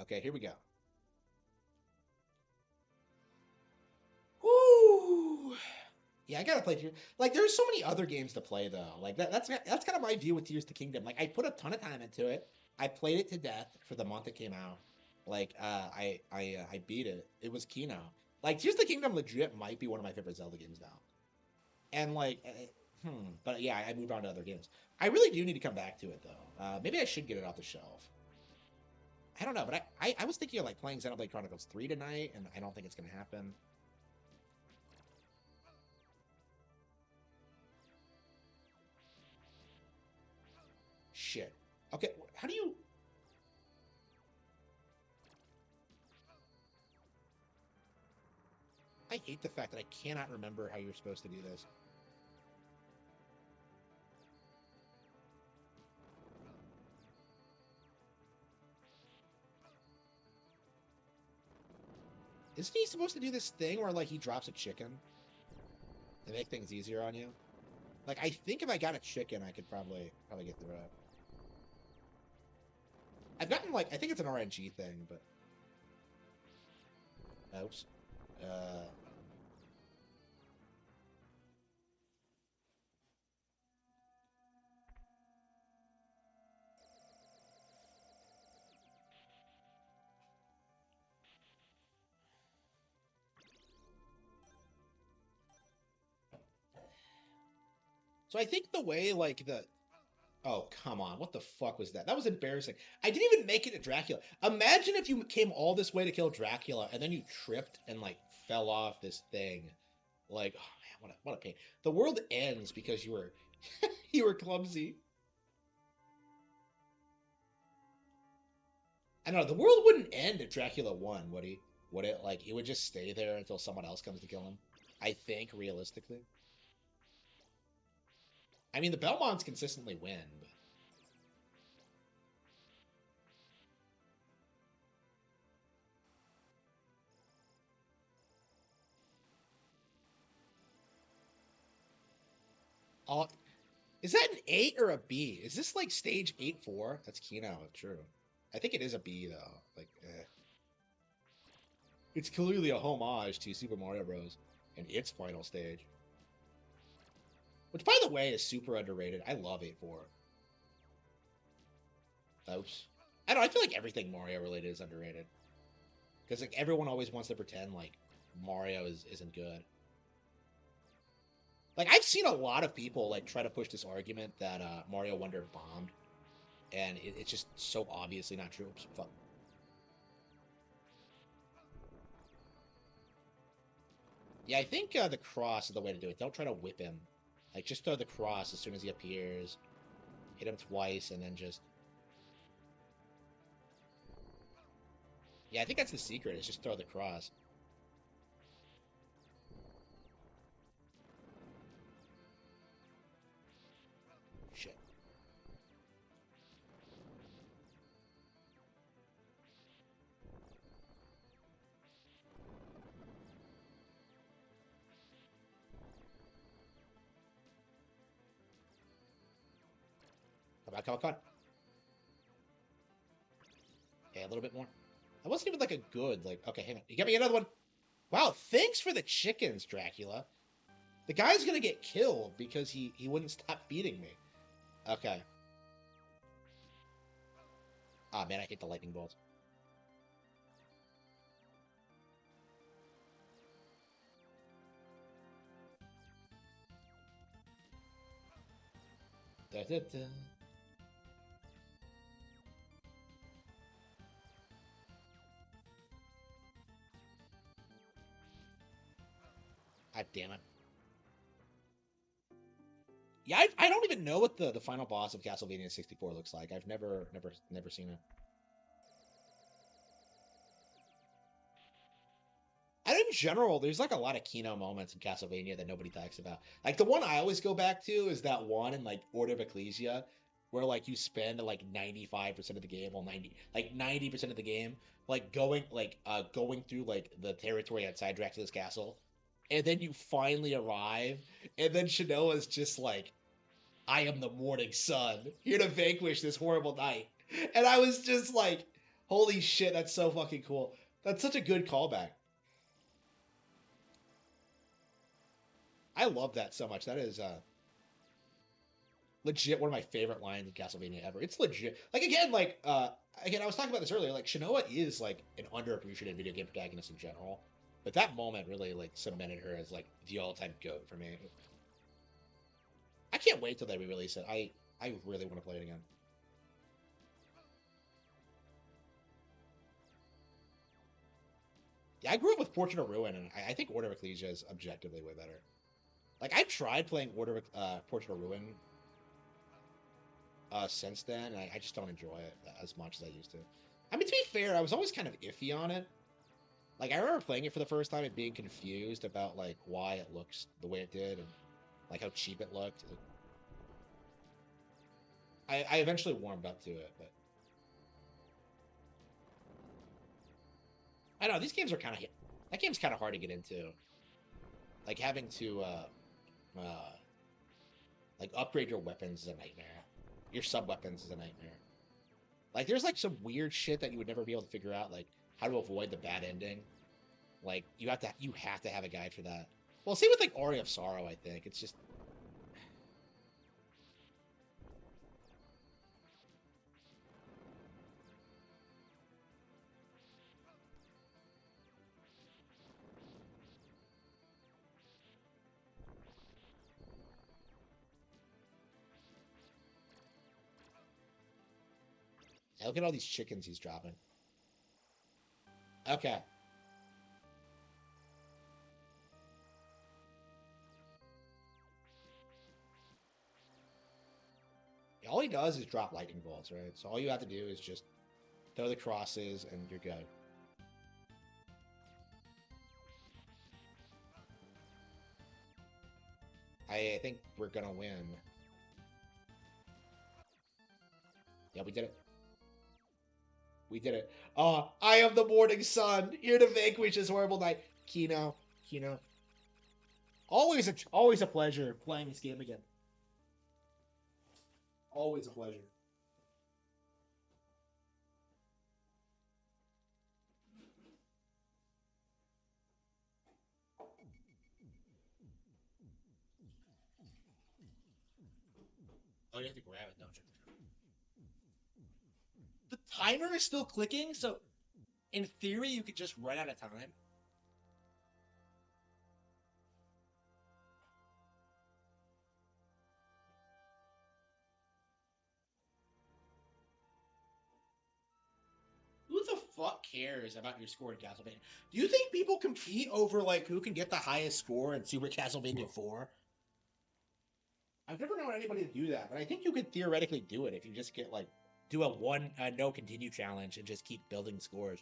Speaker 1: Okay, here we go. Woo! Yeah, I gotta play Tears. Like, there's so many other games to play though. Like that's kind of my view with Tears of the Kingdom. Like, I put a ton of time into it. I played it to death for the month it came out. Like, I beat it. It was Kino. Like, Tears of the Kingdom legit might be one of my favorite Zelda games now. And like, but yeah, I moved on to other games. I really do need to come back to it though. Maybe I should get it off the shelf. I don't know, but I was thinking of like playing Xenoblade Chronicles 3 tonight, and I don't think it's gonna happen. Shit. Okay, how do you? I hate the fact that I cannot remember how you're supposed to do this. Isn't he supposed to do this thing where like he drops a chicken to make things easier on you? Like, I think if I got a chicken, I could probably get through it. I've gotten like I think it's an RNG thing, but oops. Uh, so I think the way like the oh, come on. What the fuck was that? That was embarrassing. I didn't even make it to Dracula. Imagine if you came all this way to kill Dracula and then you tripped and like fell off this thing. Like, oh man, what a pain. The world ends because you were you were clumsy. I don't know, the world wouldn't end if Dracula won, would he? Would it? Like, it would just stay there until someone else comes to kill him. I think realistically. I mean, the Belmonts consistently win, but all is that an 8 or a B? Is this like stage 8-4? That's Kino, true. I think it is a B though. Like, it's clearly a homage to Super Mario Bros. And its final stage, which by the way is super underrated. I love 8-4. Oops. I don't know, I feel like everything Mario related is underrated because like everyone always wants to pretend like Mario isn't good. Like, I've seen a lot of people like try to push this argument that Mario Wonder bombed, and it's just so obviously not true. Oops, fuck. Yeah, I think the cross is the way to do it. Don't try to whip him. Like, just throw the cross as soon as he appears. Hit him twice, and then just... Yeah, I think that's the secret, is just throw the cross. Shit. Come on, come on, come on. Okay, a little bit more. That wasn't even like a good, like... Okay, hang on. You got me another one. Wow, thanks for the chickens, Dracula. The guy's gonna get killed because he wouldn't stop beating me. Okay. Ah, man, I hate the lightning bolts. Da, da, da. God damn it. Yeah, I don't even know what the final boss of Castlevania 64 looks like. I've never seen it. And in general, there's like a lot of Kino moments in Castlevania that nobody talks about. Like, the one I always go back to is that one in like Order of Ecclesia, where like you spend like 95% of the game, well 90% of the game, like going through like the territory outside Dracula's castle, and then you finally arrive, and then Shanoa's just like, I am the morning sun, here to vanquish this horrible night. And I was just like, Holy shit, that's so fucking cool. That's such a good callback. I love that so much. That is legit one of my favorite lines in Castlevania ever. It's legit. Like again, I was talking about this earlier. Like Shinoa is like an underappreciated video game protagonist in general, but that moment really like cemented her as like the all-time goat for me. I can't wait till they re-release it. I really want to play it again. Yeah, I grew up with Portrait of Ruin, and I think Order of Ecclesia is objectively way better. Like I've tried playing Portrait of Ruin since then, and I just don't enjoy it as much as I used to. I mean, to be fair, I was always kind of iffy on it. Like I remember playing it for the first time and being confused about like why it looks the way it did and like how cheap it looked. I eventually warmed up to it, but I don't know these games are kind of that game's kind of hard to get into. Like having to uh, like upgrade your weapons is a nightmare. Your sub weapons is a nightmare. Like there's like some weird shit that you would never be able to figure out, like how to avoid the bad ending. Like you have to have a guide for that. Well, same with like Aria of Sorrow. I think it's just look at all these chickens he's dropping. Okay, all he does is drop lightning bolts, right? So all you have to do is just throw the crosses and you're good. I think we're gonna win. Yeah, we did it. We did it. I am the morning sun, here to vanquish this horrible night. Kino, Kino. Always a pleasure playing this game again. Always a pleasure. Oh, you have to grab it, don't you? The timer is still clicking, so in theory, you could just run out of time. Who the fuck cares about your score in Castlevania? Do you think people compete over like who can get the highest score in Super Castlevania 4? I've never known anybody to do that, but I think you could theoretically do it if you just get like do a one no continue challenge and just keep building scores.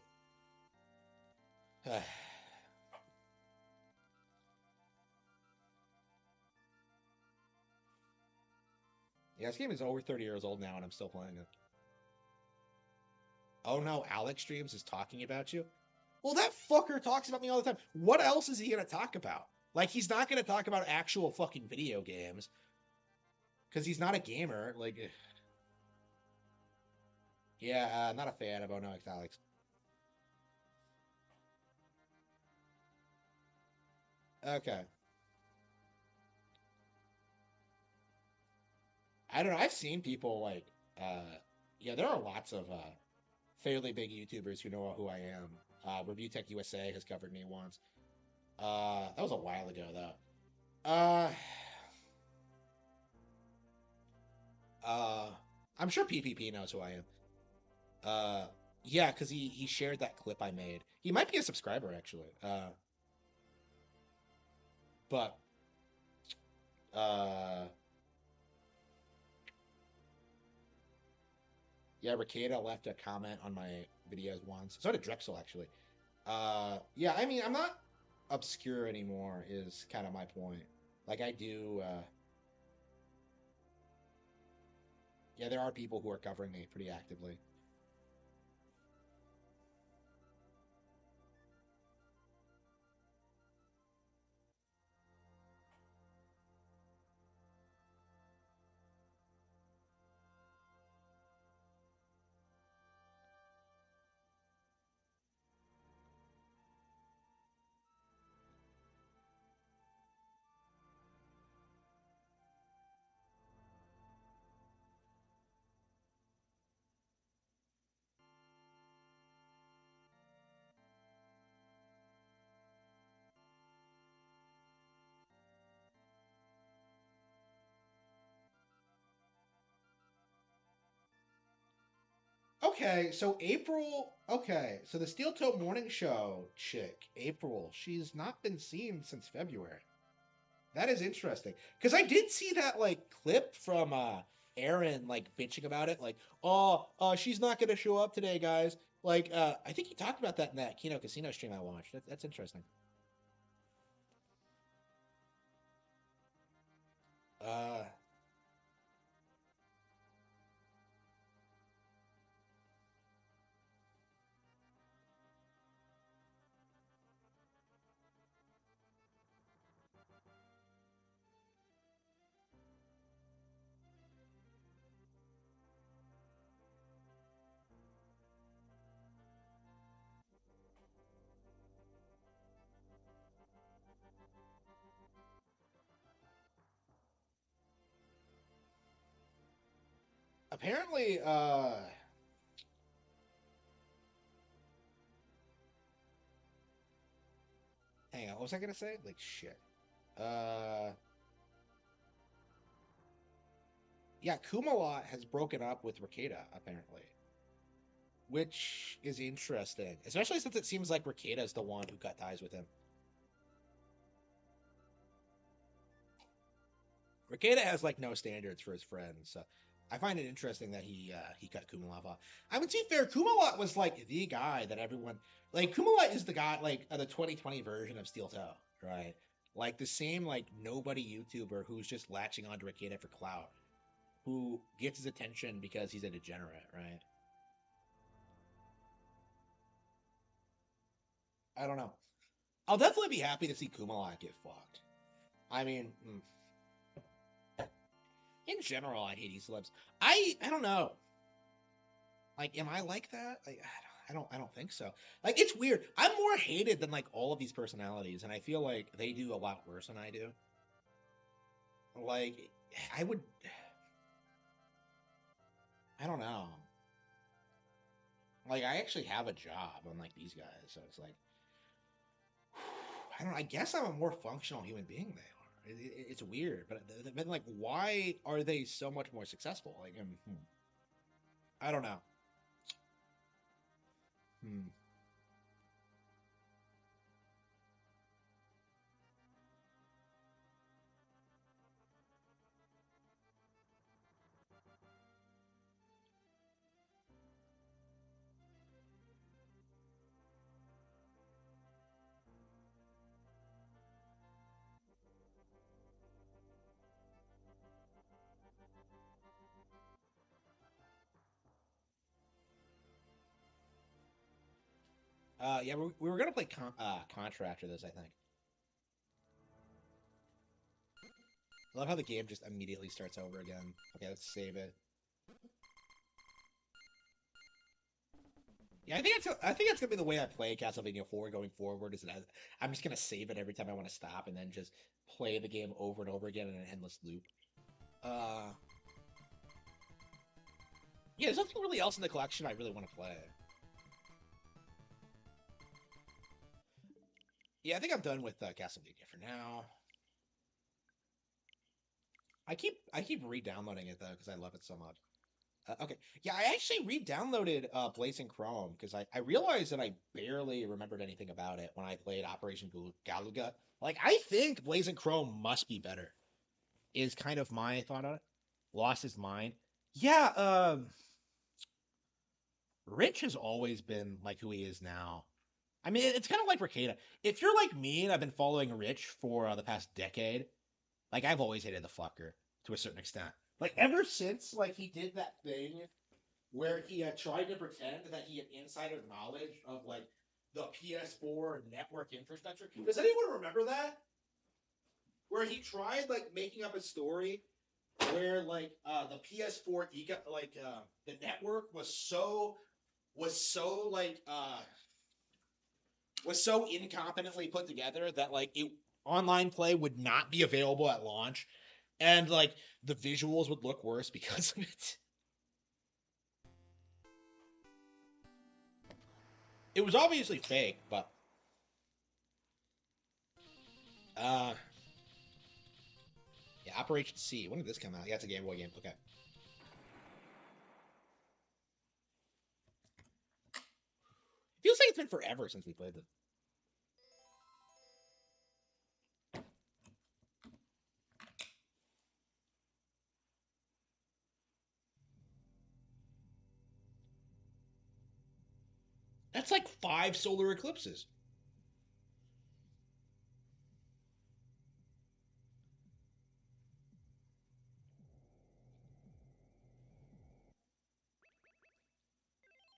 Speaker 1: Yeah, this game is over 30 years old now, and I'm still playing it. Oh no, Alex Streams is talking about you. Well, that fucker talks about me all the time. What else is he gonna talk about? Like, he's not gonna talk about actual fucking video games because he's not a gamer. Like, yeah, not a fan of Oh No, It's Alex. Okay, I don't know. I've seen people like, yeah, there are lots of fairly big YouTubers who know who I am. Review Tech USA has covered me once. That was a while ago though. Uh, I'm sure PPP knows who I am. Uh, yeah, because he shared that clip I made. He might be a subscriber actually. But uh, yeah, Ricada left a comment on my videos once. So did Drexel actually. Yeah, I mean, I'm not obscure anymore. Is kind of my point. Like I do. Yeah, there are people who are covering me pretty actively. Okay, so April. Okay, so the Steel Toe Morning Show chick, April. She's not been seen since February. That is interesting because I did see that like clip from Aaron like bitching about it, like, oh, she's not gonna show up today, guys. Like, I think he talked about that in that Kino Casino stream I watched. That's interesting. Uh, apparently, hang on, what was I gonna say? Like, shit. Uh, yeah, Kumalot has broken up with Rikeda apparently, which is interesting, especially since it seems like Rikeda is the one who cut ties with him. Rikeda has like no standards for his friends, so I find it interesting that he cut Kumalov off. I mean, to be fair, Kumalot was like the guy that everyone like. Kumalot is the guy like the 2020 version of Steel Toe, right? Like the same like nobody YouTuber who's just latching onto Rikeda for clout, who gets his attention because he's a degenerate, right? I don't know. I'll definitely be happy to see Kumalot get fucked. I mean, in general, I hate E-celebs. I don't know. Like, am I like that? Like, I don't think so. Like, it's weird. I'm more hated than like all of these personalities, and I feel like they do a lot worse than I do. Like, I would, I don't know. Like, I actually have a job, unlike these guys, so it's like, I don't know. I guess I'm a more functional human being than they are. It's weird, but like, why are they so much more successful? Like, I don't know. Hmm. Yeah, we were gonna play Contra after this, I think. I love how the game just immediately starts over again. Okay, let's save it. Yeah, I think that's gonna be the way I play Castlevania 4 going forward. Is that I'm just gonna save it every time I want to stop, and then just play the game over and over again in an endless loop. Uh, yeah, there's nothing really else in the collection I really want to play. Yeah, I think I'm done with Castlevania for now. I keep re-downloading it though because I love it so much. Okay. Yeah, I actually re-downloaded Blazing Chrome because I realized that I barely remembered anything about it when I played Operation Galuga. Like, I think Blazing Chrome must be better, is kind of my thought on it. Lost his mind. Yeah, Rich has always been like who he is now. I mean, it's kind of like Ricada. If you're like me and I've been following Rich for the past decade, like I've always hated the fucker to a certain extent. Like ever since like he did that thing where he tried to pretend that he had insider knowledge of like the PS4 network infrastructure. Does anyone remember that? Where he tried like making up a story where like the PS4 the network was so like was so incompetently put together that like it online play would not be available at launch, and like the visuals would look worse because of it. It was obviously fake, but uh yeah, Operation C. When did this come out? Yeah, it's a Game Boy game. Okay. it's been forever since we played this. That's like 5 solar eclipses.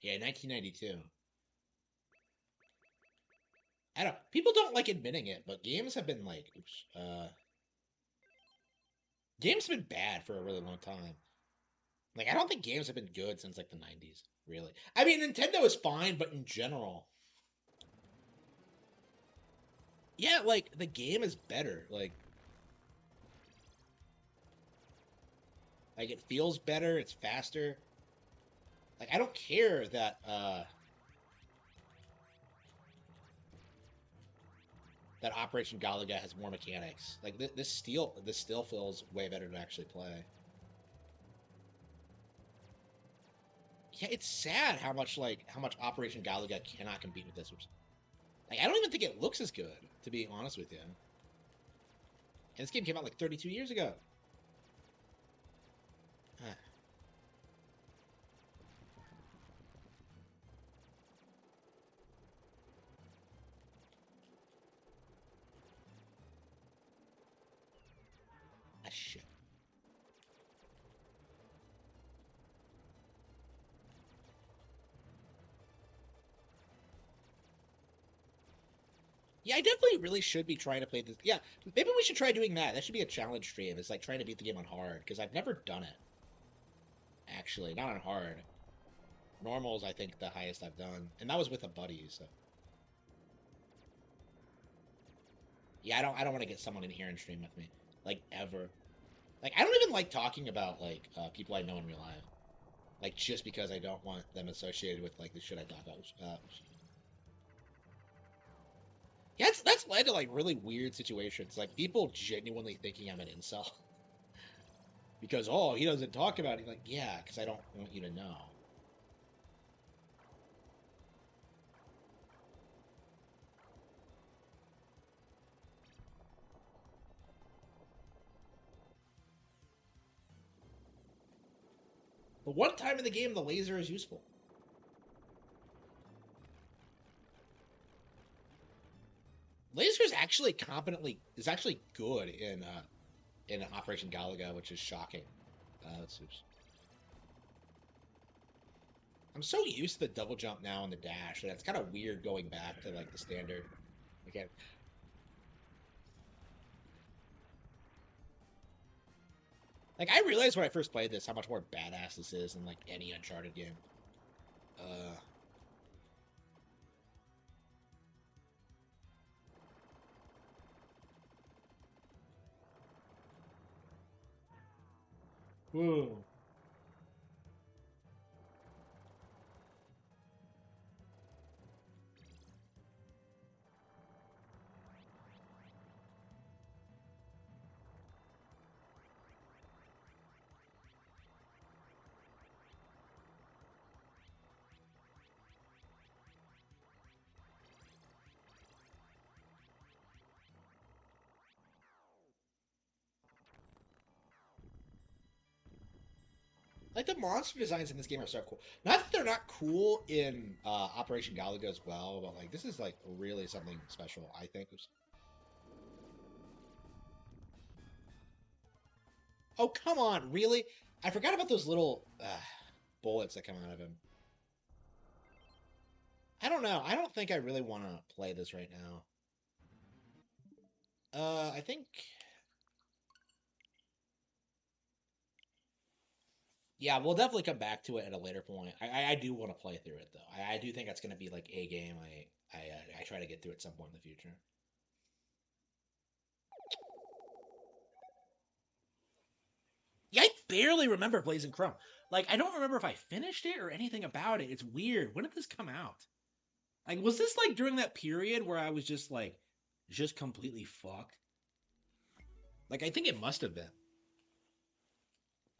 Speaker 1: Yeah, 1992. I don't. People don't like admitting it, but games have been like, oops, games have been bad for a really long time. Like, I don't think games have been good since like the 90s. Really. I mean, Nintendo is fine, but in general, yeah, like the game is better. Like it feels better. It's faster. Like I don't care that Operation Galaga has more mechanics. Like this still feels way better to actually play. Yeah, it's sad how much Operation Galaga cannot compete with this. Like I don't even think it looks as good, to be honest with you. And this game came out like 32 years ago. Huh. Ah, shit. Yeah, I definitely really should be trying to play this. Yeah, maybe we should try doing that. That should be a challenge stream. It's like trying to beat the game on hard because I've never done it. Actually, not on hard. Normal is I think the highest I've done, and that was with a buddy. So yeah, I don't want to get someone in here and stream with me like ever. Like I don't even like talking about like people I know in real life. Like just because I don't want them associated with like the shit I talk about. Yeah, that's led to like really weird situations. Like people genuinely thinking I'm an incel because oh he doesn't talk about it. Like yeah, because I don't want you to know. But one time in the game, the laser is useful. Laser is actually good in Operation Galaga, which is shocking. Oops. I'm so used to the double jump now and the dash that it's kind of weird going back to like the standard. Okay. Like I realized when I first played this how much more badass this is than like any Uncharted game. Uh, Whoa. like the monster designs in this game are so cool. Not that they're not cool in Operation Galaga as well, but like this is like really something special. I think. Oh come on, really? I forgot about those little bullets that come out of him. I don't know. I don't think I really want to play this right now. I think. Yeah, we'll definitely come back to it at a later point. I do want to play through it though. I do think that's going to be like a game I try to get through at some point in the future. Yeah, I barely remember Blazing Chrome. Like I don't remember if I finished it or anything about it. It's weird. When did this come out? Like was this like during that period where I was just like just completely fucked? Like I think it must have been.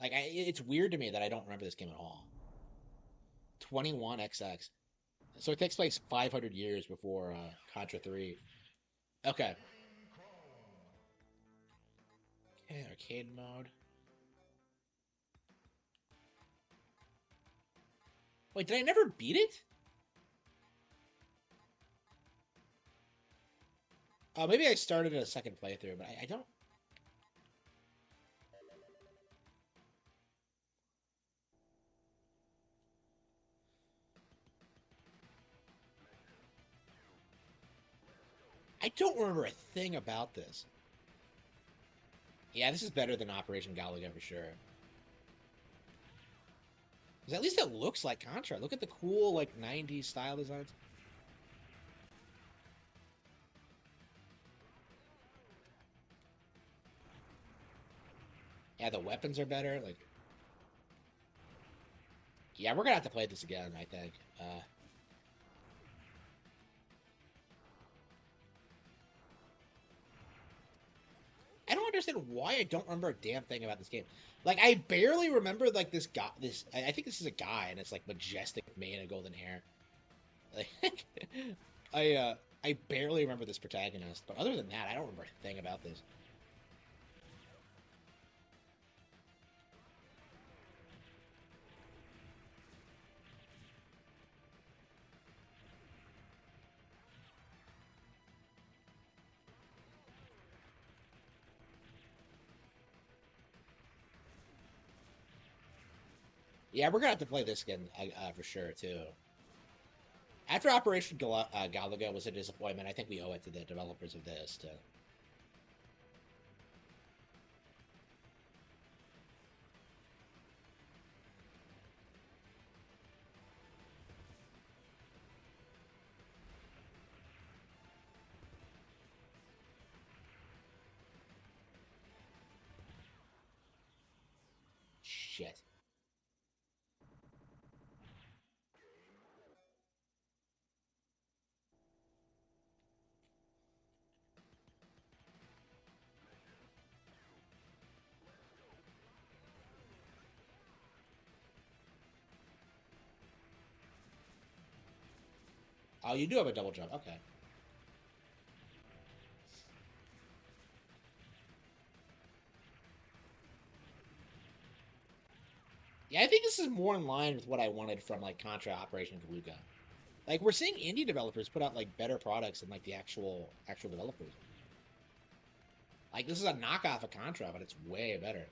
Speaker 1: Like it's weird to me that I don't remember this game at all. 21XX. So it takes place 500 years before Contra 3. Okay. Okay, arcade mode. Wait, did I never beat it? Oh, maybe I started a second playthrough, but I don't. I don't remember a thing about this. Yeah, this is better than Operation Galaga for sure. 'Cause at least it looks like Contra. Look at the cool like '90s style designs. Yeah, the weapons are better. Like, yeah, we're gonna have to play this again. I think. I don't understand why I don't remember a damn thing about this game. Like, I barely remember like this guy. This I think this is a guy, and it's like majestic mane and golden hair. Like, I barely remember this protagonist, but other than that, I don't remember a thing about this. Yeah, we're gonna have to play this again for sure too. After Operation Galaga was a disappointment, I think we owe it to the developers of this to. Shit. Oh, you do have a double jump. Okay. Yeah, I think this is more in line with what I wanted from like Contra Operation Galuga. Like we're seeing indie developers put out like better products than like the actual developers. Like this is a knockoff of Contra, but it's way better.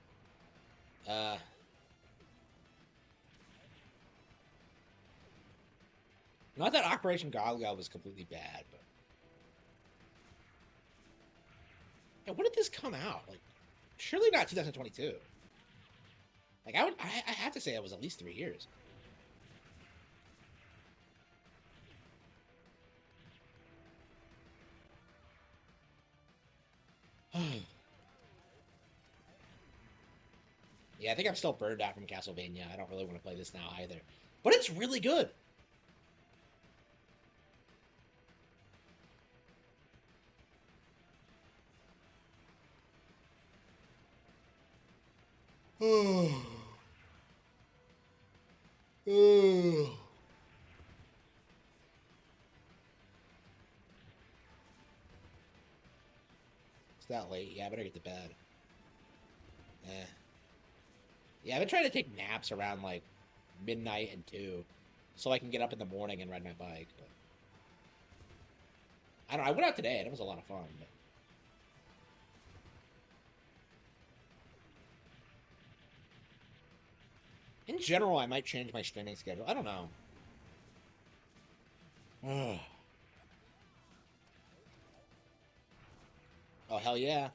Speaker 1: Uh, Not that Operation Galuga was completely bad, but yeah, when did this come out? Like, surely not 2022. Like I have to say it was at least 3 years. Yeah, I think I'm still burned out from Castlevania. I don't really want to play this now either. But it's really good. It's that late. Yeah, I better get to bed. Eh. Yeah, I've been trying to take naps around like midnight and 2 so I can get up in the morning and ride my bike. But I don't know. I went out today and it was a lot of fun. But in general, I might change my streaming schedule. I don't know. Oh, hell yeah.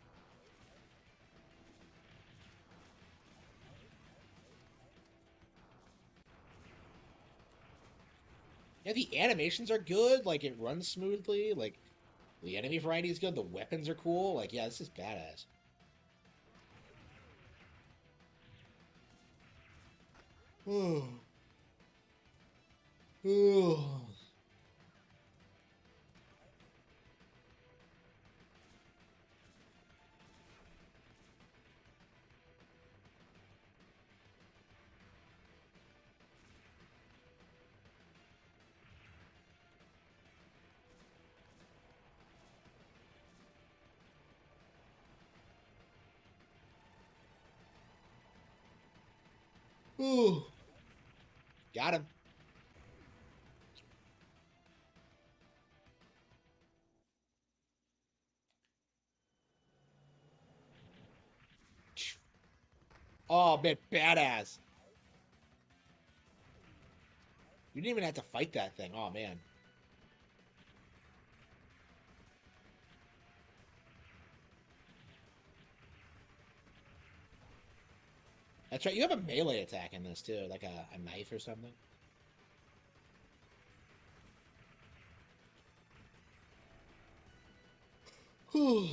Speaker 1: Yeah, the animations are good. Like, it runs smoothly. Like, the enemy variety is good. The weapons are cool. Like, yeah, this is badass. Ooh. Got him. Oh, man, badass. You didn't even have to fight that thing. Oh, man. That's right. You have a melee attack in this, too, like a knife or something. Whew.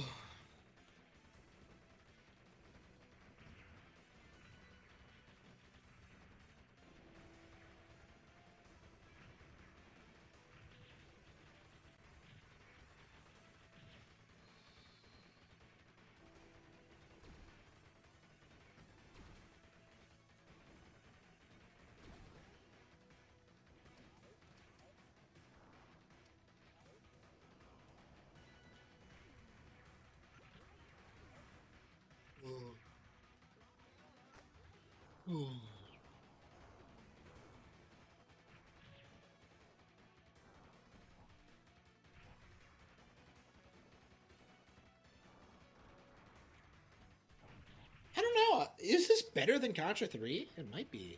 Speaker 1: I don't know. Is this better than Contra 3? It might be.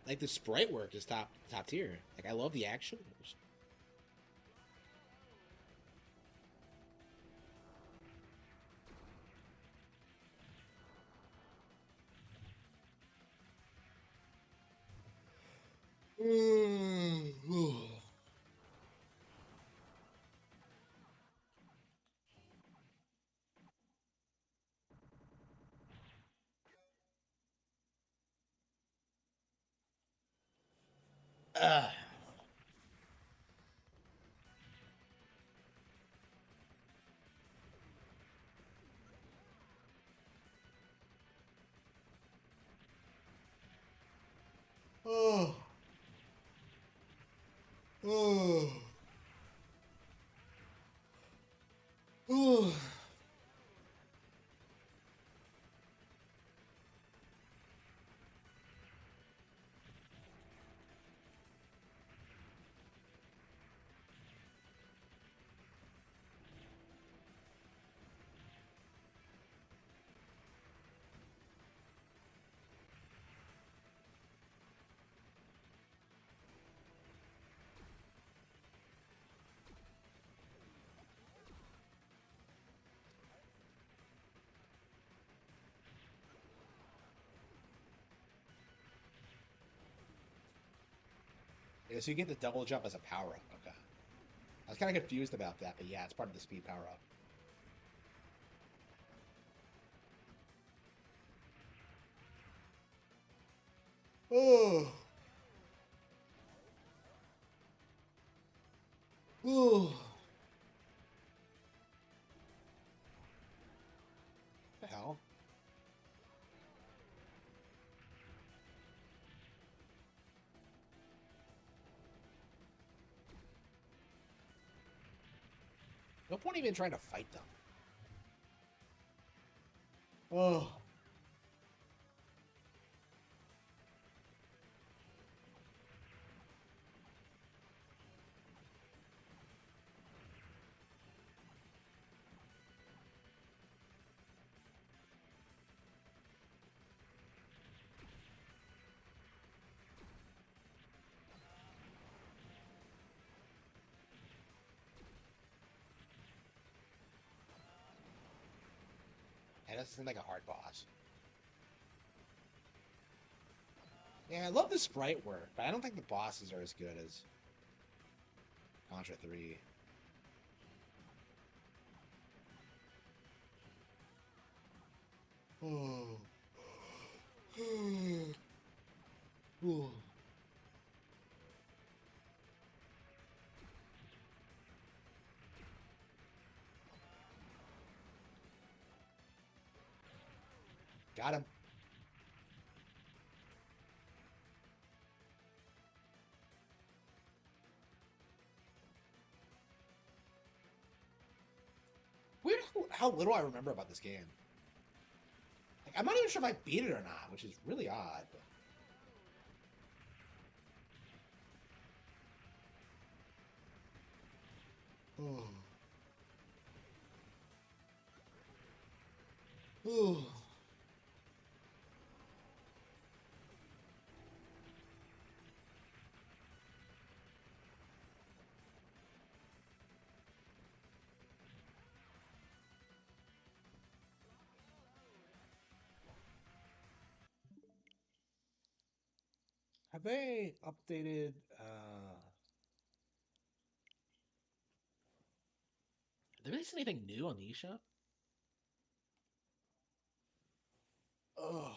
Speaker 1: Like the sprite work is top tier. Like I love the action. Uh, oh, oh, oh. Yeah, so you get the double jump as a power up. Okay. I was kind of confused about that, but yeah, it's part of the speed power up. Oh, oh. The hell? No point even trying to fight them. Oh. And this seems like a hard boss. Yeah, I love the sprite work, but I don't think the bosses are as good as Contra 3. Oh. Oh. Got him. Weird how little I remember about this game. I'm not even sure if I beat it or not, which is really odd. But... Oh. Oh. Have they updated? Did they release anything new on the eShop? Oh,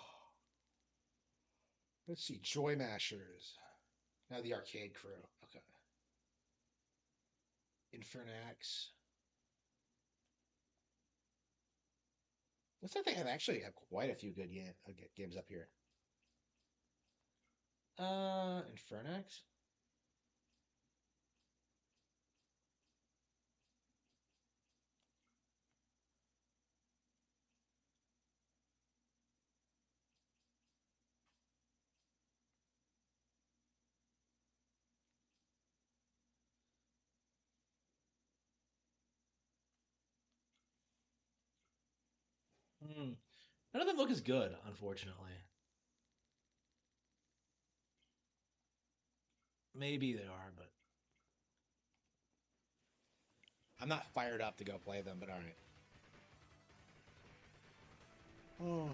Speaker 1: let's see. Joy Mashers. Now the arcade crew. Okay. Infernax. Looks like they have actually have quite a few good games up here. Infernax. Hmm. None of them look as good, unfortunately. Maybe they are, but I'm not fired up to go play them. But all right. Oh.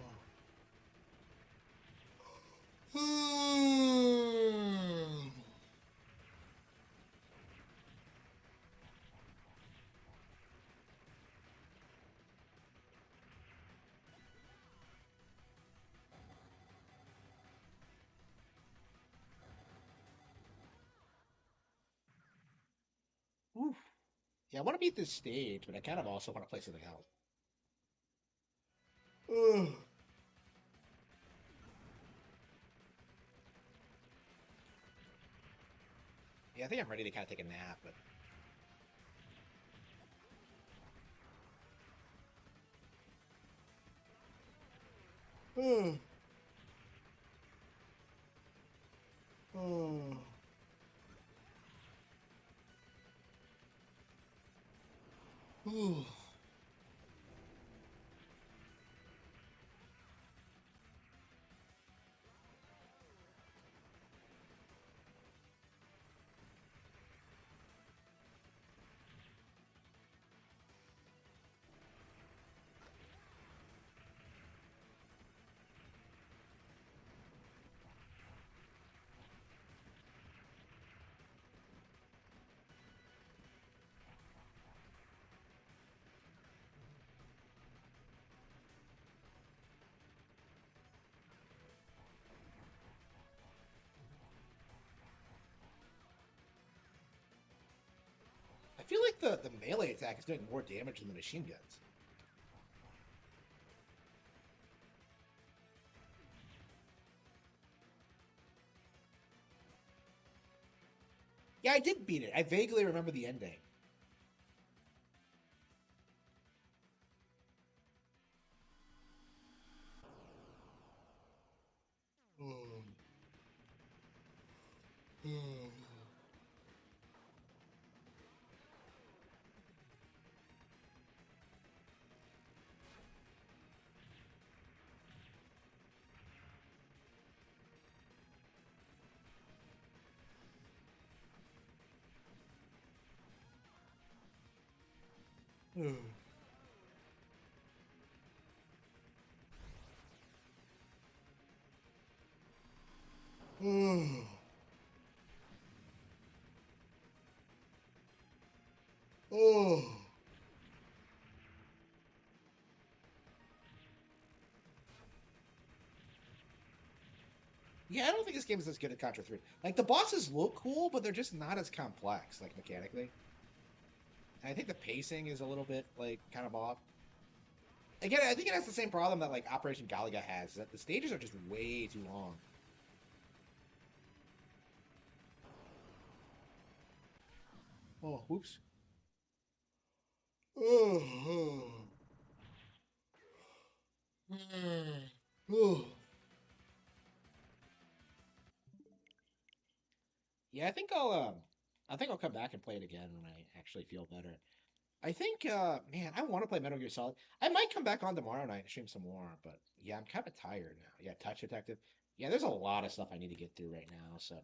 Speaker 1: Oof. Yeah, I want to beat this stage, but I kind of also want to play something else. Ugh. Yeah, I think I'm ready to kind of take a nap, but oh, oh, oh. I feel like the melee attack is doing more damage than the machine guns. Yeah, I did beat it. I vaguely remember the ending. Oh. Oh. Oh. Oh. Oh. Yeah, I don't think this game is as good as Contra 3. Like, the bosses look cool, but they're just not as complex, like, mechanically. And I think the pacing is a little bit, like, kind of off. Again, I think it has the same problem that, like, Operation Galaga has, is that the stages are just way too long. Oh, whoops. Oh. Yeah, I think I'll come back and play it again when I actually feel better. I think man, I want to play Metal Gear Solid. I might come back on tomorrow night and stream some more, but yeah, I'm kind of tired now. Yeah, Touch Detective. Yeah, there's a lot of stuff I need to get through right now, so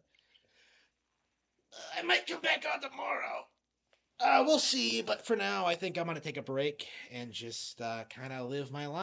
Speaker 1: I might come back on tomorrow. We'll see, but for now, I think I'm gonna take a break and just kind of live my life.